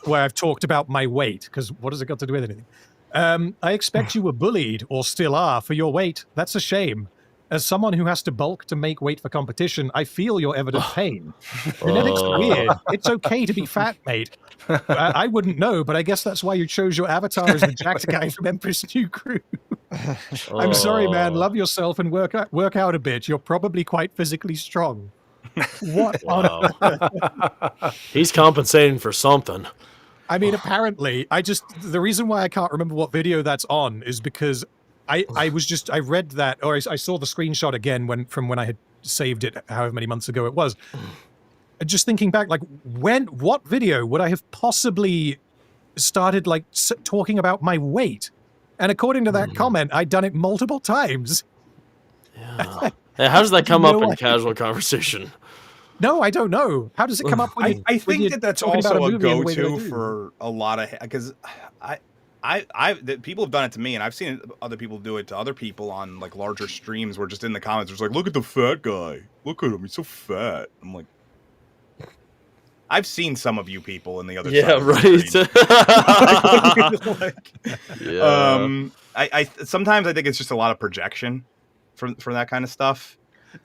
where I've talked about my weight, because what has it got to do with anything? I expect you were bullied, or still are, for your weight. That's a shame. As someone who has to bulk to make weight for competition, I feel your evident pain. Genetics are weird. It's okay to be fat, mate. I wouldn't know, but I guess that's why you chose your avatar as the jacked guy from Empress New Crew. I'm sorry, man. Love yourself and work out a bit. You're probably quite physically strong. What? Wow. He's compensating for something. I mean, apparently, the reason why I can't remember what video that's on is because I read that, or I saw the screenshot again from when I had saved it however many months ago it was. Just thinking back, like, what video would I have possibly started, like, talking about my weight? And according to that comment, I'd done it multiple times. Yeah. How does that come up in casual conversation? No, I don't know. How does it come up? I think that's also a go-to for a lot of, because people have done it to me, and I've seen other people do it to other people on like larger streams, where just in the comments there's like, look at the fat guy, look at him, he's so fat. I'm like, I've seen some of you people in the other side. Yeah. I sometimes I think it's just a lot of projection for that kind of stuff.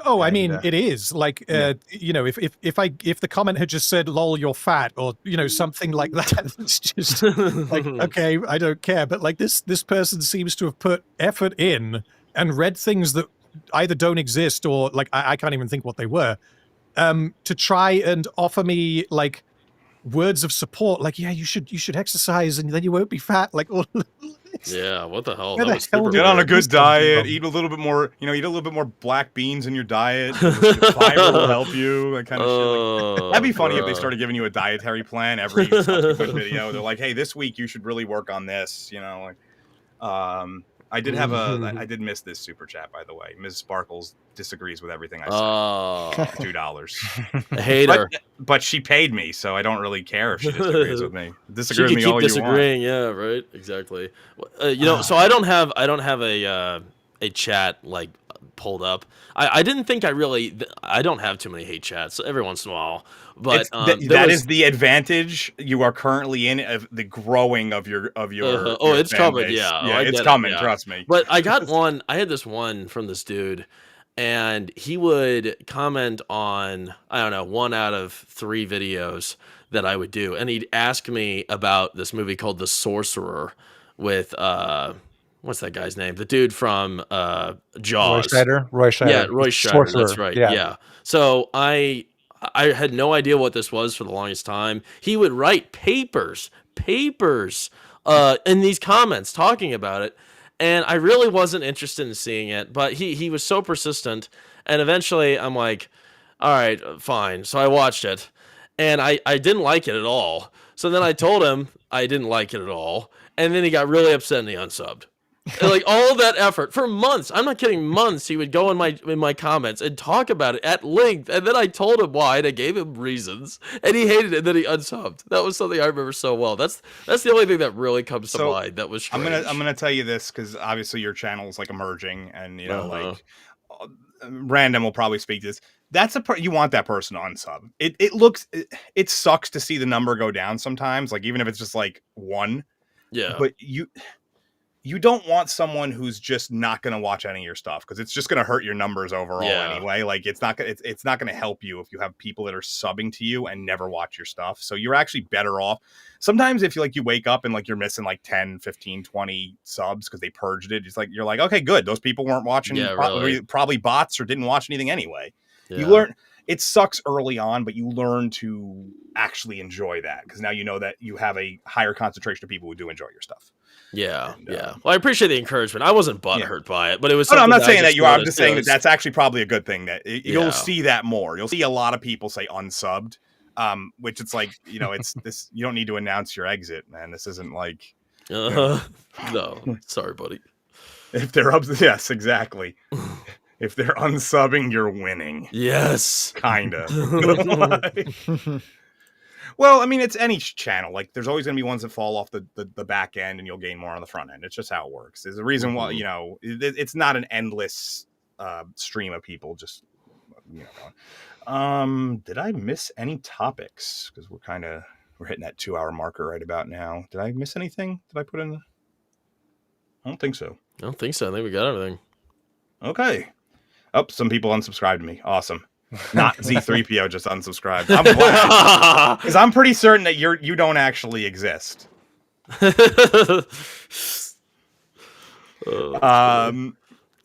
Oh, I mean, it is like, you know, if the comment had just said, "Lol, you're fat," or, you know, something like that, it's just like, okay, I don't care. But like this person seems to have put effort in and read things that either don't exist or, like, I can't even think what they were, to try and offer me like words of support, like, yeah, you should exercise and then you won't be fat, like all. Yeah, what the hell? Get on a good diet, eat a little bit more, eat a little bit more black beans in your diet. Fiber will help you, that kind of shit. Like, that'd be funny if they started giving you a dietary plan every subsequent video. They're like, hey, this week you should really work on this, like, I did miss this super chat, by the way. Ms. Sparkles disagrees with everything I said. $2. I hate her. But she paid me, so I don't really care if she disagrees with me. Disagree with me all you want. Disagreeing, yeah, right, exactly. So I don't have a chat like pulled up. I didn't think I don't have too many hate chats every once in a while. But that is the advantage you are currently in, of the growing of your it's coming, base. Yeah, it's coming, trust me. But I had this one from this dude, and he would comment on, I don't know, 1 out of 3 videos that I would do, and he'd ask me about this movie called The Sorcerer with what's that guy's name? The dude from Jaws. Roy Scheider. Yeah, Roy Scheider. That's right. Yeah. So I had no idea what this was for the longest time. He would write papers in these comments talking about it, and I really wasn't interested in seeing it. But he was so persistent, and eventually I'm like, all right, fine. So I watched it, and I didn't like it at all. So then I told him I didn't like it at all, and then he got really upset and he unsubbed. And like all that effort for months, I'm not kidding, months, he would go in my comments and talk about it at length, and then I told him why, and I gave him reasons, and he hated it, and then he unsubbed. That was something I remember so well. That's the only thing that really comes to mind. That was strange. I'm gonna tell you this because obviously your channel is like emerging, and you know like Random will probably speak to this. That's you want that person to unsub. It sucks to see the number go down sometimes, like even if it's just like 1. Yeah, but you don't want someone who's just not going to watch any of your stuff because it's just going to hurt your numbers overall anyway. Like it's not going to help you if you have people that are subbing to you and never watch your stuff. So you're actually better off. Sometimes if you wake up and like you're missing like 10, 15, 20 subs because they purged it, it's like you're like, okay, good. Those people weren't watching, probably bots or didn't watch anything anyway. Yeah. You learn. It sucks early on, but you learn to actually enjoy that because now you know that you have a higher concentration of people who do enjoy your stuff. Yeah, yeah. Well, I appreciate the encouragement. I wasn't butthurt by it, but it was. No, I'm not saying that you are. I'm just saying that that's actually probably a good thing. That you'll see that more. You'll see a lot of people say unsubbed, which it's like it's this. You don't need to announce your exit, man. This isn't like. No, sorry, buddy. If they're up, yes, exactly. If they're unsubbing, you're winning. Yes, kinda. Well, I mean, it's any channel. Like, there's always going to be ones that fall off the back end, and you'll gain more on the front end. It's just how it works. There's a reason why it's not an endless stream of people. Just going. Did I miss any topics? Because we're hitting that 2-hour marker right about now. Did I miss anything? Did I put in? I don't think so. I don't think so. I think we got everything. Okay. Oh, some people unsubscribed to me. Awesome. Not Z3PO just unsubscribed. I'm glad because I'm pretty certain that you don't actually exist.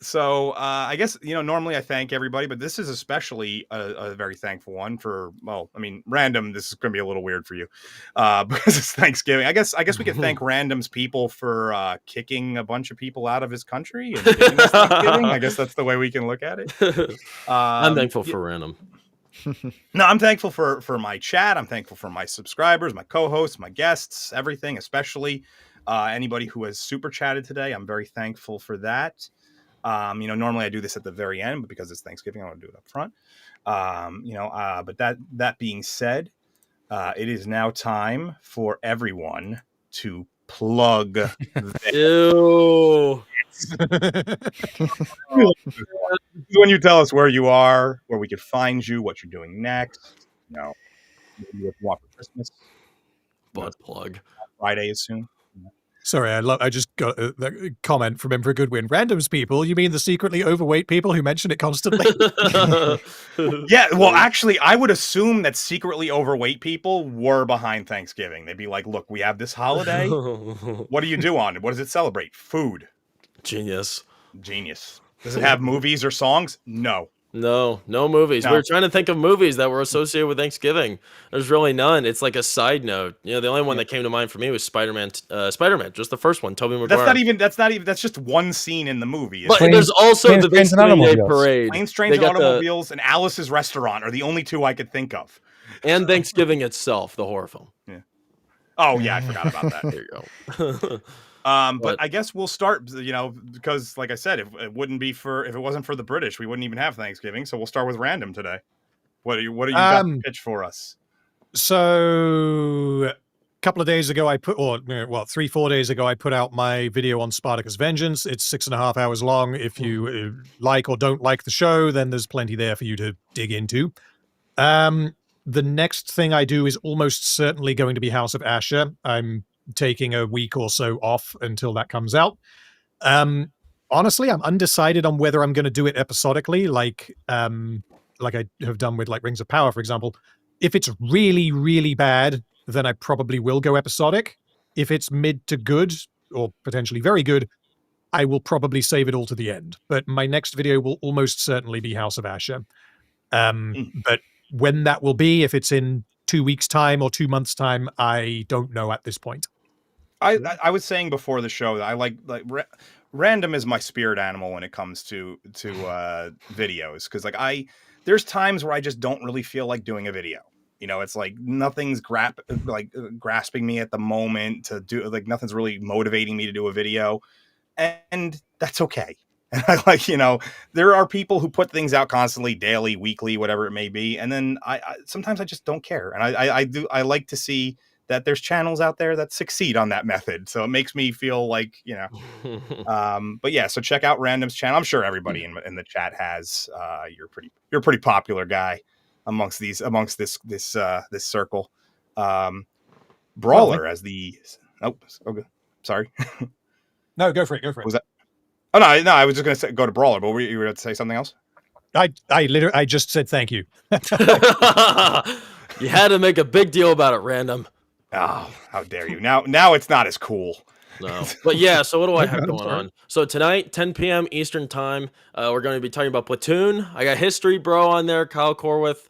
So I guess normally I thank everybody, but this is especially a very thankful one for Random. This is going to be a little weird for you because it's Thanksgiving. I guess we could thank Random's people for kicking a bunch of people out of his country and giving us Thanksgiving. I guess that's the way we can look at it. I'm thankful for Random. No, I'm thankful for my chat. I'm thankful for my subscribers, my co-hosts, my guests, everything, especially anybody who has super chatted today. I'm very thankful for that. Normally I do this at the very end, but because it's Thanksgiving, I want to do it up front. But that being said, it is now time for everyone to plug. Ew. When you tell us where you are, where we could find you, what you're doing next. Maybe you want for Christmas. Butt plug. Friday is soon. Sorry, I just got a comment from him for a good win. Randoms people, you mean the secretly overweight people who mention it constantly? Yeah, well, actually, I would assume that secretly overweight people were behind Thanksgiving. They'd be like, look, we have this holiday. What do you do on it? What does it celebrate? Food. Genius. Does it have movies or songs? No. No movies. No. We were trying to think of movies that were associated with Thanksgiving. There's really none. It's like a side note. The only one that came to mind for me was Spider-Man, just the first one, Tobey Maguire. That's just one scene in the movie. But there's also the Thanksgiving Day Parade. Planes, Trains, and Automobiles and Alice's Restaurant are the only two I could think of. And Thanksgiving itself, the horror film. Yeah. Oh, yeah, I forgot about that. There you go. But I guess we'll start, because like I said, if it wasn't for the British, we wouldn't even have Thanksgiving. So we'll start with Random today. What do you got to pitch for us? So a couple of days ago, 3-4 days ago, I put out my video on Spartacus Vengeance. It's 6.5 hours long. If you like or don't like the show, then there's plenty there for you to dig into. The next thing I do is almost certainly going to be House of Asher. I'm taking a week or so off until that comes out. Honestly, I'm undecided on whether I'm going to do it episodically, like I have done with Rings of Power, for example. If it's really, really bad, then I probably will go episodic. If it's mid to good, or potentially very good, I will probably save it all to the end. But my next video will almost certainly be House of Asher. But when that will be, if it's in 2 weeks' time or 2 months' time, I don't know at this point. I was saying before the show that I like Random is my spirit animal when it comes to videos, because there's times where I just don't really feel like doing a video. You know, it's like nothing's grasping me at the moment to do, like nothing's really motivating me to do a video, and that's okay. And I like, you know, there are people who put things out constantly, daily, weekly, whatever it may be, and then I sometimes I just don't care, and I like to see that there's channels out there that succeed on that method, so it makes me feel like, you know. But yeah, so check out Random's channel. I'm sure everybody in the chat has. You're a pretty popular guy amongst this circle. Brawler as the okay, sorry. No, go for it. Go for it. Was that? Oh no, I was just gonna say go to Brawler, but you were going to say something else? I just said thank you. You had to make a big deal about it, Random. Oh, how dare you! Now it's not as cool. No, but yeah. So what do I have going on? So tonight, 10 p.m. Eastern time, we're going to be talking about Platoon. I got History Bro on there, Kyle Corwith,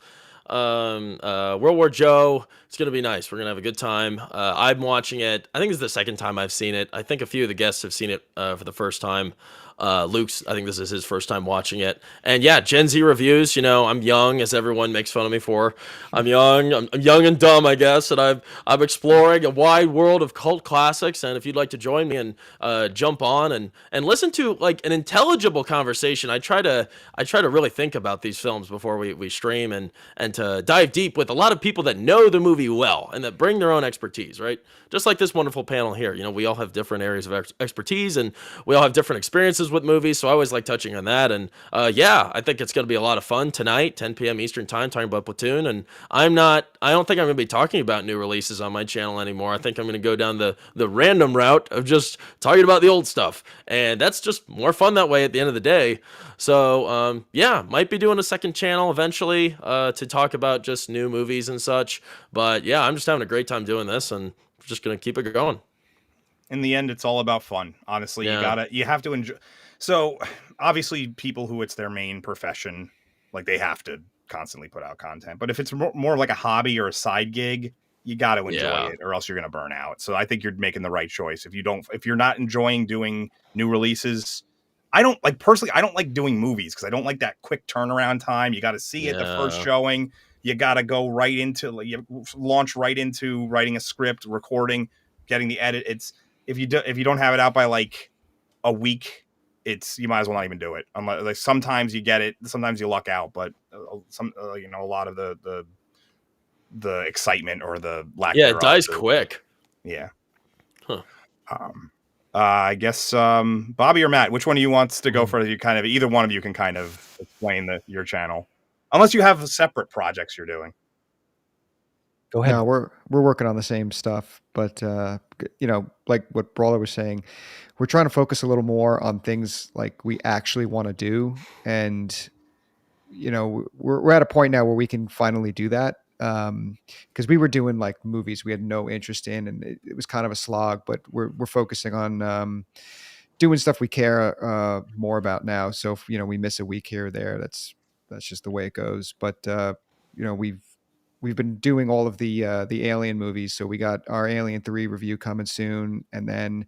World War Joe. It's going to be nice. We're going to have a good time. I'm watching it. I think it's the second time I've seen it. I think a few of the guests have seen it for the first time. Luke's, I think this is his first time watching it. And yeah, Gen Z reviews, you know, I'm young, as everyone makes fun of me for. I'm young and dumb, I guess, and I'm exploring a wide world of cult classics. And if you'd like to join me and jump on and listen to like an intelligible conversation, I try to really think about these films before we stream and to dive deep with a lot of people that know the movie well and that bring their own expertise, right? Just like this wonderful panel here. You know, we all have different areas of expertise and we all have different experiences with movies, so I always like touching on that. And yeah, I think it's going to be a lot of fun tonight, 10 p.m. Eastern time, talking about Platoon. And I don't think I'm going to be talking about new releases on my channel anymore. I think I'm going to go down the random route of just talking about the old stuff, and that's just more fun that way at the end of the day. So yeah, might be doing a second channel eventually to talk about just new movies and such. But yeah, I'm just having a great time doing this, and just going to keep it going. In the end, it's all about fun. Honestly, Yeah. you have to enjoy. So obviously people who it's their main profession, like they have to constantly put out content. But if it's more like a hobby or a side gig, you got to enjoy it or else you're going to burn out. So I think you're making the right choice. If you're not enjoying doing new releases, I don't like doing movies because I don't like that quick turnaround time. You got to see it the first showing. You got to go right into launch right into writing a script, recording, getting the edit. It's if you don't have it out by like a week, you might as well not even do it. Unless, like, sometimes you get it, sometimes you luck out, but a lot of the excitement or the lack. It dies quick. Yeah. Huh. I guess Bobby or Matt, which one of you wants to go for? You kind of either one of you can kind of explain your channel, unless you have separate projects you're doing. Go ahead. No, we're working on the same stuff, but you know, like what Brawler was saying, we're trying to focus a little more on things like we actually want to do, and you know, we're at a point now where we can finally do that. Because we were doing like movies we had no interest in, and it was kind of a slog. But we're focusing on doing stuff we care more about now. So if, you know, we miss a week here or there, that's just the way it goes. But you know, we've been doing all of the Alien movies, so we got our Alien 3 review coming soon, and then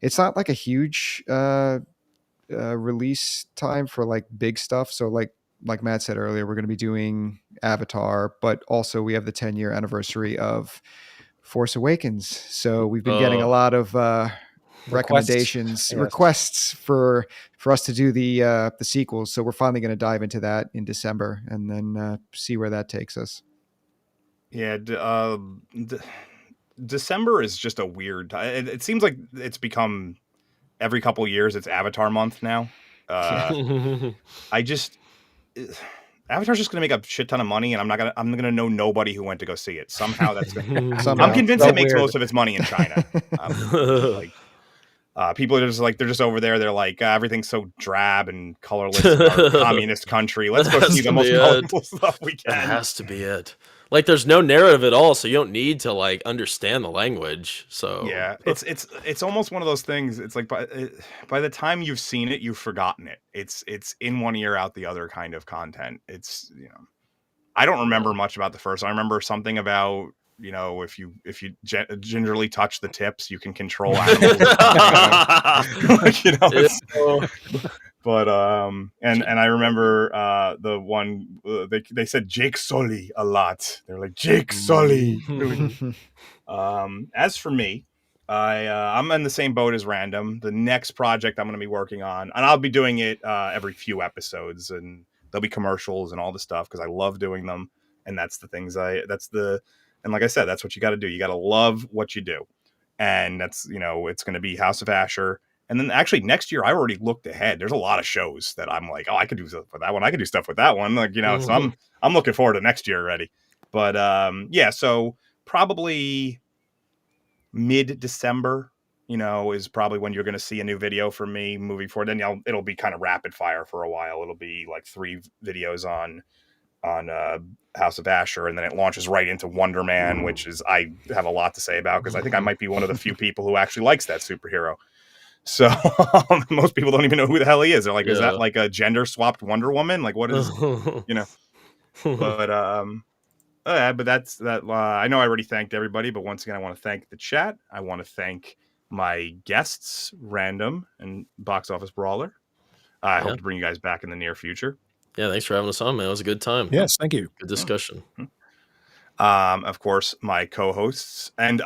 it's not like a huge release time for like big stuff. So like Matt said earlier, we're going to be doing Avatar, but also we have the 10-year anniversary of Force Awakens. So we've been getting a lot of recommendations, requests for us to do the sequels. So we're finally going to dive into that in December and then see where that takes us. Yeah, December is just a weird time. It seems like it's become every couple years it's Avatar month now. Avatar's just gonna make a shit ton of money, and I'm gonna know nobody who went to go see it. Somehow I'm convinced it makes most of its money in China. People are just like, they're just over there. They're like, everything's so drab and colorless in our communist country. Let's go see the most colorful stuff we can. That has to be it. Like, there's no narrative at all, so you don't need to like understand the language. So yeah, it's almost one of those things. It's like by the time you've seen it, you've forgotten it. It's in one ear out the other kind of content. It's, you know, I don't remember much about the first. I remember something about, you know, if you gingerly touch the tips, you can control animals. Like, you know, But and I remember the one they said Jake Sully a lot. They're like Jake Sully. As for me, I'm in the same boat as Random. The next project I'm going to be working on, and I'll be doing it every few episodes, and there'll be commercials and all the stuff because I love doing them, and that's the things and like I said, that's what you got to do. You got to love what you do, and that's it's going to be House of Asher. And then actually next year, I already looked ahead. There's a lot of shows that I'm like, oh, I could do stuff with that one. I could do stuff with that one. Like, so I'm looking forward to next year already. But yeah, so probably mid-December, is probably when you're going to see a new video from me moving forward. Then it'll be kind of rapid fire for a while. It'll be like 3 videos on House of Asher, and then it launches right into Wonder Man, which is I have a lot to say about because I think I might be one of the few people who actually likes that superhero. So most people don't even know who the hell he is. They're like, is that like a gender swapped Wonder Woman? Like, what is, but that's that. I know I already thanked everybody, but once again, I want to thank the chat. I want to thank my guests, Random and Box Office Brawler. I hope to bring you guys back in the near future. Yeah, thanks for having us on, man. It was a good time. Yes, thank you. Good discussion. Of course, my co-hosts, and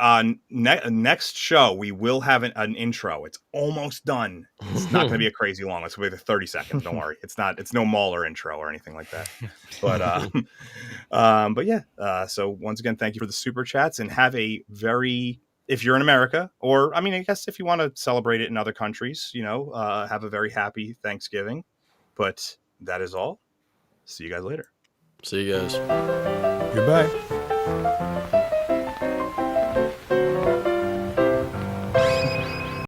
next show we will have an intro. It's almost done. It's not going to be a crazy long. It's going to be 30 seconds. Don't worry. It's no Mauler intro or anything like that. But yeah. So once again, thank you for the super chats, and have a if you're in America, or I mean, I guess if you want to celebrate it in other countries, have a very happy Thanksgiving. But that is all. See you guys later. See you guys. Goodbye.